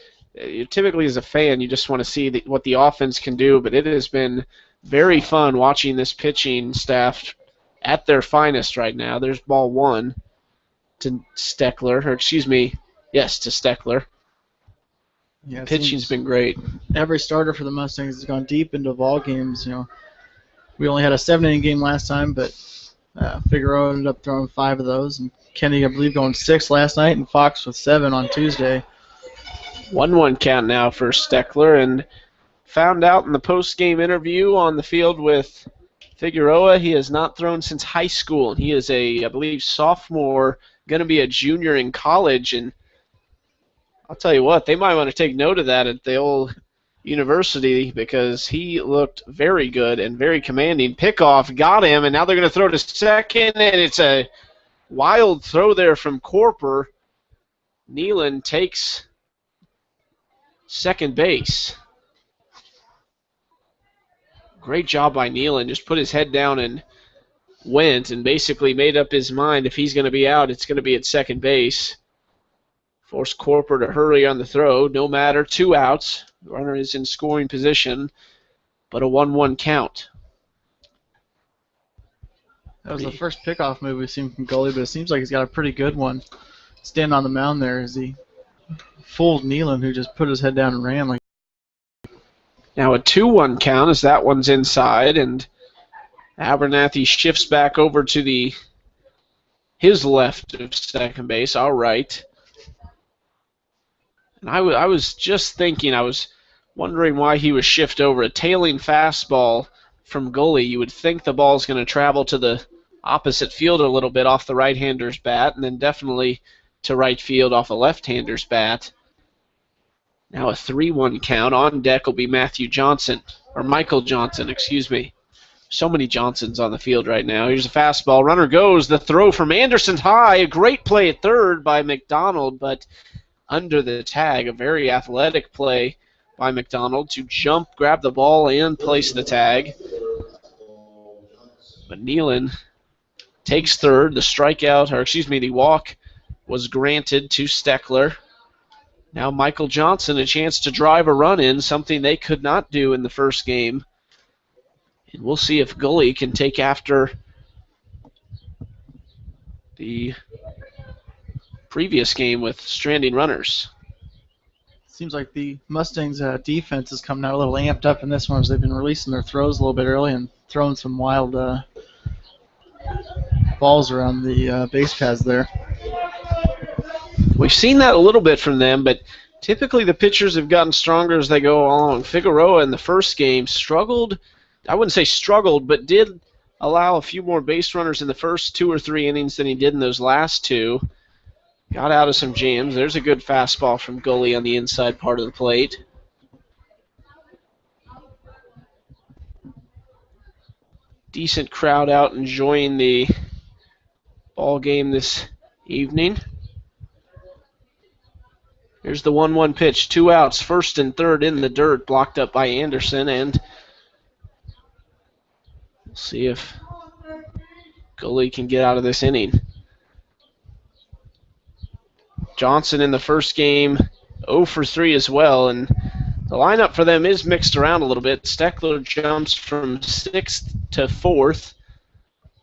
typically as a fan, you just want to see what the offense can do, but it has been very fun watching this pitching staff at their finest right now. There's ball one to Steckler, or excuse me, yes, to Steckler. Yeah, pitching's been great. Every starter for the Mustangs has gone deep into ball games. You know, we only had a 7-inning game last time, but Figueroa ended up throwing 5 of those, and Kenny, I believe, going 6 last night, and Fox with 7 on Tuesday. 1-1 count now for Steckler, and found out in the post-game interview on the field with Figueroa, he has not thrown since high school. He is a, I believe, sophomore, going to be a junior in college, and I'll tell you what, they might want to take note of that at the old university because he looked very good and very commanding. Pickoff got him, and now they're going to throw to second, and it's a wild throw there from Corper. Nealon takes second base. Great job by Nealon. Just put his head down and went and basically made up his mind if he's going to be out, it's going to be at second base. Forced Corper to hurry on the throw. No matter, 2 outs. The runner is in scoring position, but a 1-1 count. That was the first pickoff move we've seen from Gully, but it seems like he's got a pretty good one. Standing on the mound there as he fooled Nealon, who just put his head down and ran. Like. Now a 2-1 count as that one's inside, and Abernathy shifts back over to his left of second base. All right. And I was just thinking, I was wondering why he was shift over. A tailing fastball from Gully. You would think the ball's going to travel to the opposite field a little bit off the right-hander's bat, and then definitely to right field off a left-hander's bat. Now a 3-1 count. On deck will be Matthew Johnson, or Michael Johnson, excuse me. So many Johnsons on the field right now. Here's a fastball. Runner goes. The throw from Anderson's high. A great play at third by McDonald, but under the tag. A very athletic play by McDonald to jump, grab the ball, and place the tag. But Nealon takes third. The strikeout, or excuse me, the walk was granted to Steckler. Now Michael Johnson a chance to drive a run in, something they could not do in the first game. And we'll see if Gully can take after the previous game with stranding runners. Seems like the Mustangs' defense is coming out a little amped up in this one as they've been releasing their throws a little bit early and throwing some wild balls around the base paths there. We've seen that a little bit from them, but typically the pitchers have gotten stronger as they go along. Figueroa in the first game struggled. I wouldn't say struggled, but did allow a few more base runners in the first 2 or 3 innings than he did in those last 2. Got out of some jams. There's a good fastball from Gully on the inside part of the plate. Decent crowd out enjoying the ball game this evening. Here's the 1-1 pitch. 2 outs, first and third in the dirt, blocked up by Anderson, and we'll see if Gully can get out of this inning. Johnson in the first game, 0 for 3 as well, and the lineup for them is mixed around a little bit. Steckler jumps from 6th to 4th.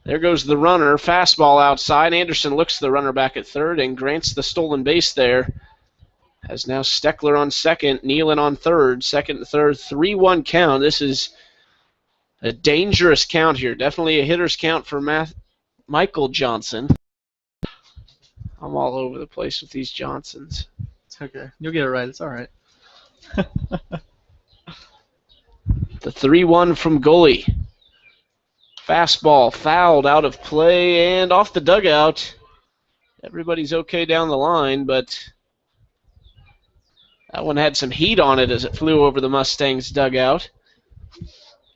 There goes the runner, fastball outside. Anderson looks the runner back at third and grants the stolen base there. As now Steckler on second, Nealon on third, second and third, 3-1 count. This is a dangerous count here. Definitely a hitter's count for Michael Johnson. I'm all over the place with these Johnsons. It's okay. You'll get it right. It's all right. The 3-1 from Gully. Fastball fouled out of play and off the dugout. Everybody's okay down the line, but that one had some heat on it as it flew over the Mustangs dugout.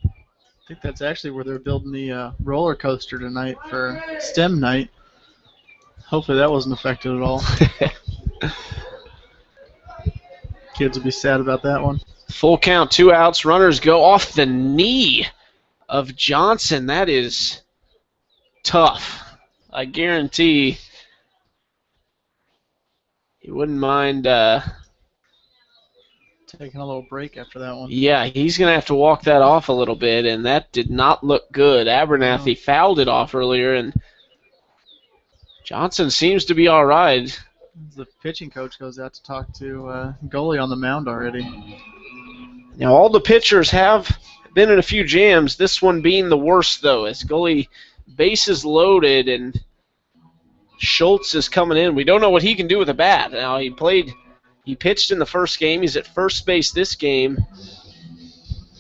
I think that's actually where they're building the roller coaster tonight for STEM night. Hopefully that wasn't affected at all. Kids will be sad about that one. Full count, 2 outs. Runners go off the knee of Johnson. That is tough. I guarantee he wouldn't mind. Taking a little break after that one. Yeah, he's going to have to walk that off a little bit, and that did not look good. Abernathy fouled it off earlier, and Johnson seems to be all right. The pitching coach goes out to talk to Gully on the mound already. Now, all the pitchers have been in a few jams, this one being the worst, though, as Gully bases loaded, and Schultz is coming in. We don't know what he can do with a bat. Now, he pitched in the first game. He's at first base this game.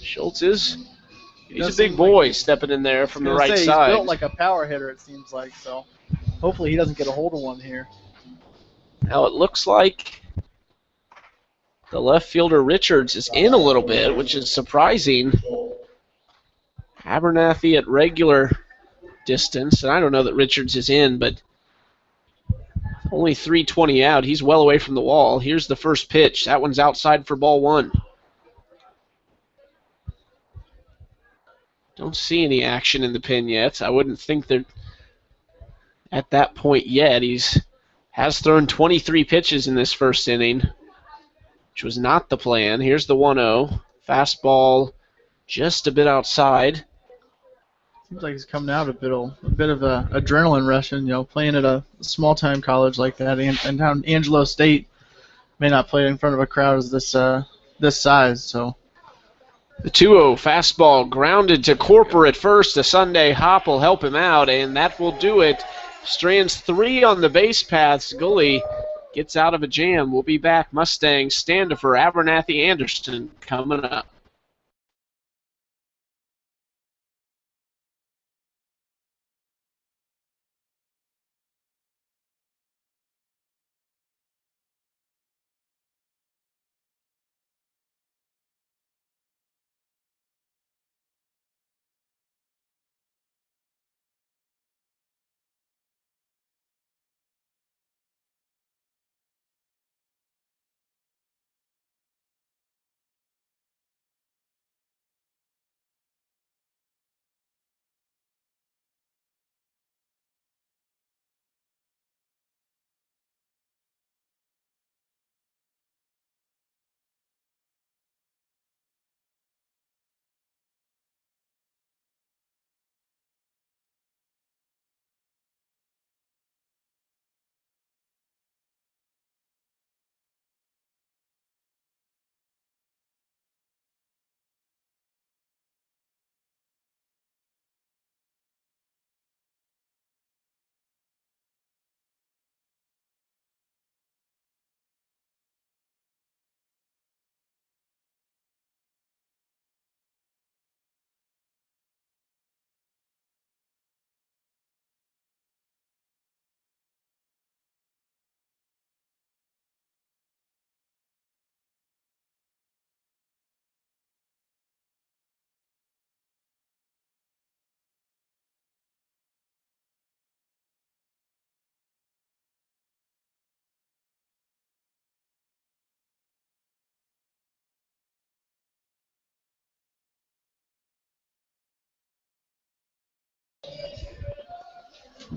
Schultz he's a big boy stepping in there from the right side. He's built like a power hitter, it seems like, so hopefully he doesn't get a hold of one here. Now it looks like the left fielder Richards is in a little bit, which is surprising. Abernathy at regular distance, and I don't know that Richards is in, but only 3:20 out. He's well away from the wall. Here's the first pitch. That one's outside for ball 1. Don't see any action in the pen yet. I wouldn't think they're at that point yet. Has thrown 23 pitches in this first inning, which was not the plan. Here's the 1-0. Fastball just a bit outside. Seems like he's coming out a bit of a adrenaline rush, and playing at a small-time college like that, and down Angelo State may not play in front of a crowd as this size. So the 2-0 fastball grounded to Corper at first. A Sunday hop will help him out, and that will do it. Strands 3 on the base paths. Gully gets out of a jam. We'll be back. Mustangs, Standifer, Abernathy, Anderson coming up.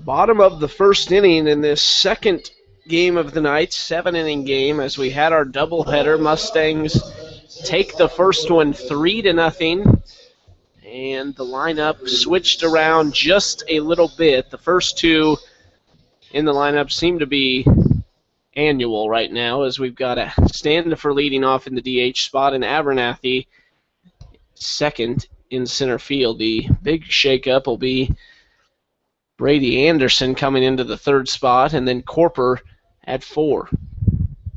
Bottom of the first inning in this second game of the night, 7-inning game, as we had our doubleheader. Mustangs take the first one 3-0, and the lineup switched around just a little bit. The first two in the lineup seem to be annual right now, as we've got a Standifer leading off in the DH spot and Abernathy second in center field. The big shakeup will be Brady Anderson coming into the third spot, and then Corper at 4.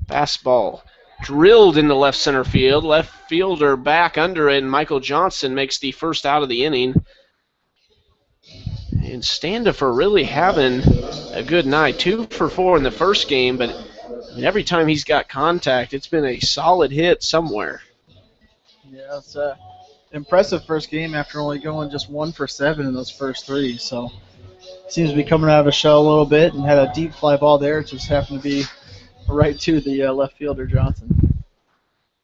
Fastball drilled into left center field. Left fielder back under it, and Michael Johnson makes the first out of the inning. And Standifer really having a good night. 2 for 4 in the first game, but every time he's got contact, it's been a solid hit somewhere. Yeah, it's an impressive first game after only going just 1 for 7 in those first 3. So seems to be coming out of a shell a little bit, and had a deep fly ball there. It just happened to be right to the left fielder, Johnson.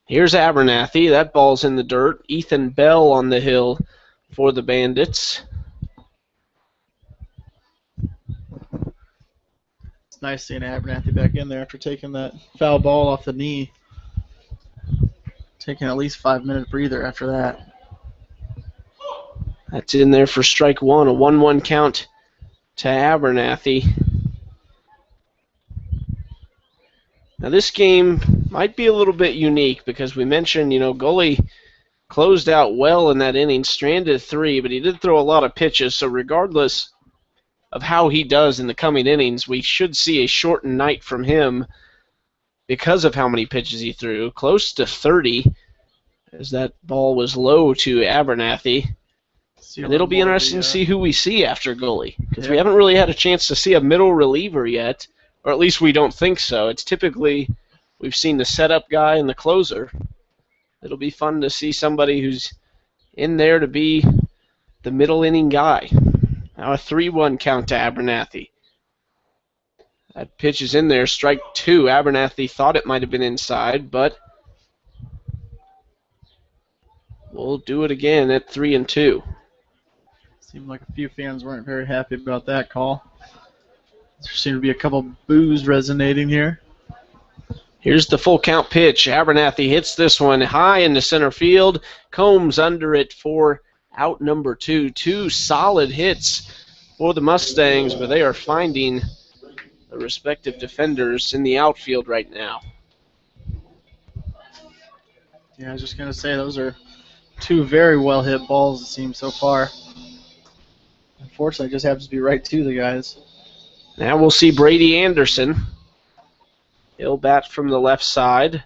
Here's Abernathy. That ball's in the dirt. Ethan Bell on the hill for the Bandits. It's nice seeing Abernathy back in there after taking that foul ball off the knee. Taking at least 5-minute breather after that. That's in there for strike one. A 1-1 count to Abernathy. Now this game might be a little bit unique because we mentioned, Gully closed out well in that inning, stranded 3, but he did throw a lot of pitches, so regardless of how he does in the coming innings, we should see a shortened night from him because of how many pitches he threw, close to 30, as that ball was low to Abernathy. And it'll be interesting to see who we see after Gully, because we haven't really had a chance to see a middle reliever yet, or at least we don't think so. It's typically, we've seen the setup guy and the closer. It'll be fun to see somebody who's in there to be the middle inning guy. Now a 3-1 count to Abernathy. That pitch is in there, strike 2. Abernathy thought it might have been inside, but we'll do it again at 3-2. Seemed like a few fans weren't very happy about that call. There seemed to be a couple boos resonating here. Here's the full count pitch. Abernathy hits this one high into center field. Combs under it for out number 2. 2 solid hits for the Mustangs, but they are finding the respective defenders in the outfield right now. Yeah, I was just going to say, those are 2 very well hit balls, it seems, so far. Unfortunately, it just happens to be right to the guys. Now we'll see Brady Anderson. He'll bat from the left side.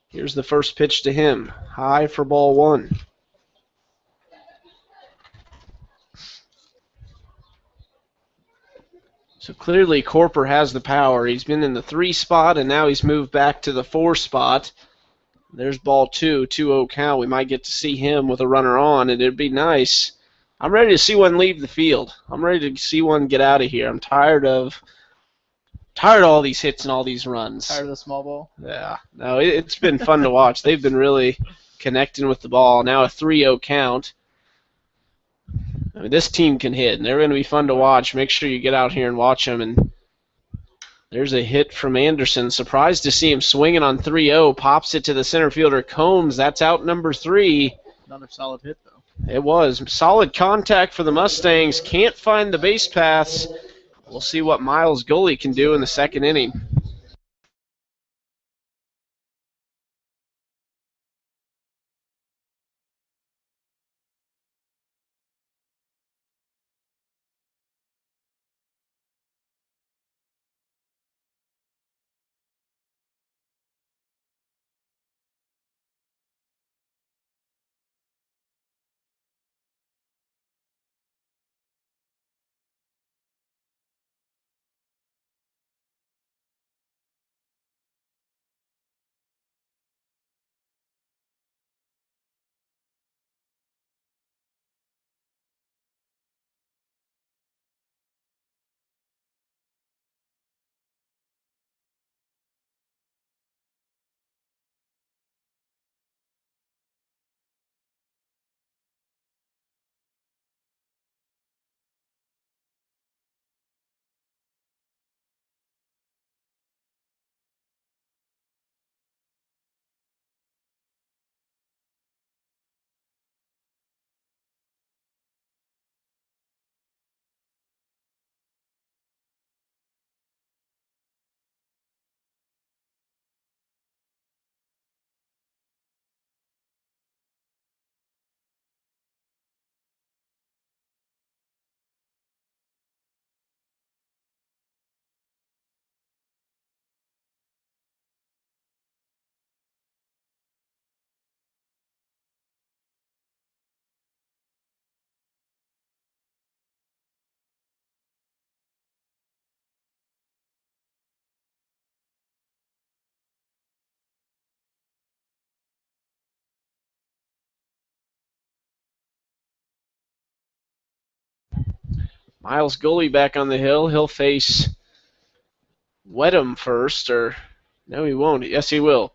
Here's the first pitch to him. High for ball 1. So clearly Corper has the power. He's been in the 3 spot, and now he's moved back to the 4 spot. There's ball 2, 2-0 count. We might get to see him with a runner on, and it'd be nice. I'm ready to see one leave the field. I'm ready to see one get out of here. I'm tired of all these hits and all these runs. Tired of the small ball? Yeah. No, it's been fun to watch. They've been really connecting with the ball. Now a 3-0 count. I mean, this team can hit, and they're going to be fun to watch. Make sure you get out here and watch them. And there's a hit from Anderson. Surprised to see him swinging on 3-0. Pops it to the center fielder, Combs. That's out number 3. Another solid hit, though. It was. Solid contact for the Mustangs. Can't find the base paths. We'll see what Miles Gully can do in the second inning. Miles Gully back on the hill. He'll face Wedham first, or no, he won't. Yes, he will.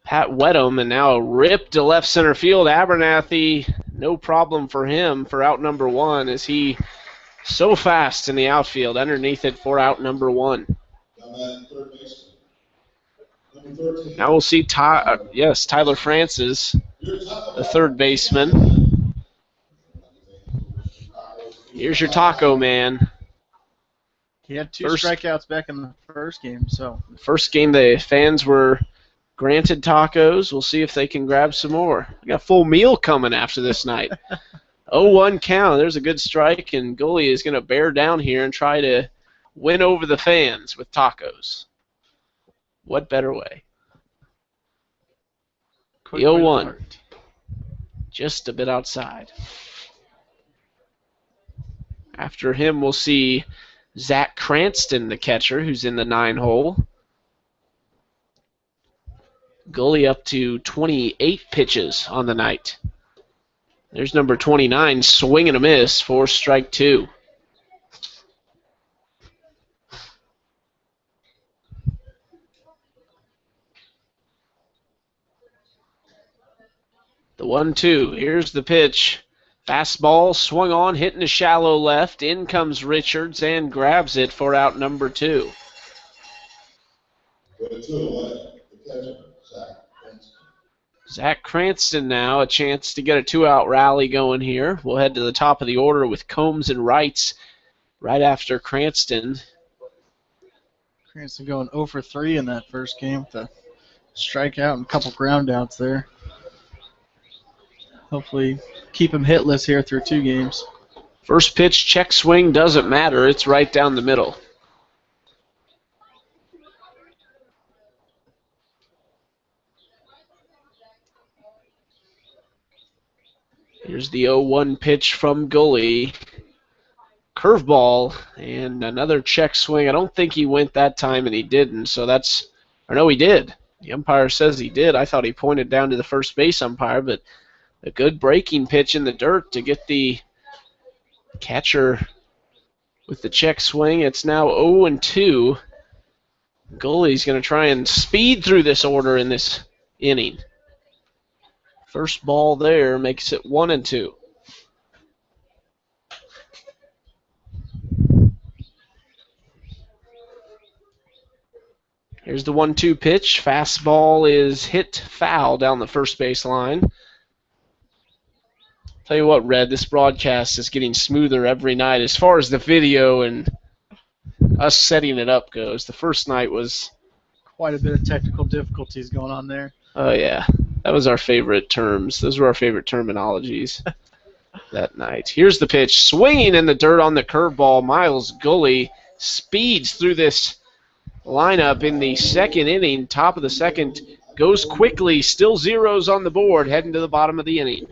Pat Wedham, and now a rip to left center field. Abernathy, no problem for him for out number one, as he so fast in the outfield underneath it for out number one. Now we'll see Tyler Francis, the third baseman. Here's your taco man. He had two strikeouts back in the first game, so. First game, the fans were granted tacos. We'll see if they can grab some more. We got a full meal coming after this night. 0-1 count. There's a good strike, and Gully is going to bear down here and try to win over the fans with tacos. What better way? The 0-1. Just a bit outside. After him, we'll see Zach Cranston, the catcher, who's in the 9-hole. Gully up to 28 pitches on the night. There's number 29, swing and a miss for strike two. The 1-2. Here's the pitch. Fastball swung on, hitting a shallow left. In comes Richards and grabs it for out number two. Zach Cranston now, a chance to get a two-out rally going here. We'll head to the top of the order with Combs and Wrights right after Cranston. Cranston going 0 for 3 in that first game with a strikeout and a couple ground outs there. Hopefully keep him hitless here through 2 games. First pitch, check swing, doesn't matter. It's right down the middle. Here's the 0-1 pitch from Gully. Curveball and another check swing. I don't think he went that time, and he didn't. So that's, or no, he did. The umpire says he did. I thought he pointed down to the first base umpire, but a good breaking pitch in the dirt to get the catcher with the check swing. It's now 0-2. Gully's going to try and speed through this order in this inning. First ball there makes it 1-2. Here's the 1-2 pitch. Fastball is hit foul down the first base line. Tell you what, Red, this broadcast is getting smoother every night as far as the video and us setting it up goes. The first night was quite a bit of technical difficulties going on there. Oh, yeah. That was our favorite terms. Those were our favorite terminologies that night. Here's the pitch. Swinging in the dirt on the curveball. Miles Gully speeds through this lineup in the second inning. Top of the second. Goes quickly. Still zeros on the board. Heading to the bottom of the inning.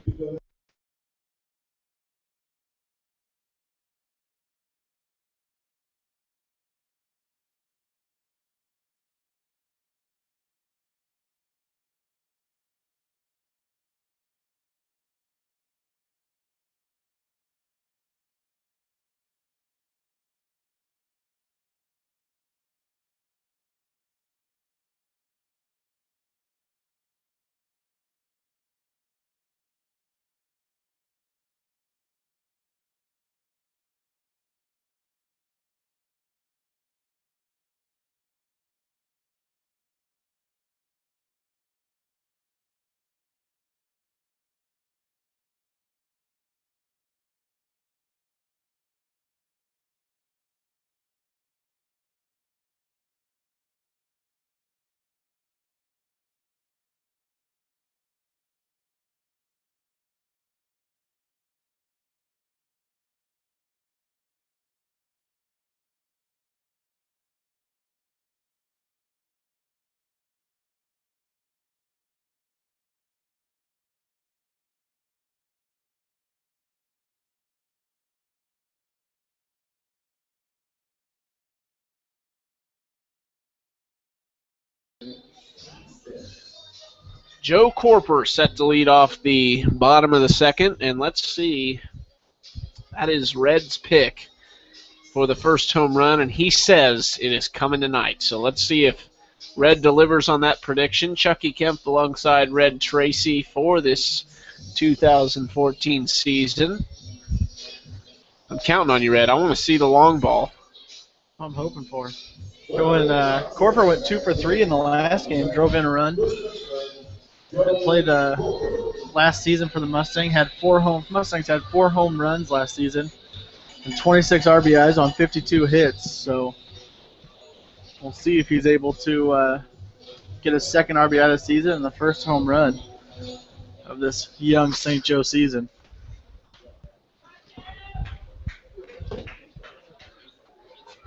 Joe Corper set to lead off the bottom of the second, and let's see That is Red's pick for the first home run, and he says it is coming tonight. So let's see if Red delivers on that prediction. Chucky Kemp alongside Red Tracy for this 2014 season. I'm counting on you, Red. I want to see the long ball. I'm hoping for. Corper went 2 for 3 in the last game, drove in a run. Played last season for the Mustangs. Mustangs had 4 home runs last season and 26 RBIs on 52 hits. So we'll see if he's able to get his second RBI this season and the first home run of this young St. Joe season.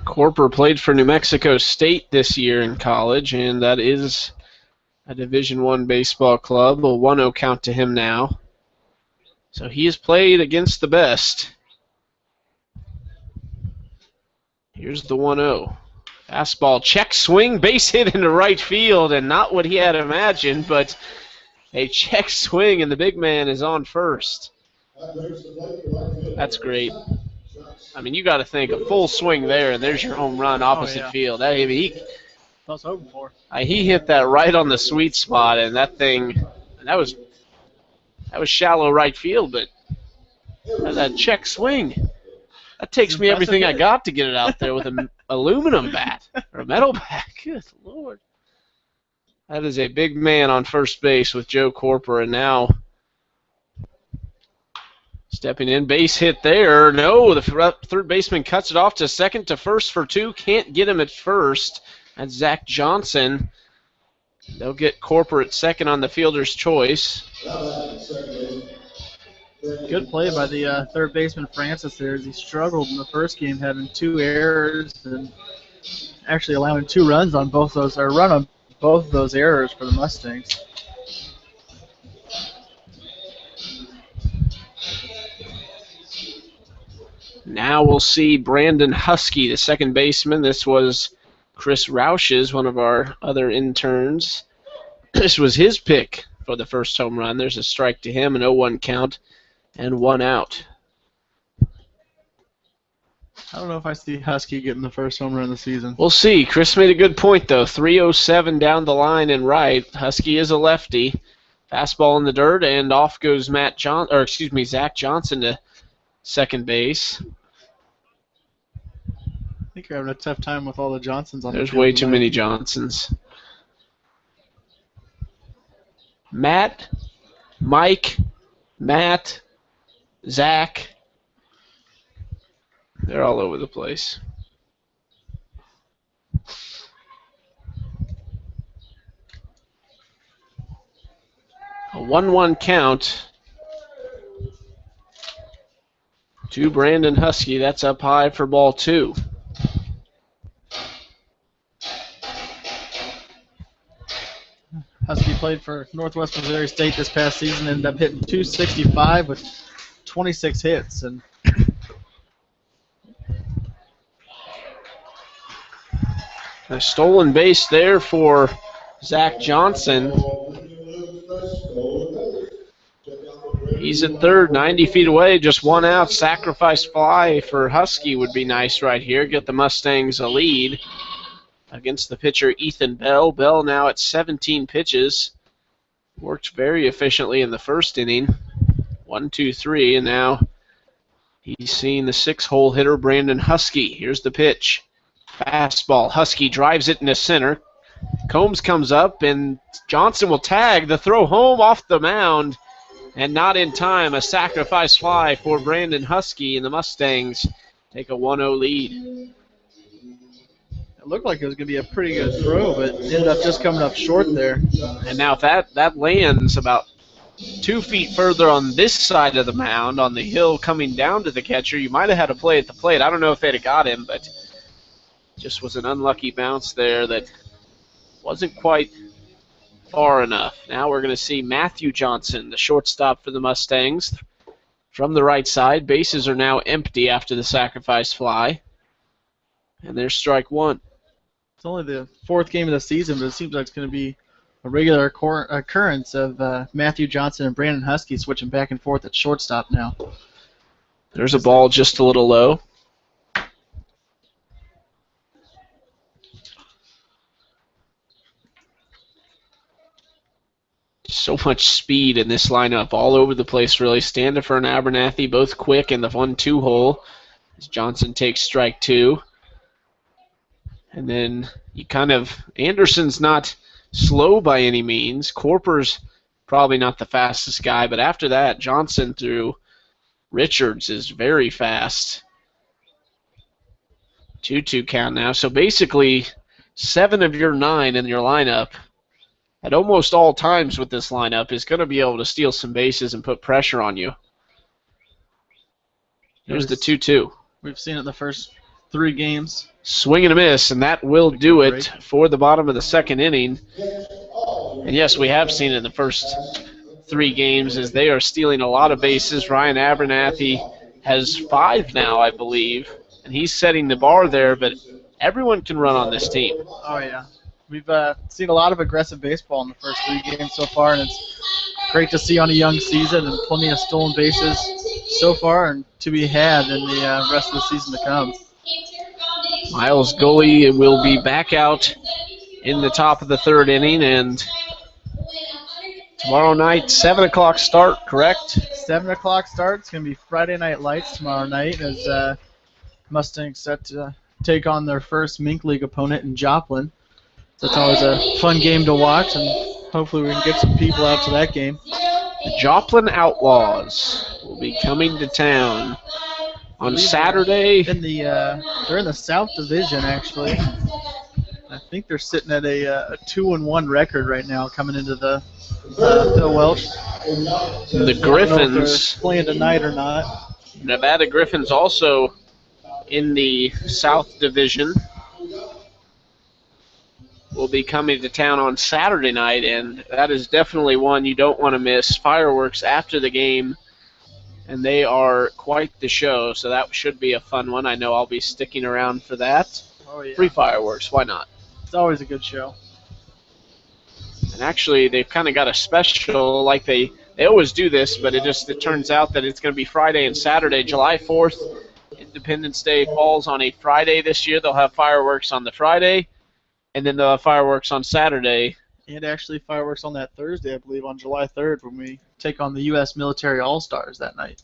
Corper played for New Mexico State this year in college, and that is a Division I baseball club. A 1-0 count to him now. So he has played against the best. Here's the 1-0. Fastball, check swing, base hit into right field, and not what he had imagined, but a check swing, and the big man is on first. That's great. I mean, you got to think a full swing there, and there's your home run opposite field. I mean, I was hoping for. He hit that right on the sweet spot, and that was shallow right field, but that check swing, that takes me everything I got to get it out there with an aluminum bat or a metal bat. Good Lord. That is a big man on first base with Joe Corper, and now stepping in, base hit there. No, the third baseman cuts it off to second to first for 2. Can't get him at first. That's Zach Johnson. They'll get Corper at second on the fielder's choice. Good play by the third baseman Francis there as he struggled in the first game, having 2 errors and actually allowing 2 runs on both those, or run on both of those errors for the Mustangs. Now we'll see Brandon Husky, the second baseman. This was Chris Roush's, one of our other interns. This was his pick for the first home run. There's a strike to him, an 0-1 count, and 1 out. I don't know if I see Husky getting the first home run of the season. We'll see. Chris made a good point, though. 3:07 down the line and right. Husky is a lefty. Fastball in the dirt, and off goes Zach Johnson to second base. I think you're having a tough time with all the Johnsons on the field. There's way too many Johnsons. Matt, Mike, Matt, Zach. They're all over the place. A 1-1 count to Brandon Husky. That's up high for ball 2. Husky played for Northwest Missouri State this past season, ended up hitting .265 with 26 hits. And a stolen base there for Zach Johnson. He's at third, 90 feet away, just 1 out. Sacrifice fly for Husky would be nice right here. Get the Mustangs a lead against the pitcher Ethan Bell. Bell now at 17 pitches. Worked very efficiently in the first inning. 1, 2, 3, and now he's seen the 6-hole hitter Brandon Husky. Here's the pitch. Fastball. Husky drives it into center. Combs comes up, and Johnson will tag. The throw home off the mound, and not in time. A sacrifice fly for Brandon Husky, and the Mustangs take a 1-0 lead. it looked like it was going to be a pretty good throw, but ended up just coming up short there. And now if that lands about 2 feet further on this side of the mound, on the hill coming down to the catcher, you might have had a play at the plate. I don't know if they'd have got him, but just was an unlucky bounce there that wasn't quite far enough. Now we're going to see Matthew Johnson, the shortstop for the Mustangs, from the right side. Bases are now empty after the sacrifice fly. And there's strike one. It's only the 4th game of the season, but it seems like it's going to be a regular occurrence of Matthew Johnson and Brandon Husky switching back and forth at shortstop now. There's a ball just a little low. So much speed in this lineup, all over the place, really. Standifer and Abernathy both quick in the 1-2 hole as Johnson takes strike 2. And then Anderson's not slow by any means. Corper's probably not the fastest guy, but after that, Johnson through Richards is very fast. 2-2 count now. So basically, 7 of your 9 in your lineup at almost all times with this lineup is going to be able to steal some bases and put pressure on you. Here's the 2-2. We've seen it in the first 3 games. Swing and a miss, and that will do it for the bottom of the second inning. And yes, we have seen it in the first 3 games as they are stealing a lot of bases. Ryan Abernathy has 5 now, I believe, and he's setting the bar there, but everyone can run on this team. Oh, yeah. We've seen a lot of aggressive baseball in the first 3 games so far, and it's great to see on a young season and plenty of stolen bases so far and to be had in the rest of the season to come. Miles Gully will be back out in the top of the 3rd inning, and tomorrow night, 7 o'clock start, correct? 7 o'clock start. It's going to be Friday Night Lights tomorrow night as Mustangs set to take on their first Mink League opponent in Joplin. So it's always a fun game to watch, and hopefully we can get some people out to that game. The Joplin Outlaws will be coming to town on Saturday. They're in the South Division, actually. I think they're sitting at a 2-1 record right now coming into the Phil Welch. The Griffins playing tonight or not. Nevada Griffins also in the South Division will be coming to town on Saturday night, and that is definitely one you don't want to miss. Fireworks after the game, and they are quite the show, so that should be a fun one. I know I'll be sticking around for that. Oh, yeah. Free fireworks, why not? It's always a good show. And actually, they've kind of got a special, like they always do this, but it turns out that it's going to be Friday and Saturday. July 4th, Independence Day falls on a Friday this year. They'll have fireworks on the Friday, and then they'll have fireworks on Saturday. And actually fireworks on that Thursday, I believe, on July 3rd when we take on the U.S. Military All-Stars that night.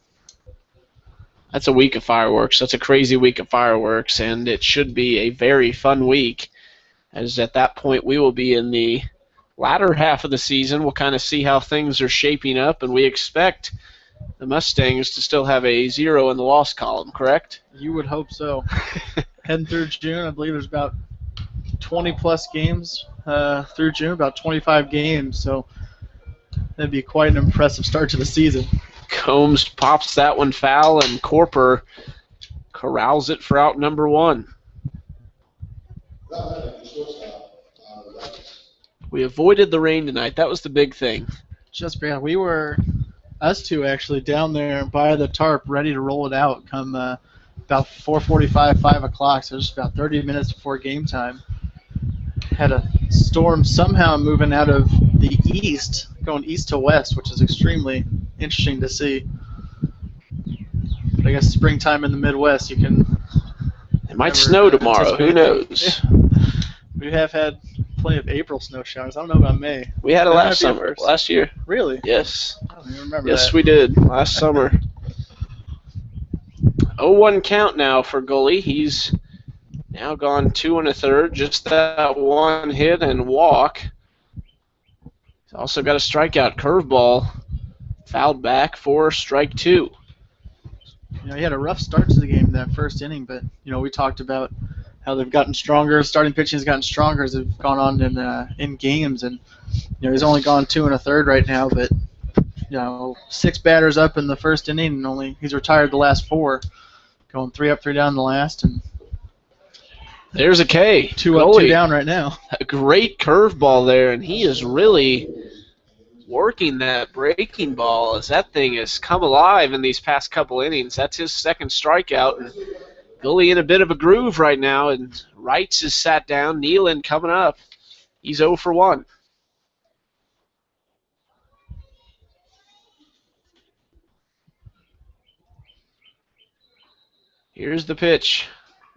That's a week of fireworks. That's a crazy week of fireworks, and it should be a very fun week, as at that point we will be in the latter half of the season. We'll kind of see how things are shaping up, and we expect the Mustangs to still have a 0 in the loss column, correct? You would hope so. Heading through June, I believe there's about 20-plus games through June, about 25 games, so that'd be quite an impressive start to the season. Combs pops that one foul, and Corper corrals it for out number 1. We avoided the rain tonight. That was the big thing. Just yeah, we were, us two actually, down there by the tarp ready to roll it out come about 4:45, 5 o'clock, so just about 30 minutes before game time. Had a storm somehow moving out of the east, going east to west, which is extremely interesting to see. But I guess springtime in the Midwest, you can... It might snow tomorrow. Who knows? Yeah. We have had plenty of April snow showers. I don't know about May. We had it last summer. Last year. Really? Yes. I don't even remember Yes, that. we did. Last summer. 0-1 count now for Gully. He's now gone 2 1/3. Just that one hit and walk. He's also got a strikeout. Curveball fouled back for strike 2. You know, he had a rough start to the game in that first inning, but, you know, we talked about how they've gotten stronger. Starting pitching has gotten stronger as they've gone on in games, and you know he's only gone 2 1/3 right now. But you know, 6 batters up in the first inning, and he's retired the last 4, going 3 up, 3 down in the last, and there's a K. 2 up, 2 down right now. A great curveball there, and he is really working that breaking ball as that thing has come alive in these past couple innings. That's his second strikeout. And Gully in a bit of a groove right now, and Wrights is sat down. Nealon coming up. He's 0 for 1. Here's the pitch.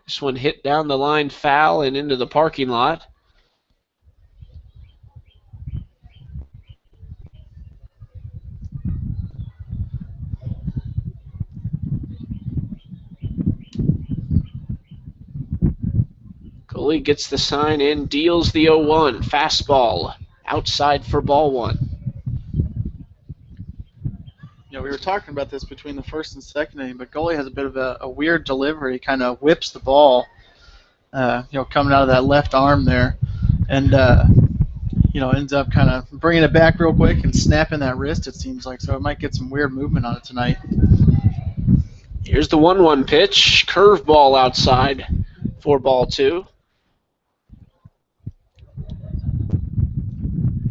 This one hit down the line, foul, and into the parking lot. Goalie gets the sign in, deals the 0-1. Fastball outside for ball one. You know, we were talking about this between the first and second inning, but goalie has a bit of a weird delivery, kind of whips the ball, coming out of that left arm there, and ends up kind of bringing it back real quick and snapping that wrist, it seems like. So it might get some weird movement on it tonight. Here's the 1-1 pitch. Curveball outside for ball two.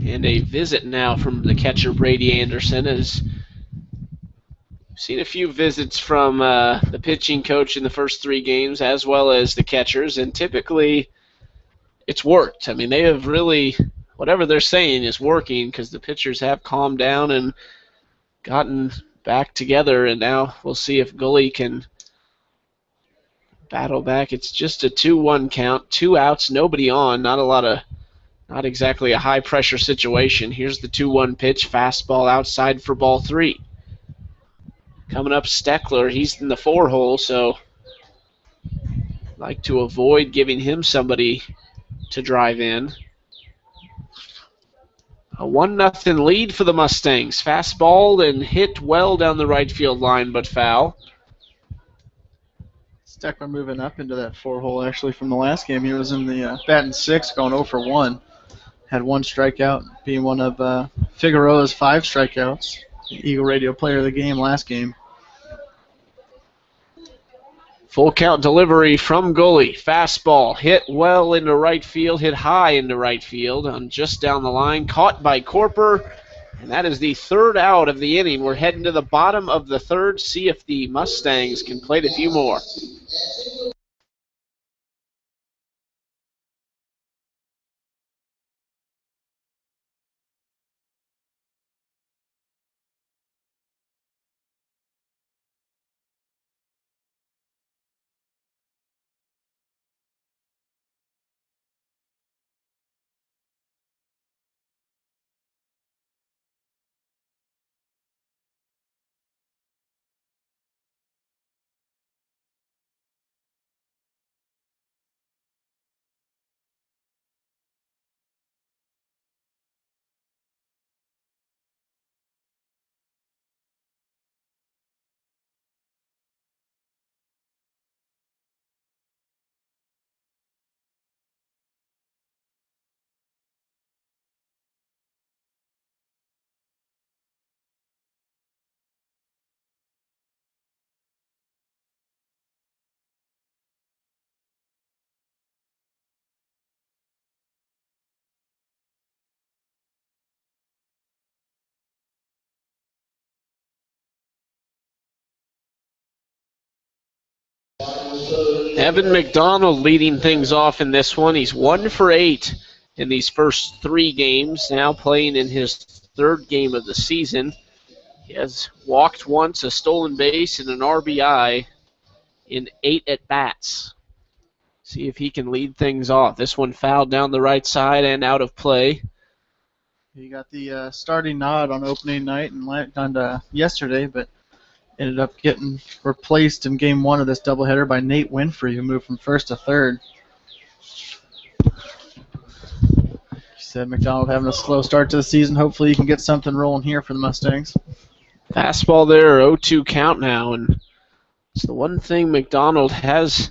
And a visit now from the catcher, Brady Anderson. As we've seen a few visits from the pitching coach in the first three games, as well as the catchers, and typically it's worked. I mean, they have really, whatever they're saying is working, because the pitchers have calmed down and gotten back together, and now we'll see if goalie can battle back. It's just a 2-1 count, 2 outs, nobody on, not exactly a high-pressure situation. Here's the 2-1 pitch, fastball outside for ball three. Coming up, Steckler. He's in the 4-hole, so like to avoid giving him somebody to drive in. A 1-0 lead for the Mustangs. Fastball and hit well down the right field line, but foul. Steckler moving up into that 4-hole actually from the last game. He was in the batting 6, going 0 for 1. Had 1 strikeout, being one of Figueroa's 5 strikeouts. Eagle Radio Player of the Game last game. Full count delivery from goalie. Fastball hit well into right field, hit high into right field, on just down the line. Caught by Corper, and that is the 3rd out of the inning. We're heading to the bottom of the 3rd. See if the Mustangs can plate a few more. Evan McDonald leading things off in this one. He's 1 for 8 in these first 3 games, now playing in his 3rd game of the season. He has walked once, a stolen base, and an RBI in 8 at-bats. See if he can lead things off. This one fouled down the right side and out of play. He got the starting nod on opening night and yesterday, but ended up getting replaced in game 1 of this doubleheader by Nate Winfrey, who moved from 1st to 3rd. He said McDonald having a slow start to the season. Hopefully he can get something rolling here for the Mustangs. Fastball there, 0-2 count now, and it's the one thing McDonald has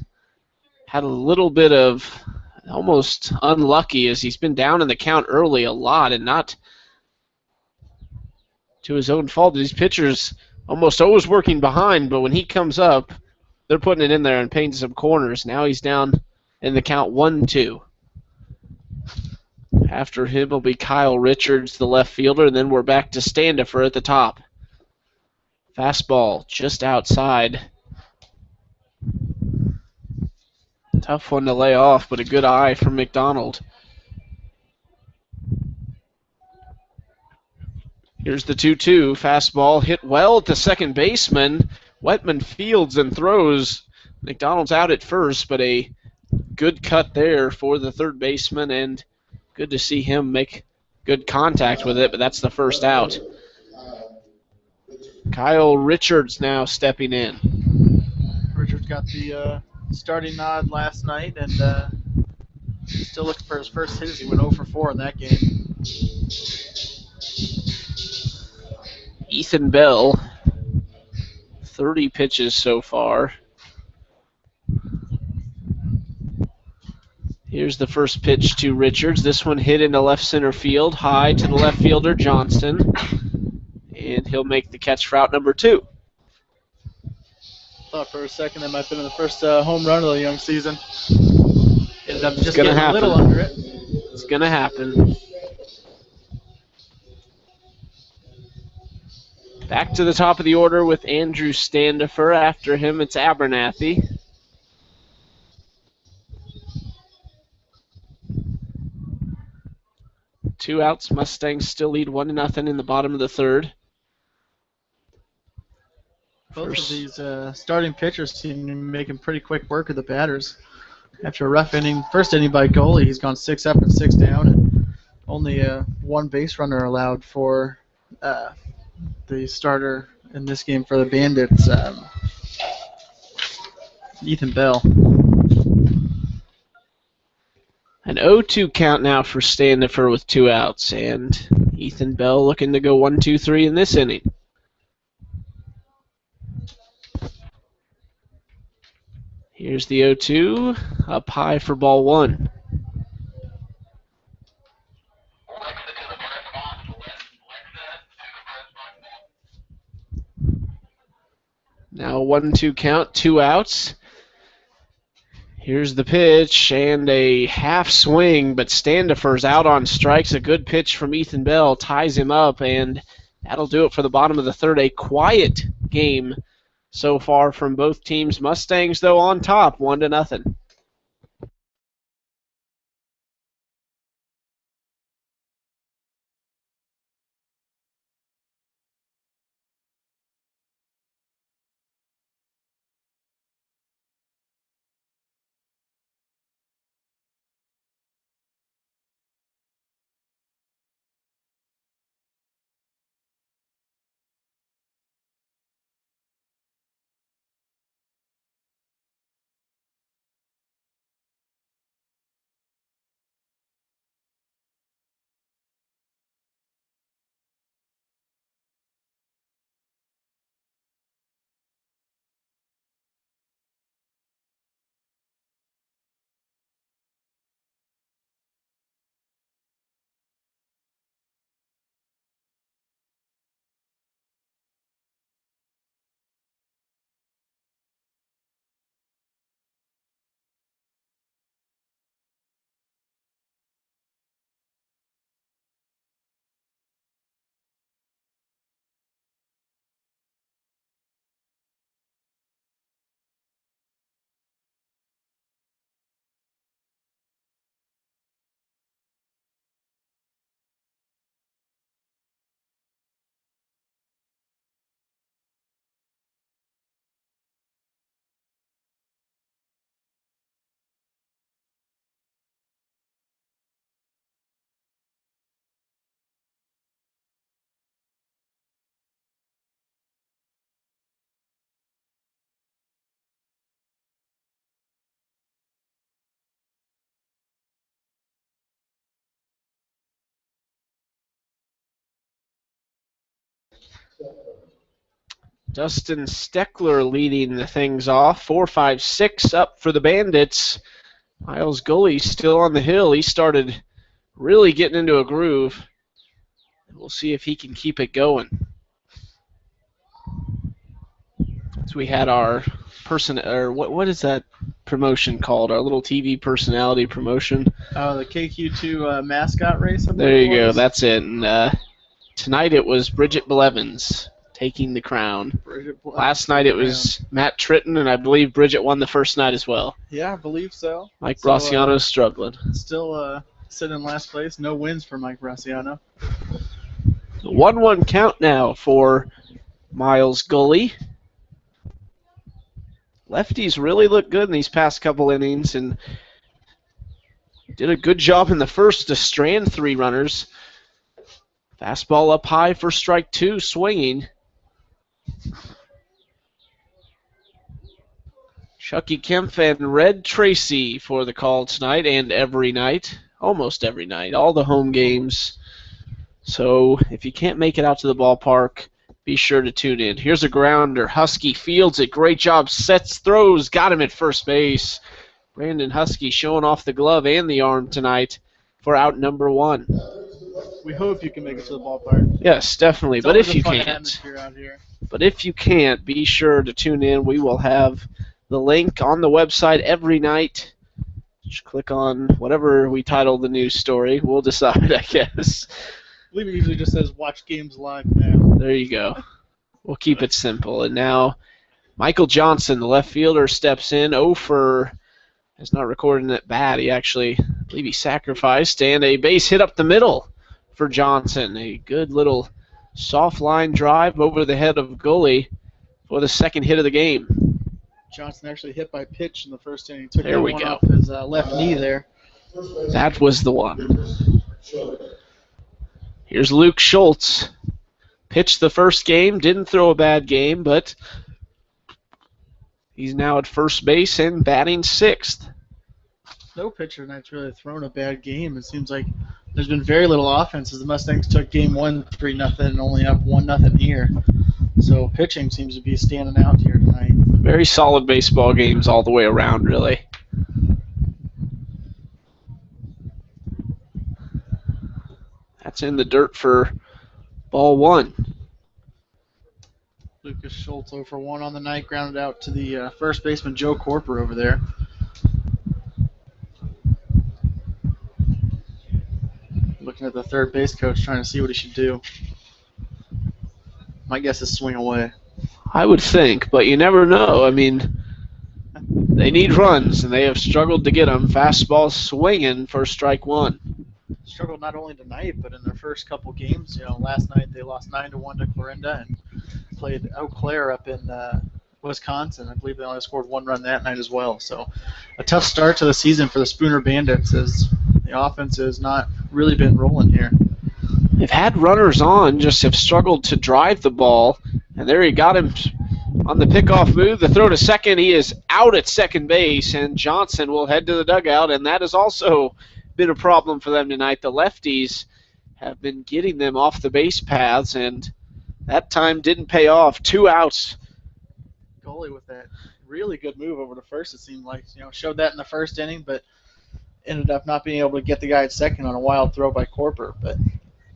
had a little bit of almost unlucky, as he's been down in the count early a lot, and not to his own fault. These pitchers almost always working behind, but when he comes up, they're putting it in there and painting some corners. Now he's down in the count 1-2. After him will be Kyle Richards, the left fielder, and then we're back to Standifer at the top. Fastball just outside. Tough one to lay off, but a good eye from McDonald. Here's the 2-2. Fastball hit well at the second baseman. Wetman fields and throws McDonald's out at first, but a good cut there for the third baseman, and good to see him make good contact with it, but that's the first out. Kyle Richards now stepping in. Richards got the starting nod last night, and still looking for his first hit as he went 0 for 4 in that game. Ethan Bell, 30 pitches so far. Here's the first pitch to Richards. This one hit into left center field, high to the left fielder, Johnston. And he'll make the catch for out number 2. Thought for a second that might have been the first home run of the young season. Ended up just gonna getting happen. a little under it. It's going to happen. Back to the top of the order with Andrew Standifer. After him, it's Abernathy. Two outs. Mustangs still lead 1-0 in the bottom of the third. Both of these starting pitchers seem to be making pretty quick work of the batters. After a rough inning, first inning by goalie, he's gone 6 up and 6 down, and only one base runner allowed for the starter in this game for the Bandits, Ethan Bell. An 0-2 count now for Standifer with 2 outs, and Ethan Bell looking to go 1-2-3 in this inning. Here's the 0-2, up high for ball 1. Now 1-2 count, 2 outs. Here's the pitch and a half swing, but Standifer's out on strikes. A good pitch from Ethan Bell ties him up, and that'll do it for the bottom of the third. A quiet game so far from both teams. Mustangs, though, on top, 1-0. Dustin Steckler leading the things off. 4-5-6 up for the Bandits. Miles Gully still on the hill. He started really getting into a groove. We'll see if he can keep it going. So we had our what is that promotion called? Our little TV personality promotion. Oh, the KQ2 mascot race. There you go. That's it. And tonight it was Bridget Blevins taking the crown. Last night it was Matt Tritton, and I believe Bridget won the first night as well. Yeah, I believe so. Mike Braciano's struggling. Still sitting in last place. No wins for Mike Braciano. 1-1 count now for Miles Gully. Lefties really look good in these past couple innings and did a good job in the first to strand 3 runners. Fastball up high for strike 2, swinging. Chucky Kempf and Red Tracy for the call tonight and every night. Almost every night. All the home games. So if you can't make it out to the ballpark, be sure to tune in. Here's a grounder. Husky fields it. Great job. Sets, throws. Got him at first base. Brandon Husky showing off the glove and the arm tonight for out number 1. We hope you can make it to the ballpark. Yes, definitely. It's But always if a you fun can't, atmosphere out here. be sure to tune in. We will have the link on the website every night. Just click on whatever we title the news story. We'll decide, I guess. I believe it usually just says watch games live now. There you go. We'll keep it simple. And now Michael Johnson, the left fielder, steps in. Is not recording at bat. He actually, I believe he sacrificed. And a base hit up the middle for Johnson. A good little soft line drive over the head of Gully for the second hit of the game. Johnson actually hit by pitch in the first inning. Took There that we one go. off his left knee there. That was the one. Here's Luke Schultz. Pitched the first game, didn't throw a bad game, but he's now at first base and batting 6th. No pitcher tonight's really thrown a bad game. It seems like there's been very little offense as the Mustangs took game 1 3-0 and only up 1-0 here. So pitching seems to be standing out here tonight. Very solid baseball games all the way around, really. That's in the dirt for ball 1. Lucas Schultz 0 for 1 on the night, grounded out to the first baseman Joe Corper over there. Looking at the third base coach, trying to see what he should do. My guess is swing away. I would think, but you never know. I mean, they need runs, and they have struggled to get them. Fastball swinging for strike 1. Struggled not only tonight, but in their first couple games. Last night they lost 9-1 to Clarinda and played Eau Claire up in Wisconsin. I believe they only scored 1 run that night as well. So a tough start to the season for the Spooner Bandits as the offense has not really been rolling here. They've had runners on, just have struggled to drive the ball. And there he got him on the pickoff move. The throw to second. He is out at second base, and Johnson will head to the dugout, and that has also been a problem for them tonight. The lefties have been getting them off the base paths, and that time didn't pay off. 2 outs. Goalie with that really good move over to first, it seemed like. Showed that in the first inning, but ended up not being able to get the guy at second on a wild throw by Corper. But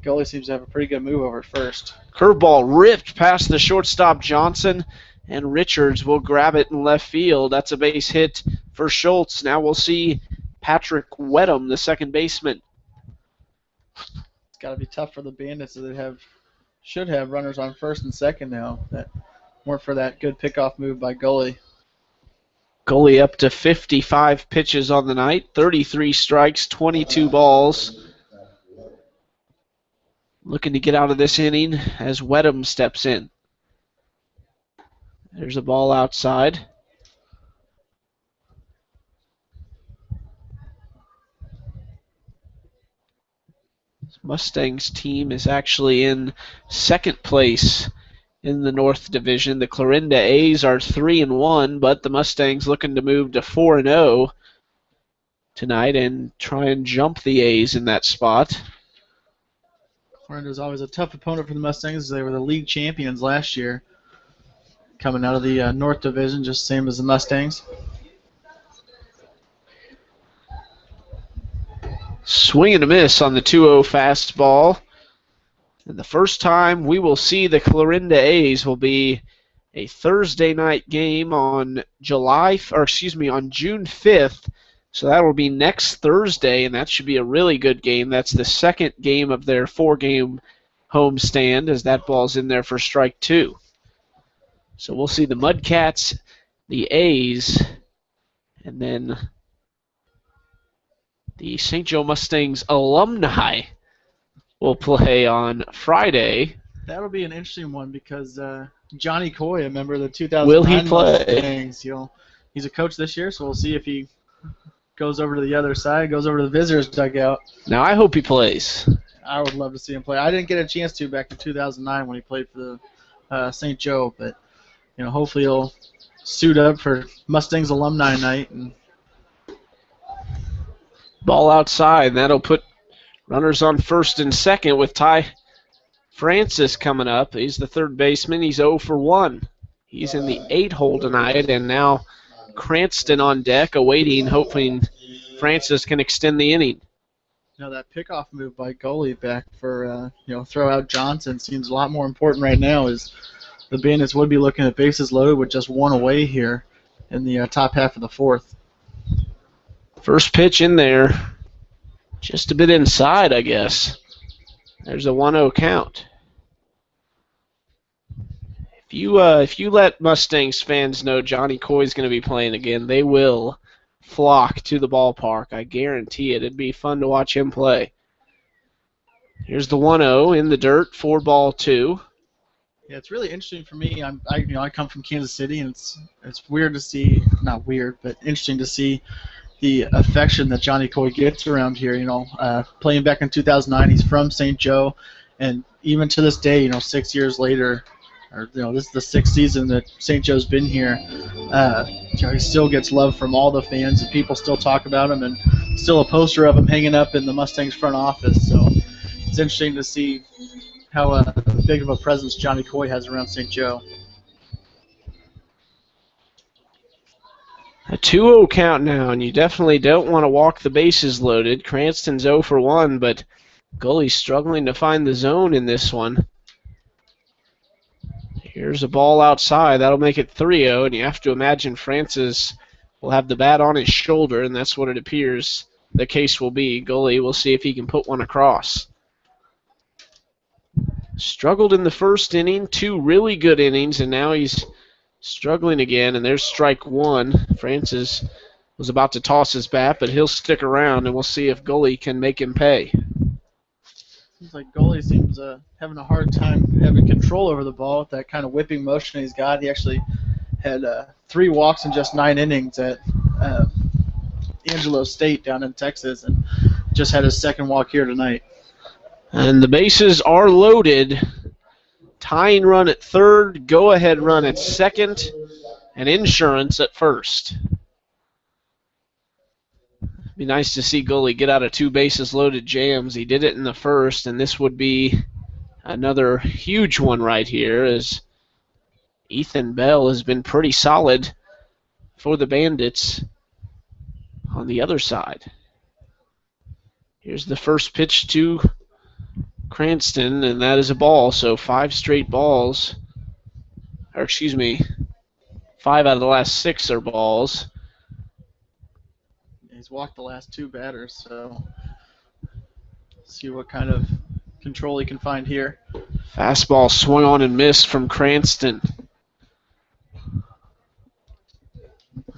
goalie seems to have a pretty good move over at first. Curveball ripped past the shortstop Johnson, and Richards will grab it in left field. That's a base hit for Schultz. Now we'll see Patrick Wedham, the second baseman. It's got to be tough for the Bandits that they should have runners on first and second now that weren't for that good pickoff move by Gully. Gully up to 55 pitches on the night, 33 strikes, 22 balls. Looking to get out of this inning as Wedham steps in. There's a ball outside. Mustangs team is actually in second place in the North Division. The Clarinda A's are 3-1, but the Mustangs looking to move to 4-0 tonight and try and jump the A's in that spot. Clarinda is always a tough opponent for the Mustangs. They were the league champions last year, coming out of the North Division, just same as the Mustangs. Swing and a miss on the 2-0 fastball. And the first time we will see the Clarinda A's will be a Thursday night game on June 5th. So that will be next Thursday, and that should be a really good game. That's the second game of their 4-game homestand, as that ball's in there for strike 2. So we'll see the Mudcats, the A's, and then the St. Joe Mustangs alumni will play on Friday. That'll be an interesting one because Johnny Coy, a member of the 2009 Will he play? Mustangs. He's a coach this year, so we'll see if he goes over to the other side, goes over to the visitors' dugout. Now, I hope he plays. I would love to see him play. I didn't get a chance to back in 2009 when he played for the St. Joe, but hopefully he'll suit up for Mustangs alumni night. And ball outside. That'll put runners on first and second with Ty Francis coming up. He's the third baseman. He's 0 for 1. He's in the 8-hole tonight, and now Cranston on deck, awaiting, hoping Francis can extend the inning. That pickoff move by goalie back for throw out Johnson seems a lot more important right now. As the Bandits would be looking at bases loaded with just one away here in the top half of the fourth. First pitch in there, just a bit inside, I guess. There's a 1-0 count. If you let Mustangs fans know Johnny Coy's going to be playing again, they will flock to the ballpark. I guarantee it. It'd be fun to watch him play. Here's the 1-0 in the dirt, 4-2. Yeah, it's really interesting for me. I come from Kansas City, and it's weird to see, not weird, but interesting to see the affection that Johnny Coy gets around here. Playing back in 2009, he's from St. Joe, and even to this day, 6 years later, or this is the 6th season that St. Joe's been here. He still gets love from all the fans, and people still talk about him, and still a poster of him hanging up in the Mustangs front office. So it's interesting to see how big of a presence Johnny Coy has around St. Joe. A 2-0 count now, and you definitely don't want to walk the bases loaded. Cranston's 0 for 1, but goalie's struggling to find the zone in this one. Here's a ball outside. That'll make it 3-0, and you have to imagine Francis will have the bat on his shoulder, and that's what it appears the case will be. Goalie will see if he can put one across. Struggled in the first inning, 2 really good innings, and now he's struggling again, and there's strike 1. Francis was about to toss his bat, but he'll stick around, and we'll see if goalie can make him pay. Seems like goalie seems having a hard time having control over the ball with that kind of whipping motion he's got. He actually had 3 walks in just 9 innings at Angelo State down in Texas, and just had his second walk here tonight. And the bases are loaded. Tying run at third, go-ahead run at second, and insurance at first. Be nice to see goalie get out of 2 bases loaded jams. He did it in the first, and this would be another huge one right here, as Ethan Bell has been pretty solid for the Bandits on the other side. Here's the first pitch to Cranston, and that is a ball, so 5 straight balls. Or excuse me, 5 out of the last 6 are balls. He's walked the last 2 batters, so see what kind of control he can find here. Fastball swung on and missed from Cranston.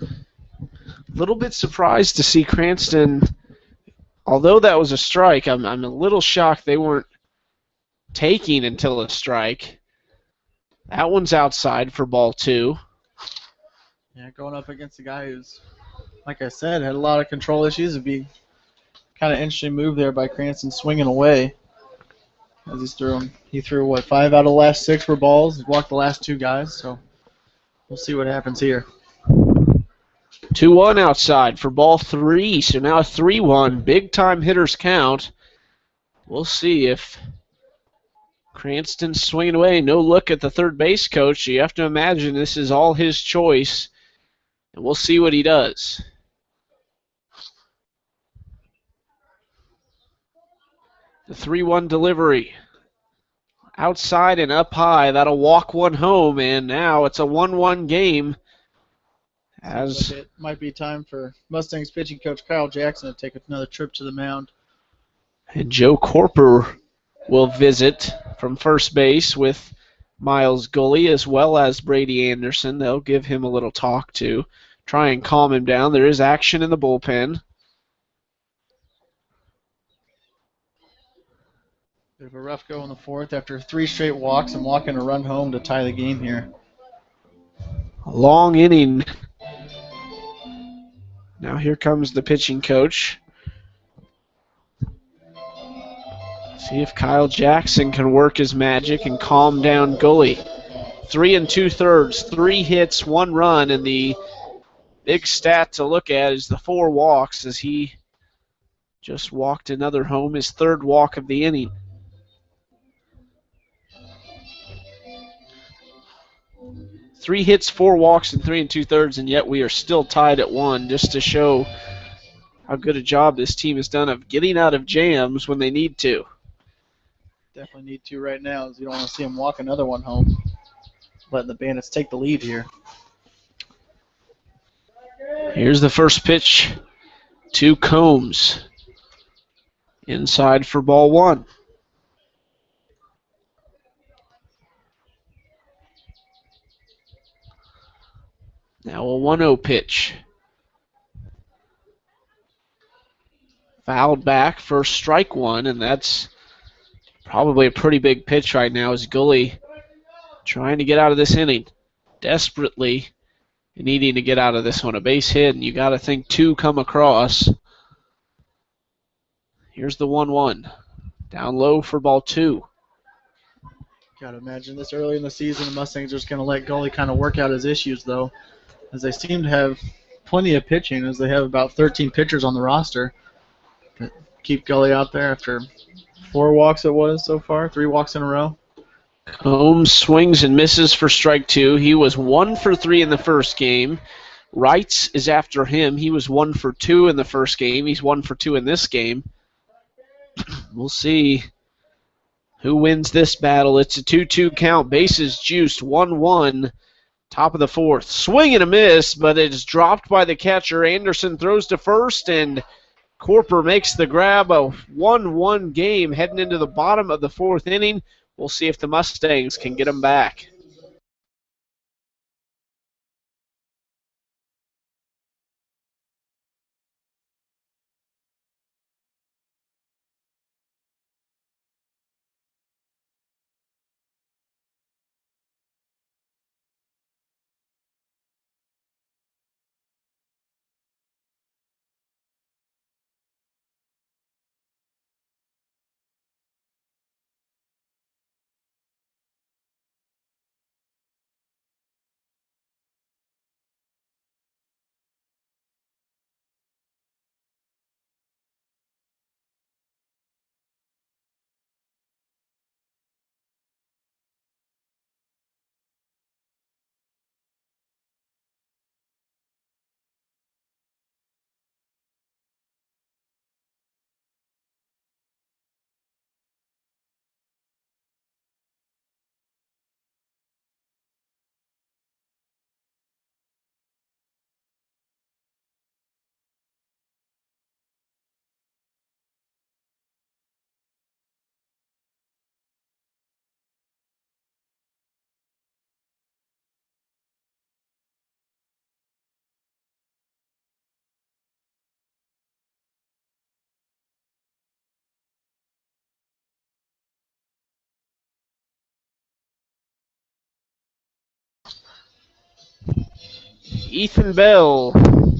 A little bit surprised to see Cranston, although that was a strike, I'm a little shocked they weren't taking until a strike. That one's outside for ball 2. Yeah, going up against a guy who's, like I said, had a lot of control issues. It'd be kind of interesting move there by Cranston swinging away as he's throwing. He threw, 5 out of the last 6 were balls. He walked the last 2 guys, so we'll see what happens here. 2-1 outside for ball 3, so now 3-1. Big-time hitters count. We'll see if Cranston's swinging away. No look at the third base coach. You have to imagine this is all his choice, and we'll see what he does. The 3-1 delivery. Outside and up high. That'll walk one home, and now it's a 1-1 game. As it might be time for Mustangs pitching coach Kyle Jackson to take another trip to the mound. And Joe Corper will visit from first base with Miles Gully as well as Brady Anderson. They'll give him a little talk to try and calm him down. There is action in the bullpen. Bit of a rough go in the fourth after 3 straight walks and walking a run home to tie the game here. A long inning. Now here comes the pitching coach. See if Kyle Jackson can work his magic and calm down Gully. 3 2/3, 3 hits, 1 run, and the big stat to look at is the 4 walks as he just walked another home, his 3rd walk of the inning. Three hits, 4 walks, and 3 2/3, and yet we are still tied at 1, just to show how good a job this team has done of getting out of jams when they need to. Definitely need to right now, as you don't want to see them walk another one home. Letting the Bandits take the lead here. Here's the first pitch to Combs. Inside for ball 1. Now a 1-0 pitch. Fouled back for strike 1, and that's probably a pretty big pitch right now as Gully trying to get out of this inning. Desperately needing to get out of this one. A base hit, and you got to think 2 come across. Here's the 1-1. Down low for ball 2. Got to imagine this early in the season, the Mustangs are just going to let Gully kind of work out his issues, though, as they seem to have plenty of pitching, as they have about 13 pitchers on the roster. But keep Gully out there after 4 walks it was so far, 3 walks in a row. Combs swings and misses for strike 2. He was 1 for 3 in the first game. Wrights is after him. He was 1 for 2 in the first game. He's 1 for 2 in this game. We'll see who wins this battle. It's a 2-2 count. Bases juiced. 1-1. Top of the 4th. Swing and a miss, but it is dropped by the catcher. Anderson throws to first, and Corper makes the grab. A 1-1 game heading into the bottom of the 4th inning. We'll see if the Mustangs can get them back. Ethan Bell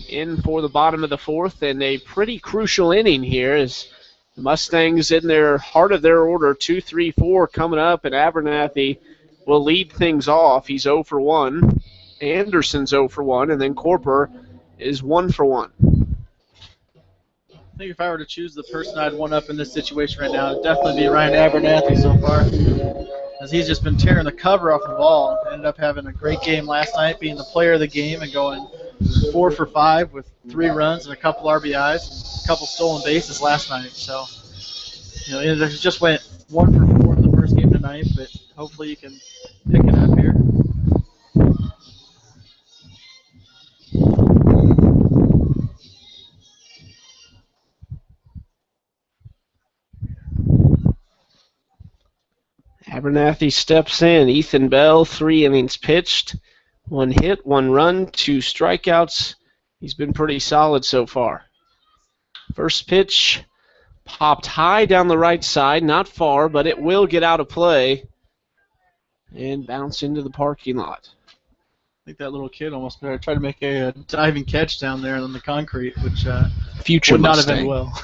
in for the bottom of the 4th, and a pretty crucial inning here as the Mustangs in their heart of their order, 2-3-4 coming up, and Abernathy will lead things off. He's 0 for 1. Anderson's 0 for 1, and then Corper is 1 for 1. I think if I were to choose the person I'd one up in this situation right now, it'd definitely be Ryan Abernathy so far, as he's just been tearing the cover off the ball. Ended up having a great game last night, being the player of the game and going 4 for 5 with 3 runs and a couple RBIs, a couple stolen bases last night. So, it just went 1 for 4 in the first game tonight, but hopefully you can pick it up here. Abernathy steps in. Ethan Bell, 3 innings pitched, 1 hit, 1 run, 2 strikeouts. He's been pretty solid so far. First pitch, Popped high down the right side, not far, but it will get out of play and bounce into the parking lot. I think that little kid almost tried to make a diving catch down there on the concrete, which Future would not Mustang. have been well.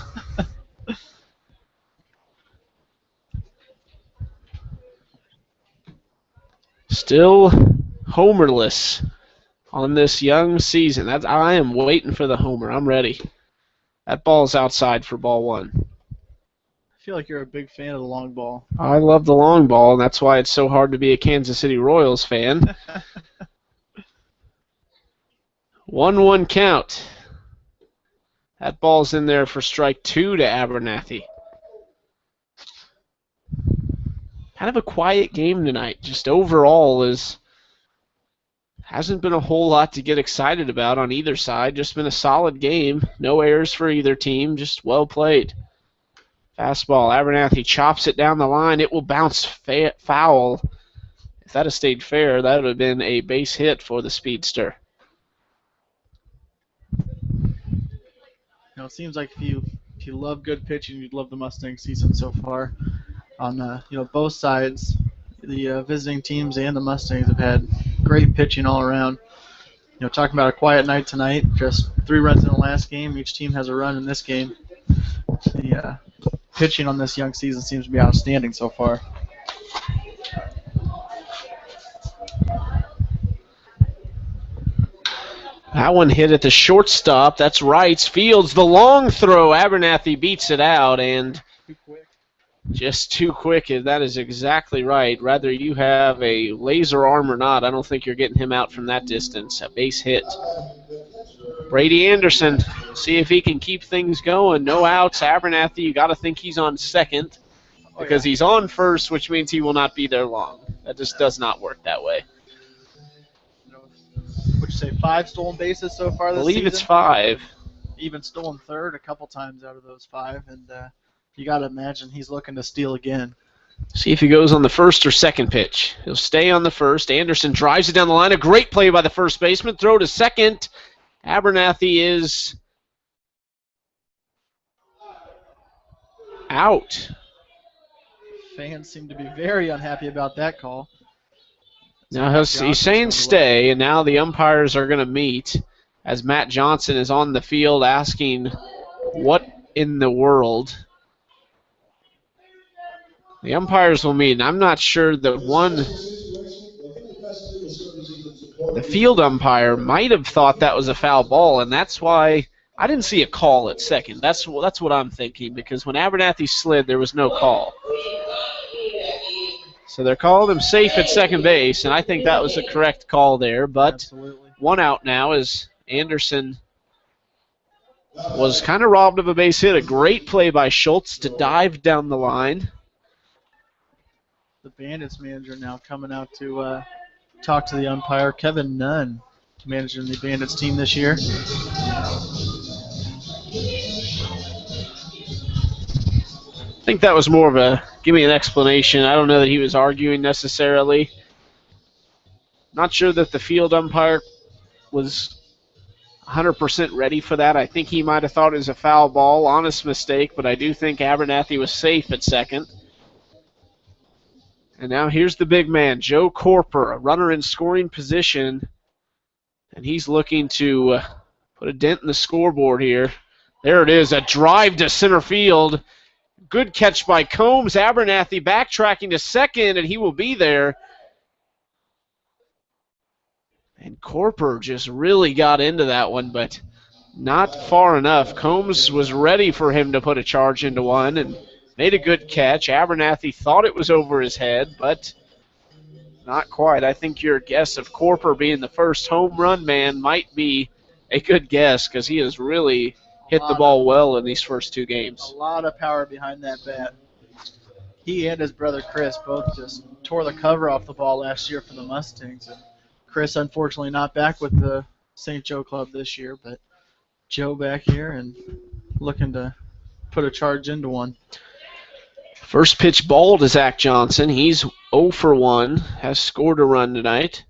Still homerless on this young season. I am waiting for the homer. I'm ready. That ball's outside for ball one. I feel like you're a big fan of the long ball. I love the long ball, and that's why it's so hard to be a Kansas City Royals fan. 1-1 count. That ball's in there for strike 2 to Abernathy. Kind of a quiet game tonight. Just overall hasn't been a whole lot to get excited about on either side. Just been a solid game. No errors for either team. Just well played. Fastball. Abernathy chops it down the line. It will bounce foul. If that had stayed fair, that would have been a base hit for the speedster. It seems like if you love good pitching, you'd love the Mustang season so far. On both sides, the visiting teams and the Mustangs have had great pitching all around. Talking about a quiet night tonight, just 3 runs in the last game. Each team has a run in this game. The pitching on this young season seems to be outstanding so far. That one hit at the shortstop. That's right. Fields the long throw. Abernathy beats it out, and just too quick. That is exactly right. Whether you have a laser arm or not, I don't think you're getting him out from that distance. A base hit. Brady Anderson, see if he can keep things going. No outs. Abernathy, you got to think he's on second because he's on first, which means he will not be there long. That just does not work that way. Would you say 5 stolen bases so far this season? I believe it's 5. Even stolen third a couple times out of those 5, and you got to imagine he's looking to steal again. See if he goes on the first or second pitch. He'll stay on the first. Anderson drives it down the line. A great play by the first baseman. Throw to second. Abernathy is out. Fans seem to be very unhappy about that call. Now he's saying stay, and now the umpires are going to meet as Matt Johnson is on the field asking what in the world. The umpires will meet, and I'm not sure that the field umpire might have thought that was a foul ball, and that's why I didn't see a call at second. That's what I'm thinking, because when Abernathy slid, there was no call. So they're calling him safe at second base, and I think that was the correct call there. But Absolutely. 1 out now as Anderson was kind of robbed of a base hit. A great play by Schultz to dive down the line. The Bandits manager now coming out to talk to the umpire. Kevin Nunn managing the Bandits team this year. I think that was more of a give me an explanation. I don't know that he was arguing necessarily. Not sure that the field umpire was 100% ready for that. I think he might have thought it was a foul ball. Honest mistake, but I do think Abernathy was safe at second. And now here's the big man, Joe Corper, a runner in scoring position. And he's looking to put a dent in the scoreboard here. There it is, a drive to center field. Good catch by Combs. Abernathy backtracking to second, and he will be there. And Corper just really got into that one, but not far enough. Combs was ready for him to put a charge into one and made a good catch. Abernathy thought it was over his head, but not quite. I think your guess of Corper being the first home run man might be a good guess because he has really hit the ball well in these first 2 games. A lot of power behind that bat. He and his brother Chris both just tore the cover off the ball last year for the Mustangs. And Chris, unfortunately, not back with the St. Joe Club this year, but Joe back here and looking to put a charge into one. First pitch ball to Zach Johnson. He's 0 for 1, has scored a run tonight.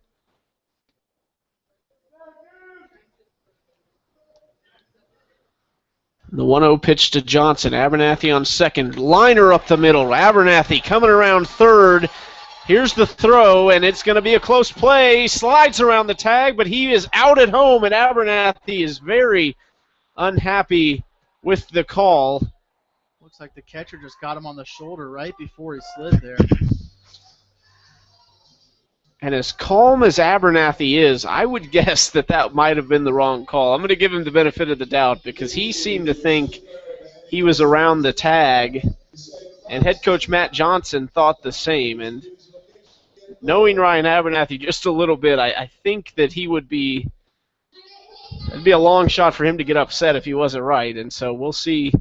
The 1-0 pitch to Johnson. Abernathy on second. Liner up the middle. Abernathy coming around third. Here's the throw, and it's going to be a close play. Slides around the tag, but he is out at home, and Abernathy is very unhappy with the call. Looks like the catcher just got him on the shoulder right before he slid there. And as calm as Abernathy is, I would guess that might have been the wrong call. I'm going to give him the benefit of the doubt because he seemed to think he was around the tag, and head coach Matt Johnson thought the same. And knowing Ryan Abernathy just a little bit, I think that it'd be a long shot for him to get upset if he wasn't right. And so we'll see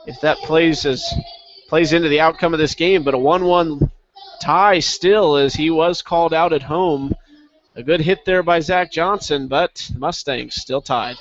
if that plays into the outcome of this game. But a 1-1 tie still, as he was called out at home. A good hit there by Zach Johnson, but Mustangs still tied.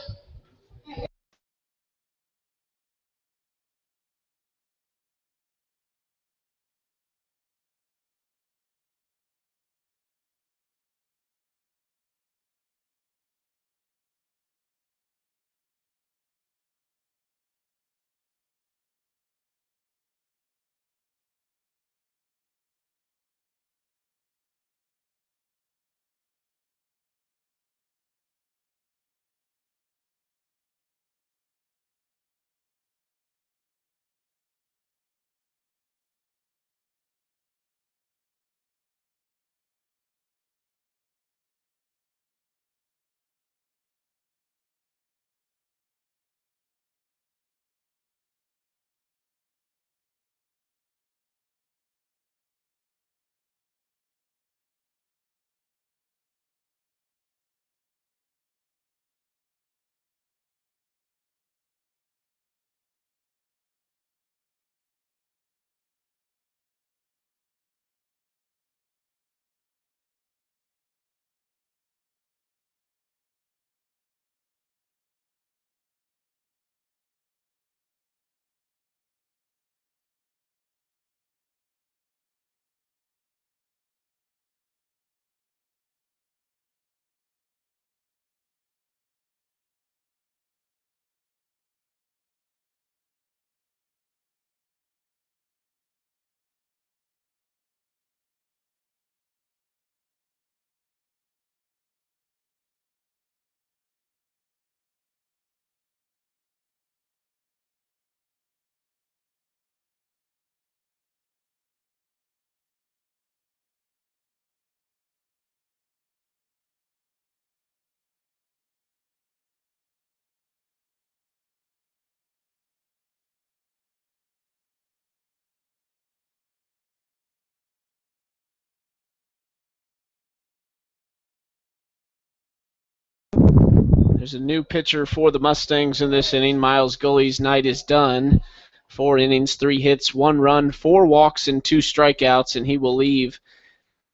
There's a new pitcher for the Mustangs in this inning. Miles Gully's night is done. 4 innings, 3 hits, 1 run, 4 walks, and 2 strikeouts, and he will leave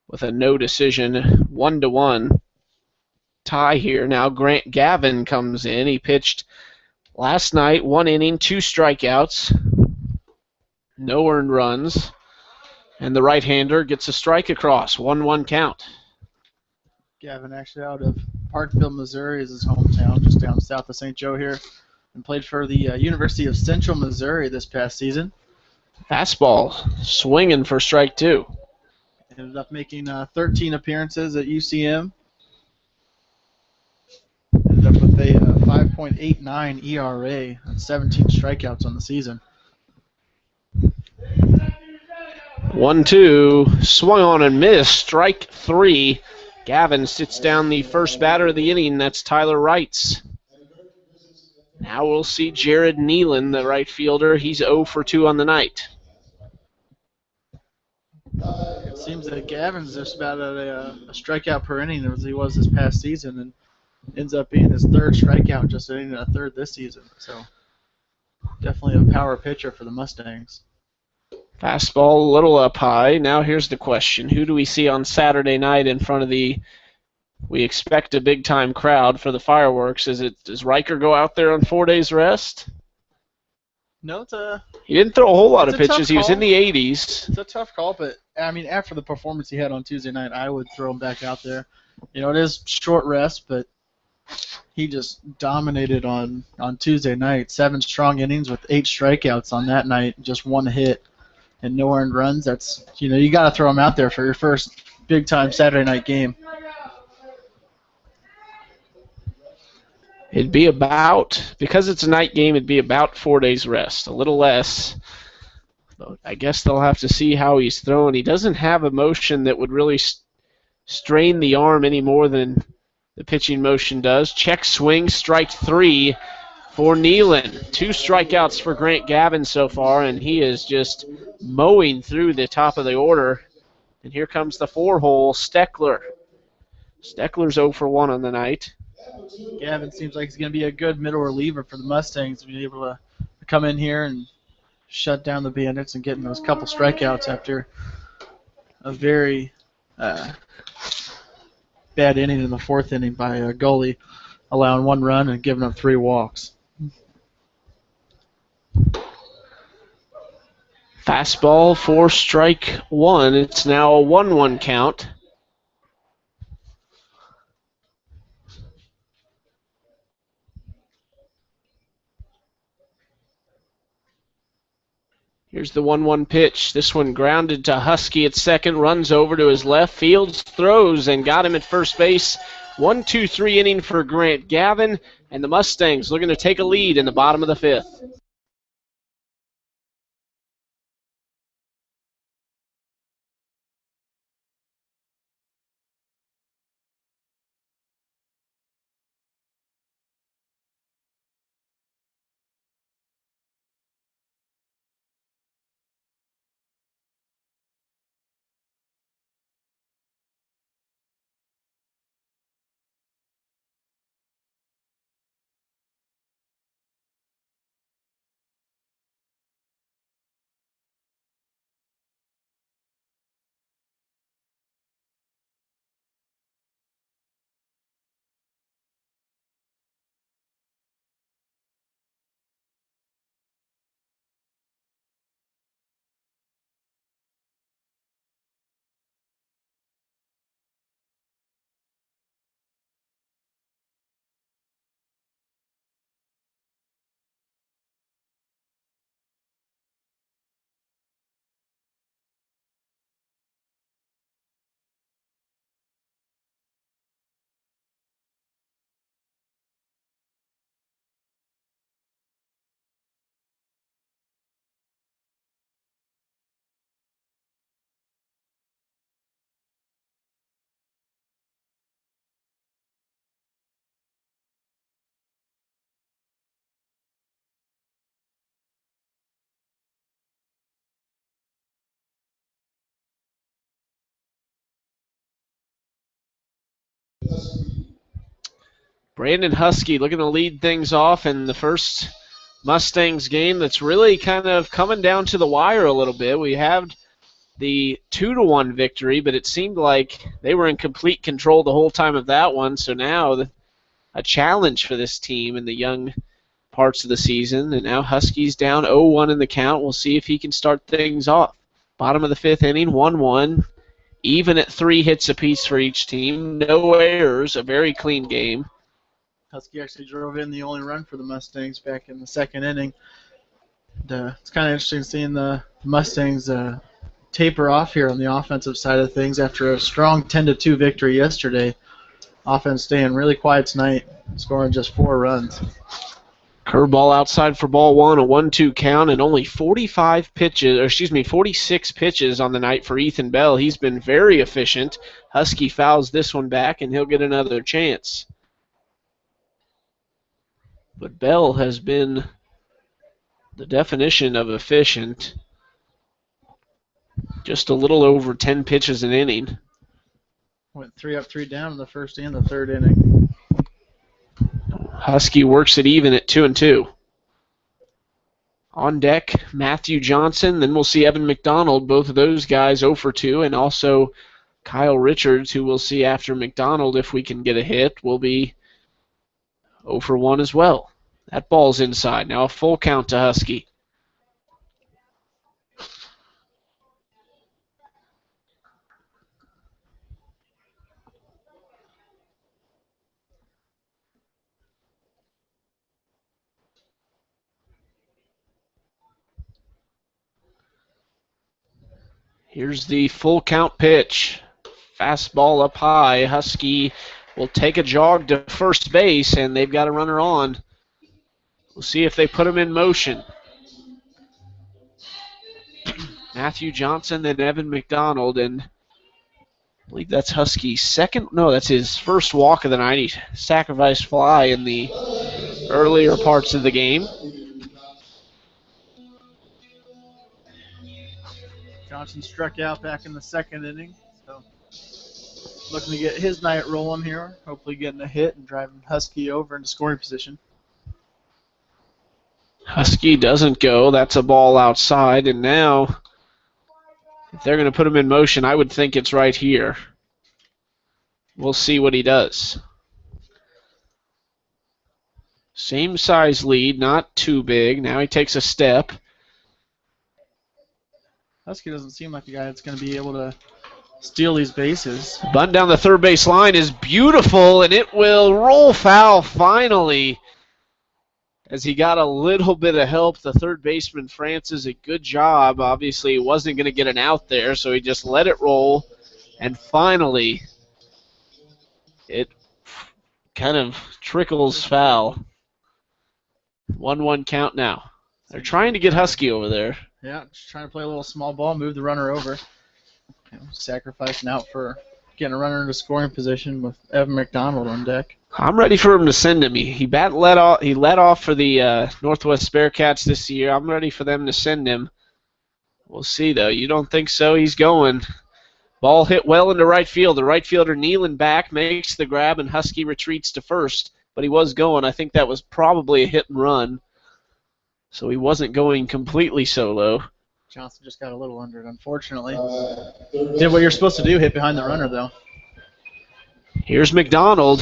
with a no decision, 1-1 tie here. Now Grant Gavin comes in. He pitched last night, 1 inning, 2 strikeouts, no earned runs, and the right-hander gets a strike across, 1-1 count. Gavin actually out of Parkville, Missouri is his hometown, just down south of St. Joe here, and played for the University of Central Missouri this past season. Fastball, swinging for strike 2. Ended up making 13 appearances at UCM. Ended up with a 5.89 ERA and 17 strikeouts on the season. 1-2, swung on and missed, strike 3. Gavin sits down the first batter of the inning. That's Tyler Wrights. Now we'll see Jared Nealon, the right fielder. He's 0 for 2 on the night. It seems that Gavin's just about at a strikeout per inning as he was this past season, and ends up being his 3rd strikeout just inning and a 3rd this season. So definitely a power pitcher for the Mustangs. Fastball a little up high. Now here's the question. Who do we see on Saturday night in front of we expect a big-time crowd for the fireworks? Does Riker go out there on 4 days rest? No, he didn't throw a whole lot of it's a pitches. tough He was call. in the 80s. It's a tough call, but, I mean, after the performance he had on Tuesday night, I would throw him back out there. You know, it is short rest, but he just dominated on Tuesday night. 7 strong innings with 8 strikeouts on that night, just 1 hit and no earned runs. That's, you got to throw him out there for your first big-time Saturday night game. It'd be about, because it's a night game, it'd be about 4 days rest, a little less. I guess they'll have to see how he's throwing. He doesn't have a motion that would really strain the arm any more than the pitching motion does. Check swing, strike 3 for Nealon. 2 strikeouts for Grant Gavin so far, and he is just mowing through the top of the order. And here comes the 4-hole, Steckler. Steckler's 0 for 1 on the night. Gavin seems like he's going to be a good middle reliever for the Mustangs, be able to come in here and shut down the Bandits and getting those couple strikeouts after a very bad inning in the 4th inning by a goalie, allowing 1 run and giving up 3 walks. Fastball for strike 1. It's now a 1-1 count. Here's the 1-1 pitch. This one grounded to Husky at second, runs over to his left, fields, throws, and got him at first base. 1-2-3 inning for Grant Gavin, and the Mustangs looking to take a lead in the bottom of the 5th. Brandon Husky looking to lead things off in the first Mustangs game that's really kind of coming down to the wire a little bit. We have the 2-1 victory, but it seemed like they were in complete control the whole time of that one. So now a challenge for this team in the young parts of the season. And now Huskies down 0-1 in the count. We'll see if he can start things off. Bottom of the 5th inning, 1-1. Even at 3 hits apiece for each team. No errors, a very clean game. Husky actually drove in the only run for the Mustangs back in the 2nd inning. It's kind of interesting seeing the Mustangs taper off here on the offensive side of things after a strong 10-2 victory yesterday. Offense staying really quiet tonight, scoring just 4 runs. Curveball outside for ball 1, a 1-2 count, and only 46 pitches on the night for Ethan Bell. He's been very efficient. Husky fouls this one back, and he'll get another chance. But Bell has been the definition of efficient. Just a little over 10 pitches an inning. Went 3 up, 3 down in the 1st and the 3rd inning. Husky works it even at 2-2. On deck, Matthew Johnson. Then we'll see Evan McDonald. Both of those guys 0 for 2. And also Kyle Richards, who we'll see after McDonald, if we can get a hit, will be 0 for 1 as well. That ball's inside. Now a full count to Husky. Here's the full count pitch. Fastball up high. Husky will take a jog to first base, and they've got a runner on. We'll see if they put him in motion. Matthew Johnson and Evan McDonald, and I believe that's Husky's second. No, that's his first walk of the night. He sacrificed fly in the earlier parts of the game. Johnson struck out back in the second inning, so looking to get his night rolling here. Hopefully getting a hit and driving Husky over into scoring position. Husky doesn't go. That's a ball outside, and now if they're going to put him in motion, I would think it's right here. We'll see what he does. Same size lead, not too big. Now he takes a step. Husky doesn't seem like a guy that's going to be able to steal these bases. Bunt down the third base line is beautiful, and it will roll foul finally. As he got a little bit of help, the third baseman, Francis, a good job. Obviously, he wasn't going to get an out there, so he just let it roll. And finally, it kind of trickles foul. 1-1 count now. They're trying to get Husky over there. Yeah, just trying to play a little small ball, move the runner over. Sacrificing out for getting a runner into scoring position with Evan McDonald on deck. I'm ready for him to send him. He let off for the Northwest Bearcats this year. I'm ready for them to send him. We'll see, though. You don't think so? He's going. Ball hit well into right field. The right fielder kneeling back, makes the grab, and Husky retreats to first. But he was going. I think that was probably a hit and run. So he wasn't going completely solo. Johnson just got a little under it, unfortunately. Did what you're supposed to do, hit behind the runner, though. Here's McDonald.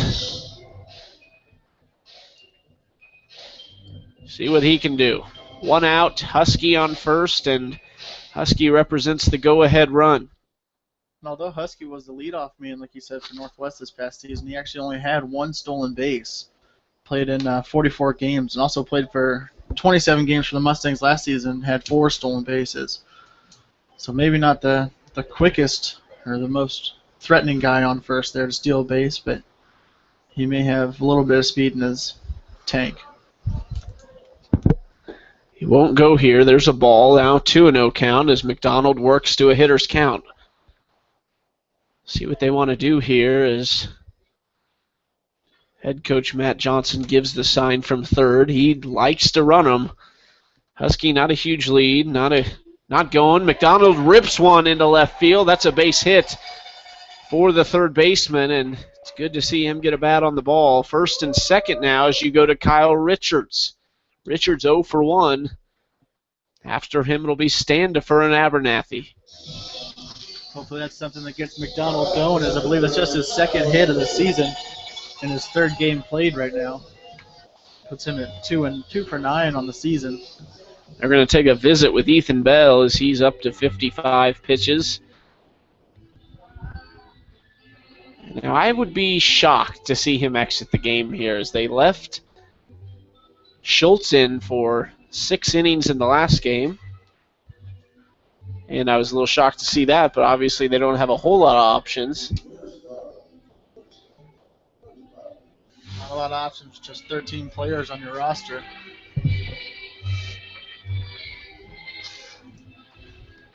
See what he can do. One out, Husky on first, and Husky represents the go-ahead run. And although Husky was the leadoff man, like you said, for Northwest this past season, he actually only had one stolen base. Played in 44 games, and also played for 27 games for the Mustangs last season, had 4 stolen bases. So maybe not the quickest or the most threatening guy on first there to steal a base, but he may have a little bit of speed in his tank. He won't go here. There's a ball now, 2-0 count as McDonald works to a hitter's count. See what they want to do here is head coach Matt Johnson gives the sign from third. He likes to run them. Husky not a huge lead, not going. McDonald rips one into left field. That's a base hit for the third baseman, and it's good to see him get a bat on the ball. First and second now as you go to Kyle Richards. Richards 0 for 1. After him, it'll be Standifer and Abernathy. Hopefully that's something that gets McDonald going, as I believe it's just his second hit of the season and his third game played right now. Puts him at 2 for 9 on the season. They're going to take a visit with Ethan Bell as he's up to 55 pitches. Now, I would be shocked to see him exit the game here as they left Schultz in for 6 innings in the last game. And I was a little shocked to see that, but obviously they don't have a whole lot of options. Not a lot of options, just 13 players on your roster.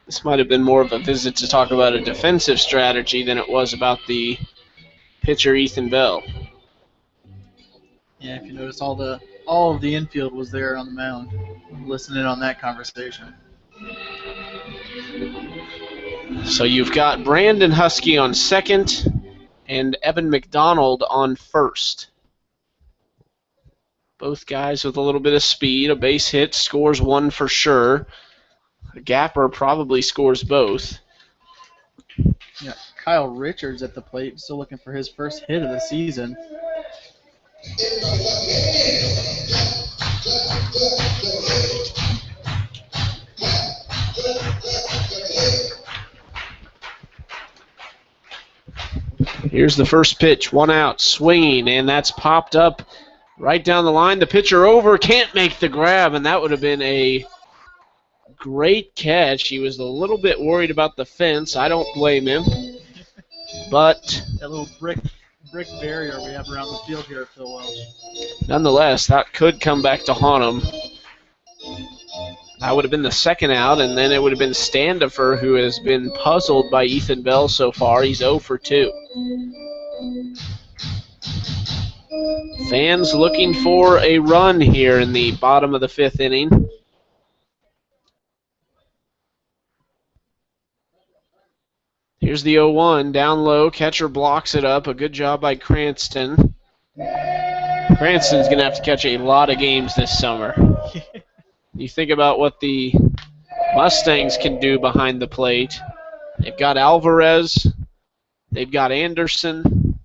This might have been more of a visit to talk about a defensive strategy than it was about the pitcher Ethan Bell. Yeah, if you notice, all of the infield was there on the mound, listening on that conversation. So you've got Brandon Husky on second and Evan McDonald on first. Both guys with a little bit of speed. A base hit scores one for sure. A gapper probably scores both. Yeah, Kyle Richards at the plate, still looking for his first hit of the season. Here's the first pitch, 1 out, swinging, and that's popped up right down the line. The pitcher over, can't make the grab, and that would have been a Great catch. He was a little bit worried about the fence. I don't blame him. But That little brick barrier we have around the field here at Phil Welch. nonetheless, that could come back to haunt him. That would have been the second out, and then it would have been Standifer, who has been puzzled by Ethan Bell so far. He's 0 for 2. Fans looking for a run here in the bottom of the 5th inning. Here's the 0-1, down low, catcher blocks it up. A good job by Cranston. Cranston's going to have to catch a lot of games this summer. You think about what the Mustangs can do behind the plate. They've got Alvarez. They've got Anderson.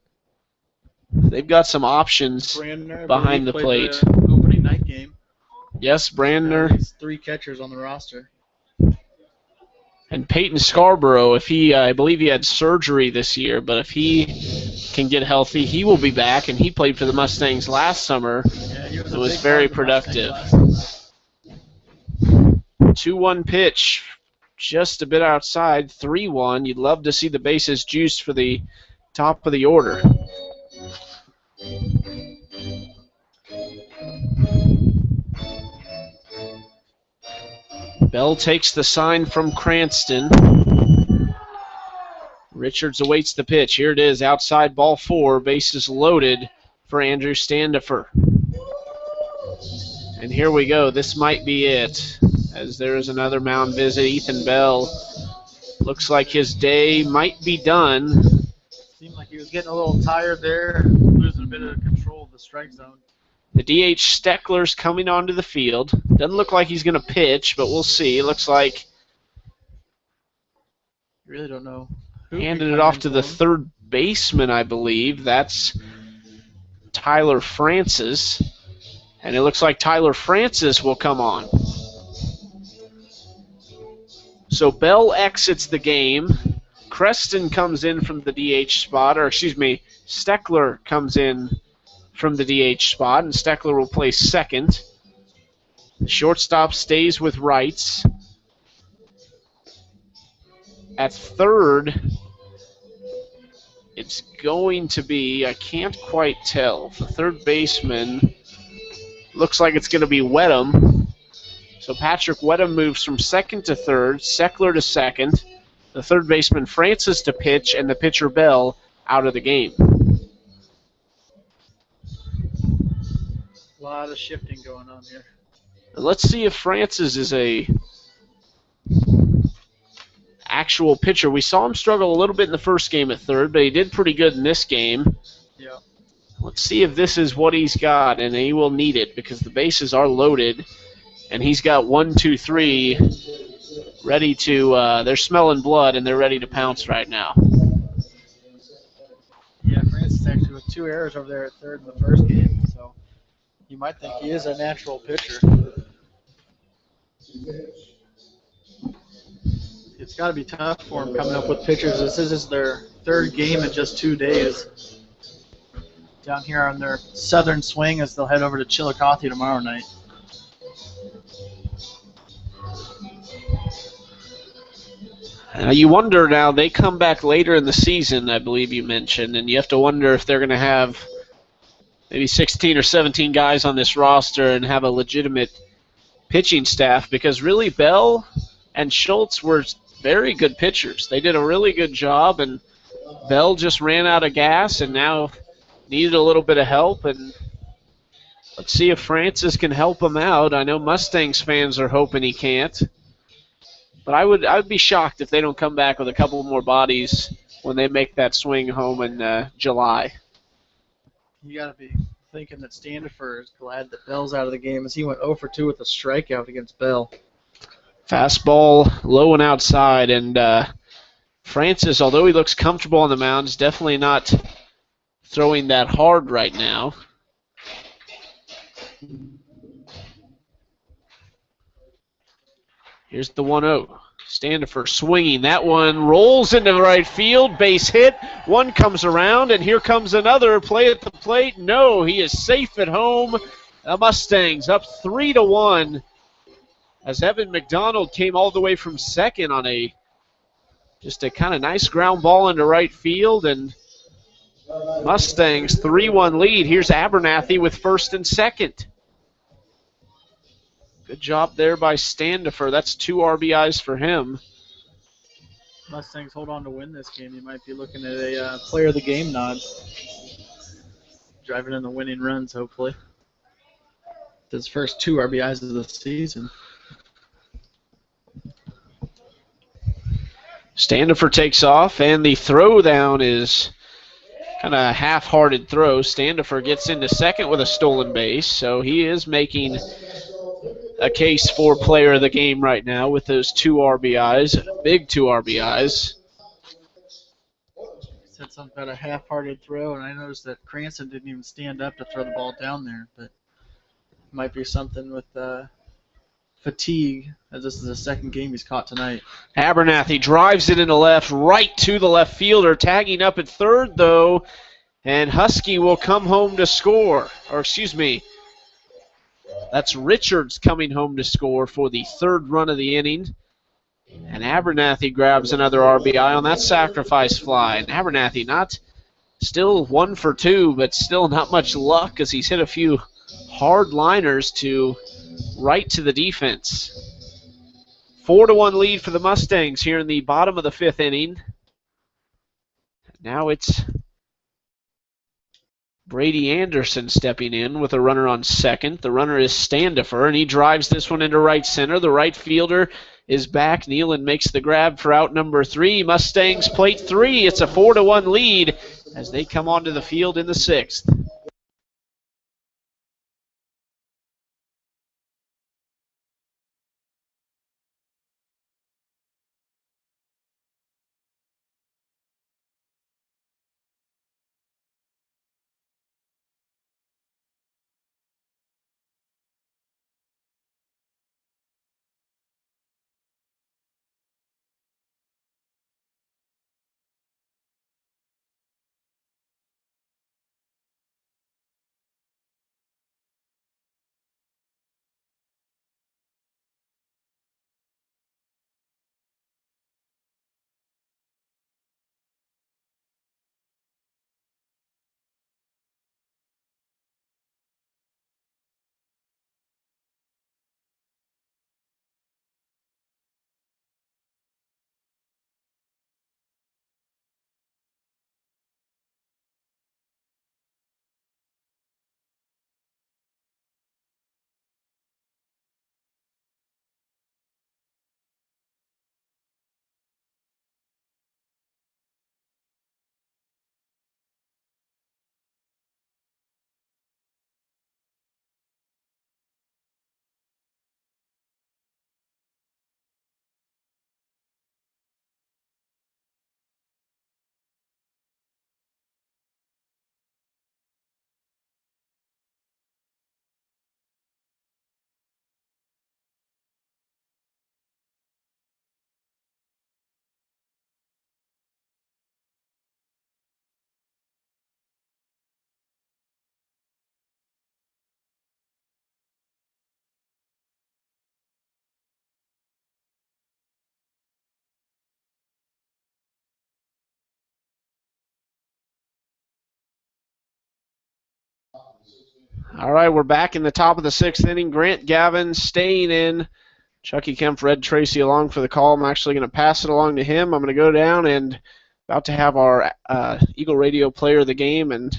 They've got some options Brandner, behind the plate. The opening night game. Yes, Brandner. There's 3 catchers on the roster. And Peyton Scarborough, if he, I believe he had surgery this year, but if he can get healthy, he will be back. And he played for the Mustangs last summer. Yeah, he was It was very productive. 2-1 pitch, just a bit outside. 3-1. You'd love to see the bases juiced for the top of the order. Bell takes the sign from Cranston. Richards awaits the pitch. Here it is, outside ball 4. Bases loaded for Andrew Standifer. And here we go. This might be it. As there is another mound visit, Ethan Bell. Looks like his day might be done. Seemed like he was getting a little tired there, losing a bit of control of the strike zone. The DH Steckler's coming onto the field. Doesn't look like he's going to pitch, but we'll see. It looks like You really don't know. handed it off to the third baseman, I believe. That's Tyler Francis. And it looks like Tyler Francis will come on. So Bell exits the game. Creston comes in from the DH spot, or excuse me, Steckler comes in from the DH spot, and Steckler will play second. The shortstop stays with rights. At third, it's going to be, I can't quite tell. The third baseman looks like it's going to be Wedham. So Patrick Wedham moves from second to third, Steckler to second, the third baseman Francis to pitch, and the pitcher Bell out of the game. A lot of shifting going on here. Let's see if Francis is a actual pitcher. We saw him struggle a little bit in the first game at third, but he did pretty good in this game. Yeah. Let's see if this is what he's got, and he will need it because the bases are loaded, and he's got 1, 2, 3 ready to, they're smelling blood, and they're ready to pounce right now. Yeah, Francis actually with 2 errors over there at third in the first game, so you might think he is a natural pitcher. It's got to be tough for him coming up with pitchers. This is their 3rd game in just 2 days. Down here on their southern swing as they'll head over to Chillicothe tomorrow night. You wonder now, they come back later in the season, I believe you mentioned, and you have to wonder if they're going to have maybe 16 or 17 guys on this roster and have a legitimate pitching staff, because really Bell and Schultz were very good pitchers. They did a really good job, and Bell just ran out of gas and now needed a little bit of help, and let's see if Francis can help him out. I know Mustangs fans are hoping he can't. But I would be shocked if they don't come back with a couple more bodies when they make that swing home in July. You got to be thinking that Standifer is glad that Bell's out of the game as he went 0 for 2 with a strikeout against Bell. Fastball low and outside, and Francis, although he looks comfortable on the mound, is definitely not throwing that hard right now. Here's the 1-0. Standifer swinging. That one rolls into right field. Base hit. One comes around, and here comes another. Play at the plate. No, he is safe at home. The Mustangs up 3-1 as Evan McDonald came all the way from second on just a kind of nice ground ball into right field, and Mustangs 3-1 lead. Here's Abernathy with first and second. Good job there by Standifer. That's 2 RBIs for him. Mustangs hold on to win this game. You might be looking at a player of the game nod. Driving in the winning runs, hopefully. His first 2 RBIs of the season. Standifer takes off, and the throw down is kind of a half-hearted throw. Standifer gets into second with a stolen base, so he is making a case for player of the game right now with those 2 RBIs, big 2 RBIs. Said something about a half-hearted throw, and I noticed that Cranston didn't even stand up to throw the ball down there, but it might be something with fatigue, as this is the second game he's caught tonight. Abernathy drives it into left, right to the left fielder, tagging up at third, though, and Husky will come home to score. Or, excuse me, that's Richards coming home to score for the 3rd run of the inning. And Abernathy grabs another RBI on that sacrifice fly. And Abernathy still 1 for 2, but still not much luck as he's hit a few hard liners to right to the defense. 4-1 lead for the Mustangs here in the bottom of the 5th inning. Now it's Brady Anderson stepping in with a runner on second. The runner is Standifer, and he drives this one into right center. The right fielder is back. Nealon makes the grab for out number 3. Mustangs plate 3. It's a 4-1 lead as they come onto the field in the 6th. All right, we're back in the top of the 6th inning. Grant Gavin staying in. Chucky Kemp, Red Tracy along for the call. I'm actually going to pass it along to him. I'm going to go down and about to have our Eagle Radio player of the game, and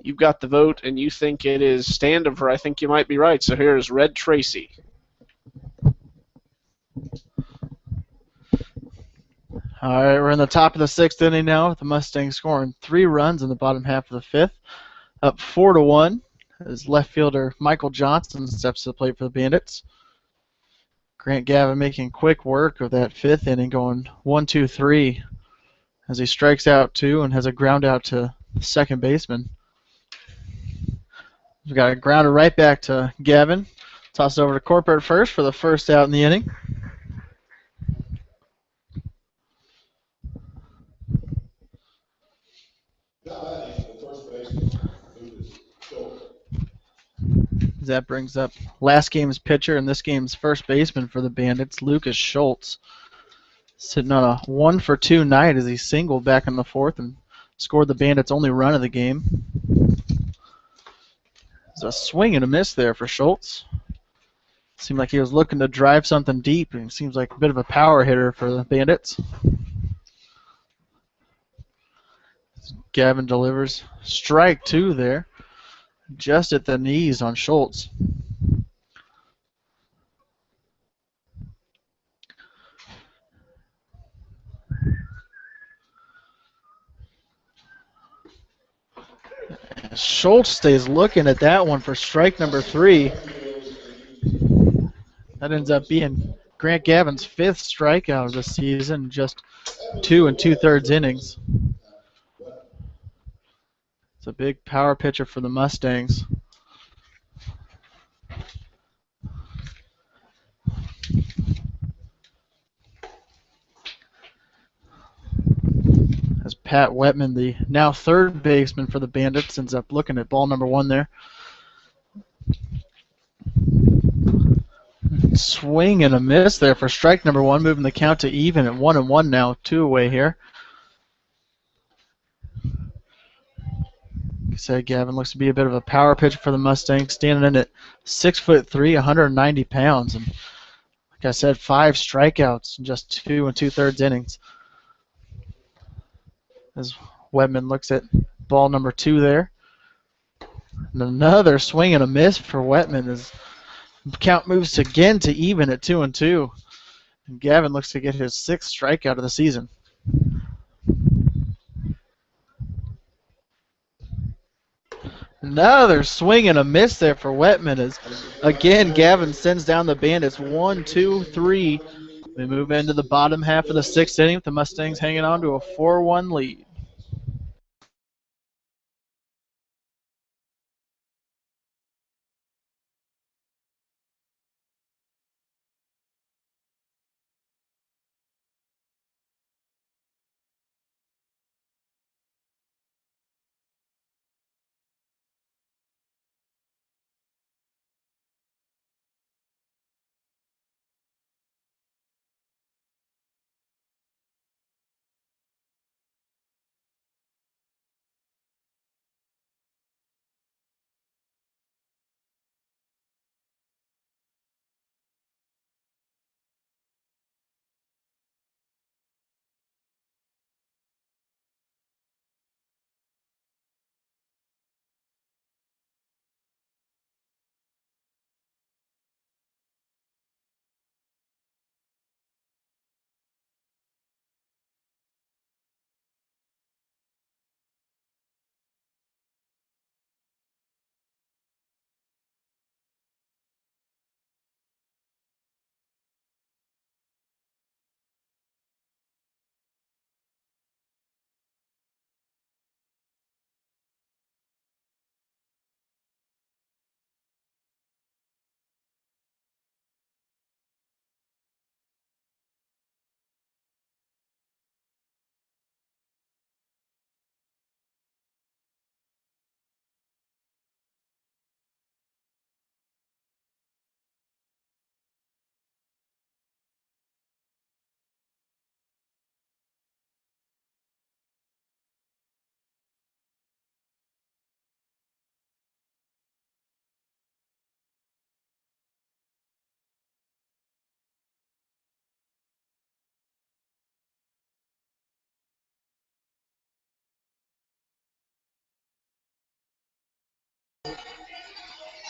you've got the vote, and you think it is Standifer. I think you might be right. So here is Red Tracy. All right, we're in the top of the 6th inning now with the Mustangs scoring 3 runs in the bottom half of the 5th. Up 4-1 as left fielder Michael Johnson steps to the plate for the Bandits. Grant Gavin making quick work of that 5th inning, going 1-2-3 as he strikes out 2 and has a ground out to the second baseman. We've got a grounder right back to Gavin. Toss it over to Corporate first for the first out in the inning. That brings up last game's pitcher and this game's first baseman for the Bandits, Lucas Schultz. Sitting on a 1-for-2 night as he singled back in the fourth and scored the Bandits' only run of the game. There's a swing and a miss there for Schultz. Seemed like he was looking to drive something deep, and seems like a bit of a power hitter for the Bandits. Gavin delivers strike 2 there, just at the knees on Schultz. Schultz stays looking at that one for strike number 3. That ends up being Grant Gavin's 5th strikeout of the season, just 2 2/3 innings. It's a big power pitcher for the Mustangs. As Pat Wetman, the now third baseman for the Bandits, ends up looking at ball number 1 there. Swing and a miss there for strike number 1, moving the count to even at 1-1 now, 2 away here. Like I said, Gavin looks to be a bit of a power pitcher for the Mustangs, standing in at 6'3", 190 pounds. And like I said, 5 strikeouts in just 2 2/3 innings. As Webman looks at ball number 2 there. And another swing and a miss for Wetman as the count moves again to even at 2-2. And Gavin looks to get his 6th strikeout of the season. Another swing and a miss there for Wetman as, again, Gavin sends down the Bandits 1, 2, 3. We move into the bottom half of the 6th inning with the Mustangs hanging on to a 4-1 lead.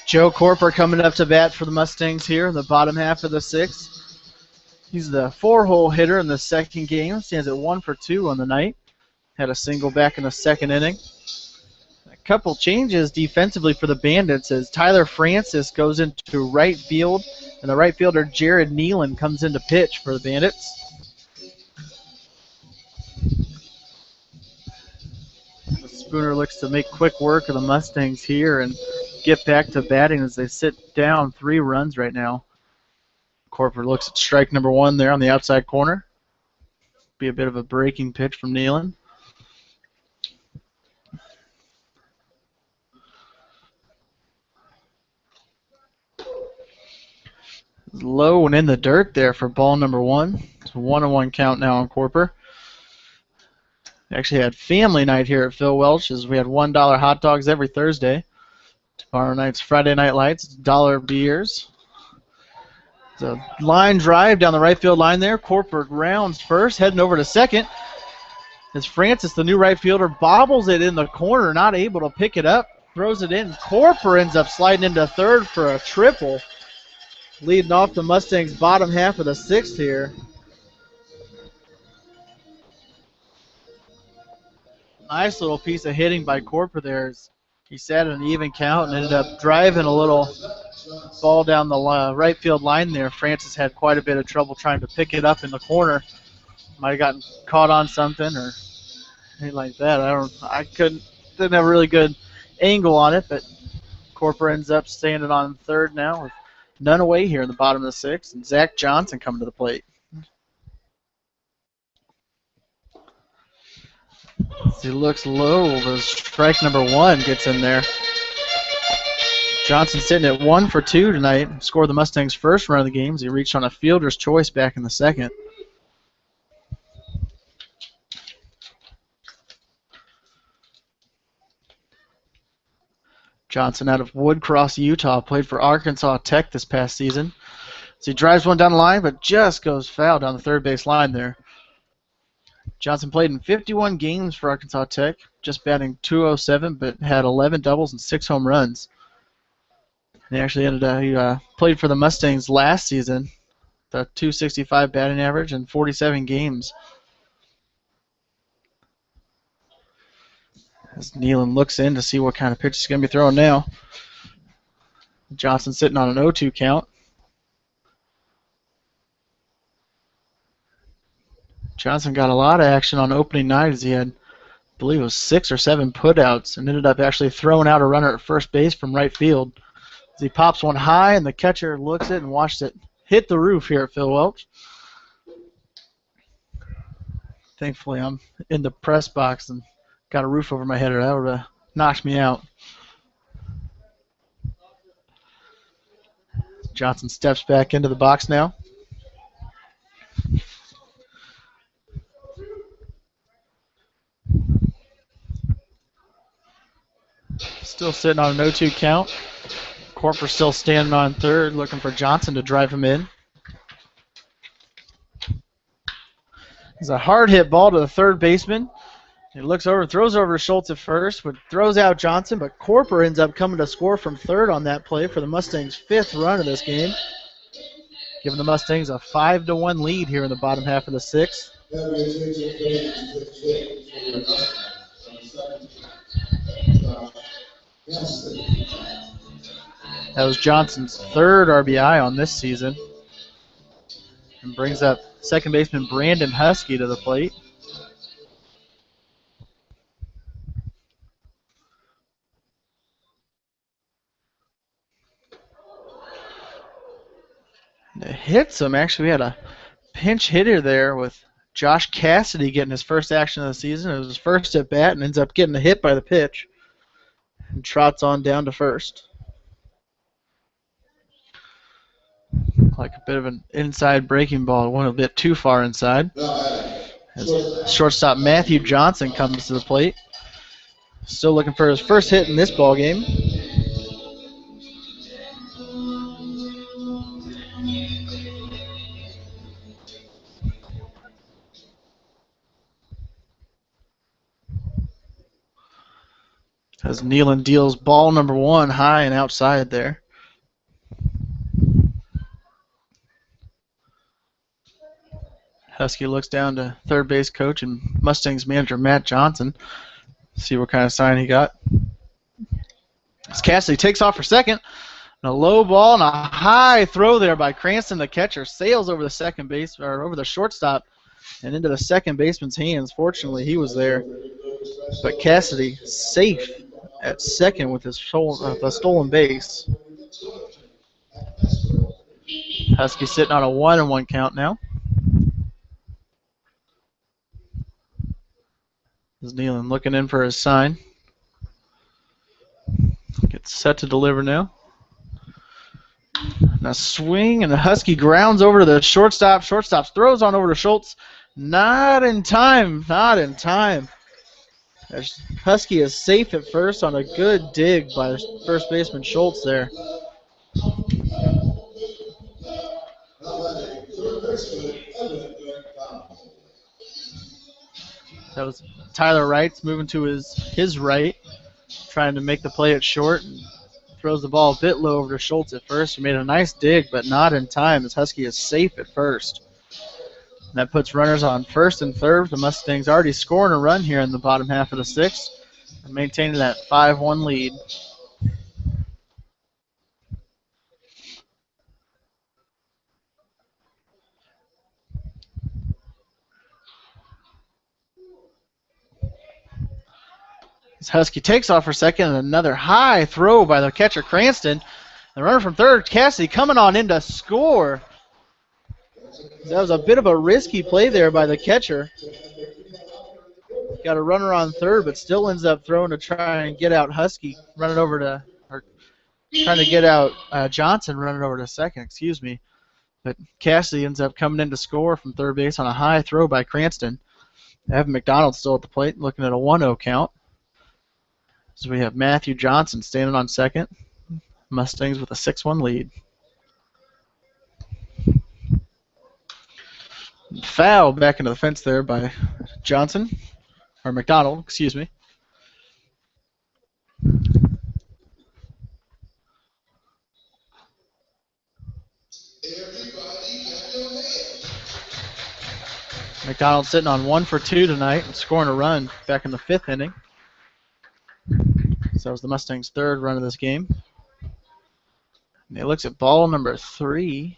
Joe Corper coming up to bat for the Mustangs here in the bottom half of the 6th. He's the 4-hole hitter in the second game. Stands at 1 for 2 on the night. Had a single back in the second inning. A couple changes defensively for the Bandits as Tyler Francis goes into right field, and the right fielder Jared Nealon comes in to pitch for the Bandits. Spooner looks to make quick work of the Mustangs here and get back to batting as they sit down 3 runs right now. Corporate looks at strike number 1 there on the outside corner. Be a bit of a breaking pitch from Nealon. Low and in the dirt there for ball number 1. It's a 1-1 count now on Corper. We actually had family night here at Phil Welch's. We had $1 hot dogs every Thursday. Tomorrow night's Friday Night Lights, dollar beers. It's a line drive down the right field line there. Corper rounds first, heading over to second. As Francis, the new right fielder, bobbles it in the corner, not able to pick it up. Throws it in. Corper ends up sliding into third for a triple. Leading off the Mustangs' bottom half of the 6th here. Nice little piece of hitting by Corper there. He sat at an even count and ended up driving a little ball down the right field line there. Francis had quite a bit of trouble trying to pick it up in the corner. Might have gotten caught on something or anything like that. Didn't have a really good angle on it, but Corper ends up standing on third now with none away here in the bottom of the 6th, and Zach Johnson coming to the plate. As he looks low, but strike number 1 gets in there. Johnson sitting at 1 for 2 tonight. Scored the Mustangs' first run of the game as he reached on a fielder's choice back in the 2nd. Johnson out of Woodcross, Utah, played for Arkansas Tech this past season. So he drives one down the line, but just goes foul down the third base line there. Johnson played in 51 games for Arkansas Tech, just batting .207, but had 11 doubles and 6 home runs. And he actually he played for the Mustangs last season, the .265 batting average in 47 games. As Nealon looks in to see what kind of pitch he's going to be throwing now. Johnson sitting on an 0-2 count. Johnson got a lot of action on opening night as he had, I believe it was 6 or 7 putouts, and ended up actually throwing out a runner at first base from right field. As he pops one high, and the catcher looks it and watched it hit the roof here at Phil Welch. Thankfully, I'm in the press box and got a roof over my head, or that would have knocked me out. Johnson steps back into the box now. Still sitting on an 0-2 count. Corper still standing on third, looking for Johnson to drive him in. It's a hard hit ball to the third baseman. He looks over, throws over to Schultz at first, but throws out Johnson, but Corper ends up coming to score from third on that play for the Mustangs' 5th run of this game, giving the Mustangs a 5-1 lead here in the bottom half of the 6th. That was Johnson's 3rd RBI on this season, and brings up second baseman Brandon Husky to the plate. It hits him. Actually, we had a pinch hitter there with Josh Cassidy getting his first action of the season. It was his first at bat and ends up getting a hit by the pitch. And trots on down to first. Like a bit of an inside breaking ball. It went a bit too far inside. As shortstop Matthew Johnson comes to the plate. Still looking for his first hit in this ball game. As Nealon deals ball number 1 high and outside there. Husky looks down to third base coach and Mustangs manager Matt Johnson. See what kind of sign he got. As Cassidy takes off for second. And a low ball and a high throw there by Cranston, the catcher. Sails over the second base, or over the shortstop and into the second baseman's hands. Fortunately, he was there. But Cassidy safe at second with his the stolen base. Husky sitting on a 1-1 count now. Is Nealon looking in for his sign. Gets set to deliver now. And a swing, and the Husky grounds over to the shortstop. Shortstop throws on over to Schultz. Not in time. Not in time. Husky is safe at first on a good dig by first baseman Schultz there. That was Tyler Wright's moving to his right, trying to make the play at short, and throws the ball a bit low over to Schultz at first. He made a nice dig, but not in time as Husky is safe at first. And that puts runners on first and third. The Mustangs already scoring a run here in the bottom half of the sixth and maintaining that 5-1 lead. As Husky takes off for second, and another high throw by the catcher Cranston. The runner from third, Cassidy, coming on in to score. That was a bit of a risky play there by the catcher. Got a runner on third, but still ends up throwing to try and get out Husky, running over to, or trying to get out Johnson, running over to second, excuse me. But Cassidy ends up coming in to score from third base on a high throw by Cranston. Evan McDonald still at the plate, looking at a 1-0 count. So we have Matthew Johnson standing on second. Mustangs with a 6-1 lead. Foul back into the fence there by Johnson, or McDonald, excuse me. McDonald sitting on 1 for 2 tonight and scoring a run back in the 5th inning. So that was the Mustangs' 3rd run of this game. And he looks at ball number 3.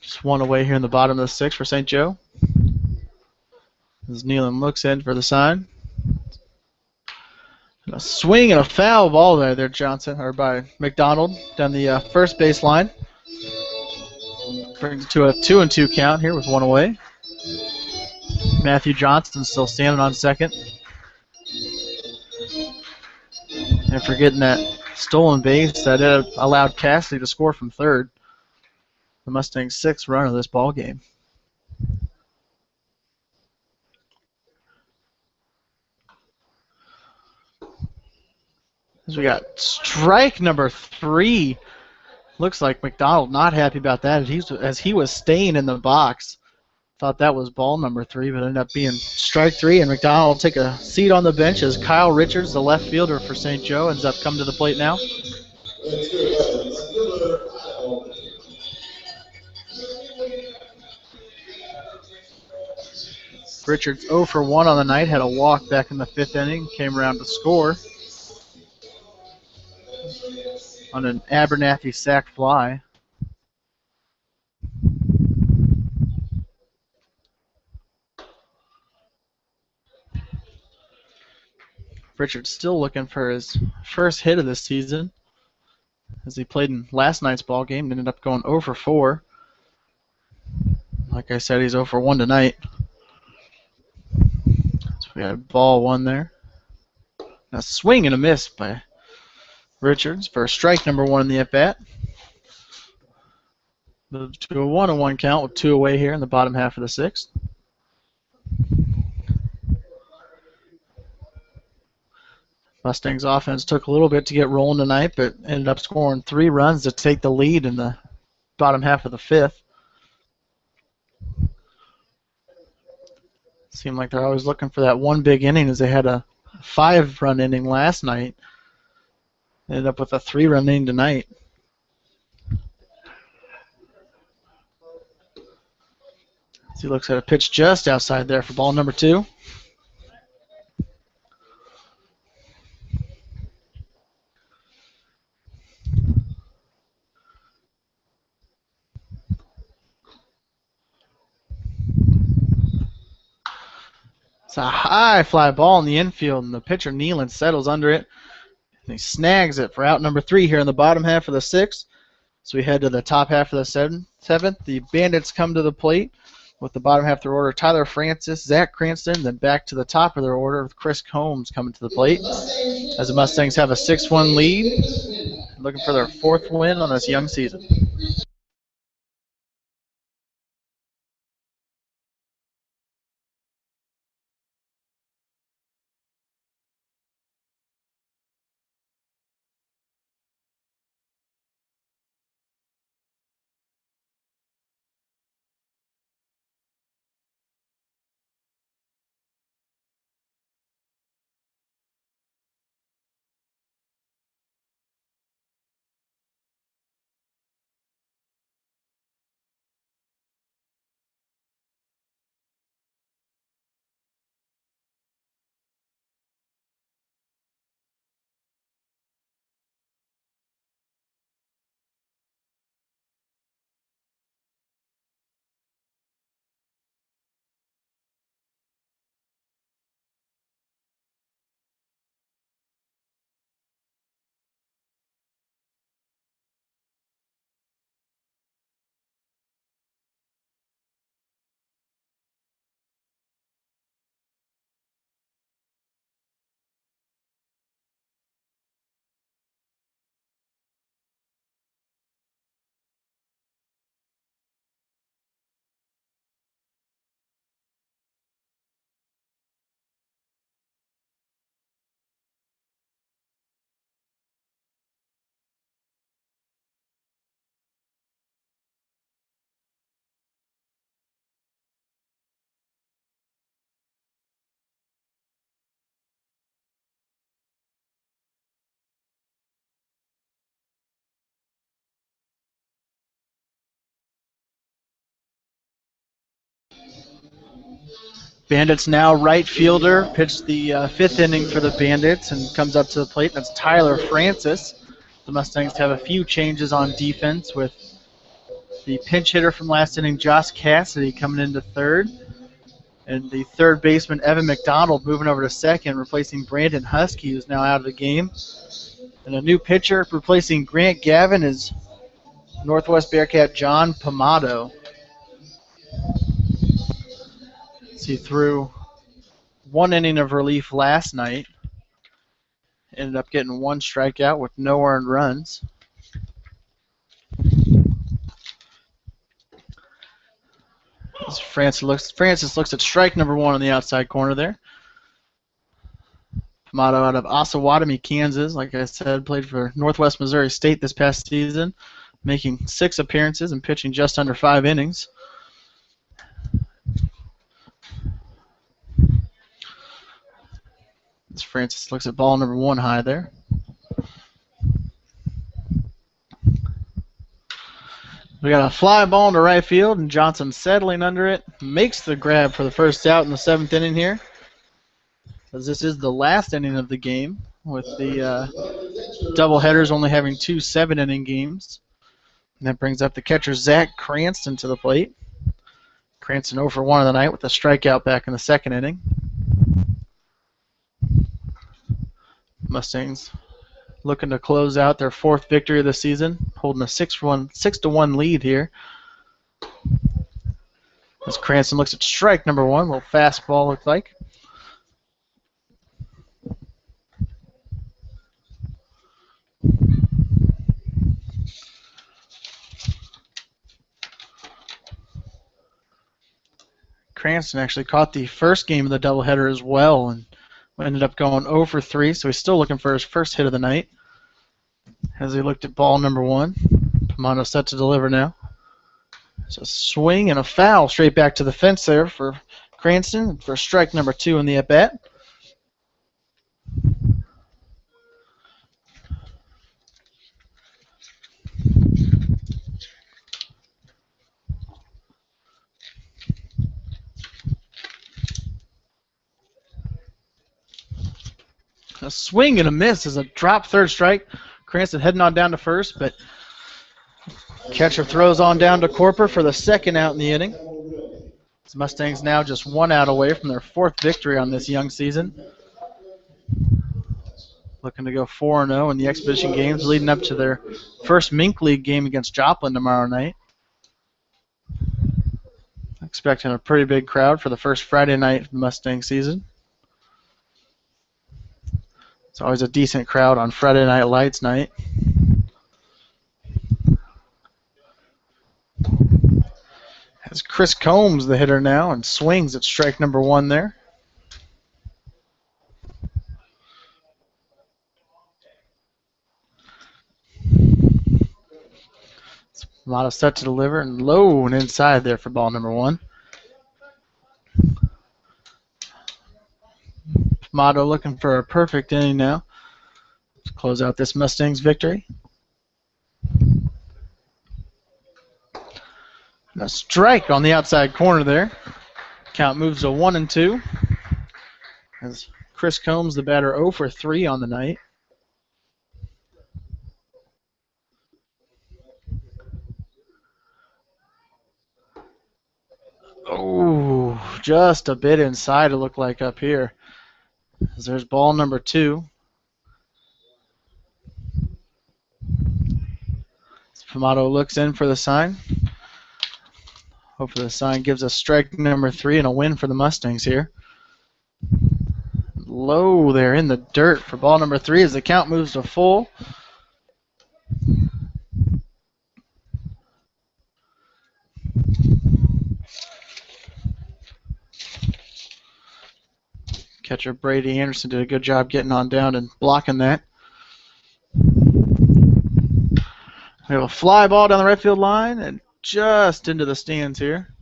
Just one away here in the bottom of the 6th for St. Joe. As Nealon looks in for the sign. And a swing and a foul ball there, Johnson, or by McDonald down the first base line. Brings it to a 2-2 count here with one away. Matthew Johnson still standing on second. And forgetting that stolen base that allowed Cassidy to score from third. The Mustangs' 6th run of this ball game. As we got strike number 3. Looks like McDonald not happy about that as he was staying in the box. Thought that was ball number 3, but ended up being strike 3. And McDonald will take a seat on the bench as Kyle Richards, the left fielder for St. Joe, ends up coming to the plate now. Richards 0 for 1 on the night, had a walk back in the 5th inning, came around to score on an Abernathy sac fly. Richards still looking for his first hit of this season, as he played in last night's ball game and ended up going 0 for 4. Like I said, he's 0 for 1 tonight. So we got ball 1 there. A swing and a miss by Richards for strike number 1 in the at-bat. Moved to a 1-1 count with 2 away here in the bottom half of the 6th. Mustangs offense took a little bit to get rolling tonight, but ended up scoring 3 runs to take the lead in the bottom half of the 5th. Seemed like they're always looking for that one big inning, as they had a 5-run inning last night. Ended up with a 3-run inning tonight. As he looks at a pitch just outside there for ball number 2. It's a high fly ball in the infield, and the pitcher Nealon settles under it. And he snags it for out number 3 here in the bottom half of the 6th. So we head to the top half of the 7th. The Bandits come to the plate. with the bottom half of their order, Tyler Francis, Zach Cranston, then back to the top of their order with Chris Combs coming to the plate. As the Mustangs have a 6-1 lead, looking for their 4th win on this young season. Bandits now right fielder, pitched the 5th inning for the Bandits and comes up to the plate. That's Tyler Francis. The Mustangs have a few changes on defense with the pinch hitter from last inning, Josh Cassidy, coming into 3rd. And the 3rd baseman, Evan McDonald, moving over to 2nd, replacing Brandon Husky, who's now out of the game. And a new pitcher replacing Grant Gavin is Northwest Bearcat John Pomado. He threw 1 inning of relief last night. Ended up getting 1 strikeout with no earned runs. As Francis looks at strike number 1 on the outside corner there. Pomado out of Osawatomie, Kansas. Like I said, played for Northwest Missouri State this past season, making 6 appearances and pitching just under 5 innings. As Francis looks at ball number 1 high there. We got a fly ball into right field, and Johnson settling under it. Makes the grab for the first out in the 7th inning here. As this is the last inning of the game, with the doubleheaders only having 2 7-inning games. And that brings up the catcher, Zach Cranston, to the plate. Cranston 0 for 1 of the night with a strikeout back in the 2nd inning. Mustangs looking to close out their 4th victory of the season, holding a 6-1 lead here. As Cranston looks at strike number 1, little fastball looked like. Cranston actually caught the first game of the doubleheader as well and ended up going 0 for 3, so he's still looking for his first hit of the night. As he looked at ball number 1, Pomado set to deliver now. So a swing and a foul straight back to the fence there for Cranston for strike number 2 in the at-bat. A swing and a miss as a drop 3rd strike. Cranston heading on down to 1st, but catcher throws on down to Corper for the 2nd out in the inning. The Mustangs now just 1 out away from their 4th victory on this young season. Looking to go 4-0 in the exhibition games leading up to their first Mink League game against Joplin tomorrow night. Expecting a pretty big crowd for the first Friday night of the Mustang season. It's always a decent crowd on Friday Night Lights night. Has Chris Combs the hitter now and swings at strike number 1 there. Pamato set to deliver and low and inside there for ball number 1. Pamato looking for a perfect inning now to close out this Mustangs victory. And a strike on the outside corner there. Count moves to 1-2. As Chris Combs, the batter, 0 for 3 on the night. Oh, just a bit inside it looked like up here. As there's ball number 2. Pamato looks in for the sign. Hopefully the sign gives us strike number 3 and a win for the Mustangs here. Low there in the dirt for ball number 3 as the count moves to full. Catcher Brady Anderson did a good job getting on down and blocking that. We have a fly ball down the right field line and just into the stands here.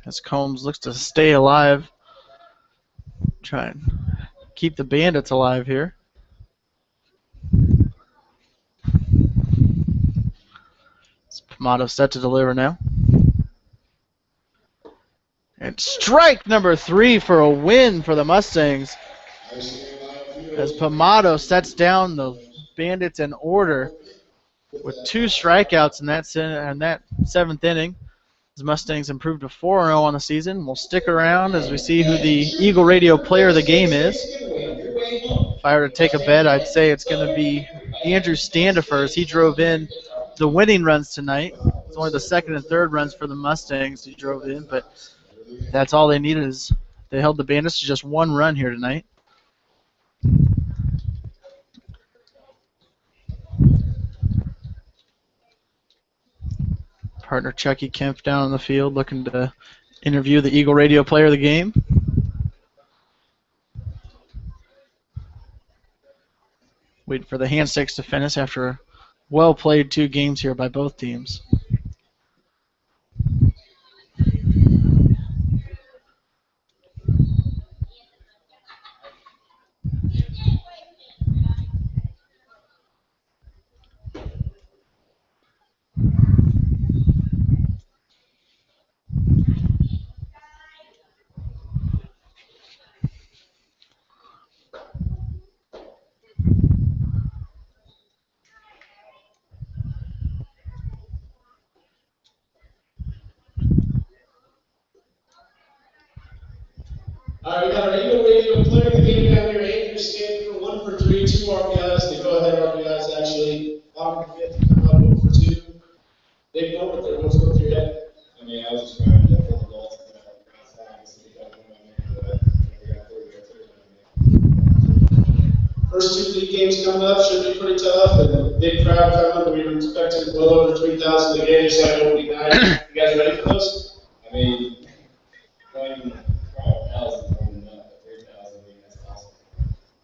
As Combs looks to stay alive. Try and keep the Bandits alive here. Pamato set to deliver now. And strike number 3 for a win for the Mustangs. As Pamato sets down the Bandits in order with 2 strikeouts in that 7th inning. The Mustangs improved to 4-0 on the season. We'll stick around as we see who the Eagle Radio Player of the Game is. If I were to take a bet, I'd say it's going to be Andrew Standifer as he drove in the winning runs tonight. It's only the 2nd and 3rd runs for the Mustangs he drove in, but that's all they needed is they held the Bandits to just 1 run here tonight. Partner Chucky Kemp down on the field looking to interview the Eagle Radio Player of the Game. Waiting for the handsticks to finish after a well-played 2 games here by both teams. All right, we got our Eagle Radio Player of the Game down here. Andrew Stanford, 1 for 3, 2 RBIs. They go ahead RBIs actually. Bottom 5th, come out 0 for 2. Big moment there. What's going through your head? I mean, I was just trying to fill the goals. First 2 league games coming up should be pretty tough, and a big crowd coming. We were expecting well over 3,000 a game just like opening night. You guys ready for those? I mean, playing 12,000 from 3,000, I mean, that's awesome.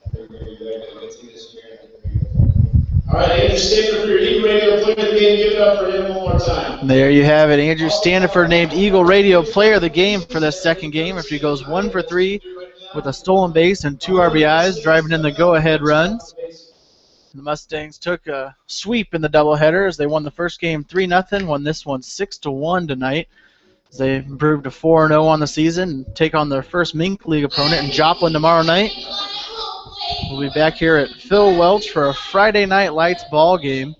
I think we're going to be a good team this year. I think we're going to go far. All right, Andrew Stanford for your Eagle Radio Player of the Game. Give it up for him one more time. There you have it. Andrew Standifer named Eagle Radio Player of the Game for this 2nd game after he goes 1 for 3 with a stolen base and 2 RBIs, driving in the go-ahead runs. The Mustangs took a sweep in the doubleheader as they won the first game 3-0, won this one 6-1 tonight. As they improved to 4-0 on the season and take on their first Mink League opponent in Joplin tomorrow night. We'll be back here at Phil Welch for a Friday Night Lights ball game.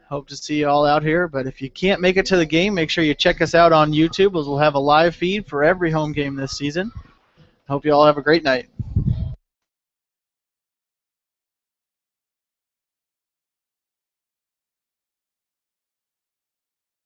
Hope to see you all out here, but if you can't make it to the game, make sure you check us out on YouTube as we'll have a live feed for every home game this season. Hope you all have a great night.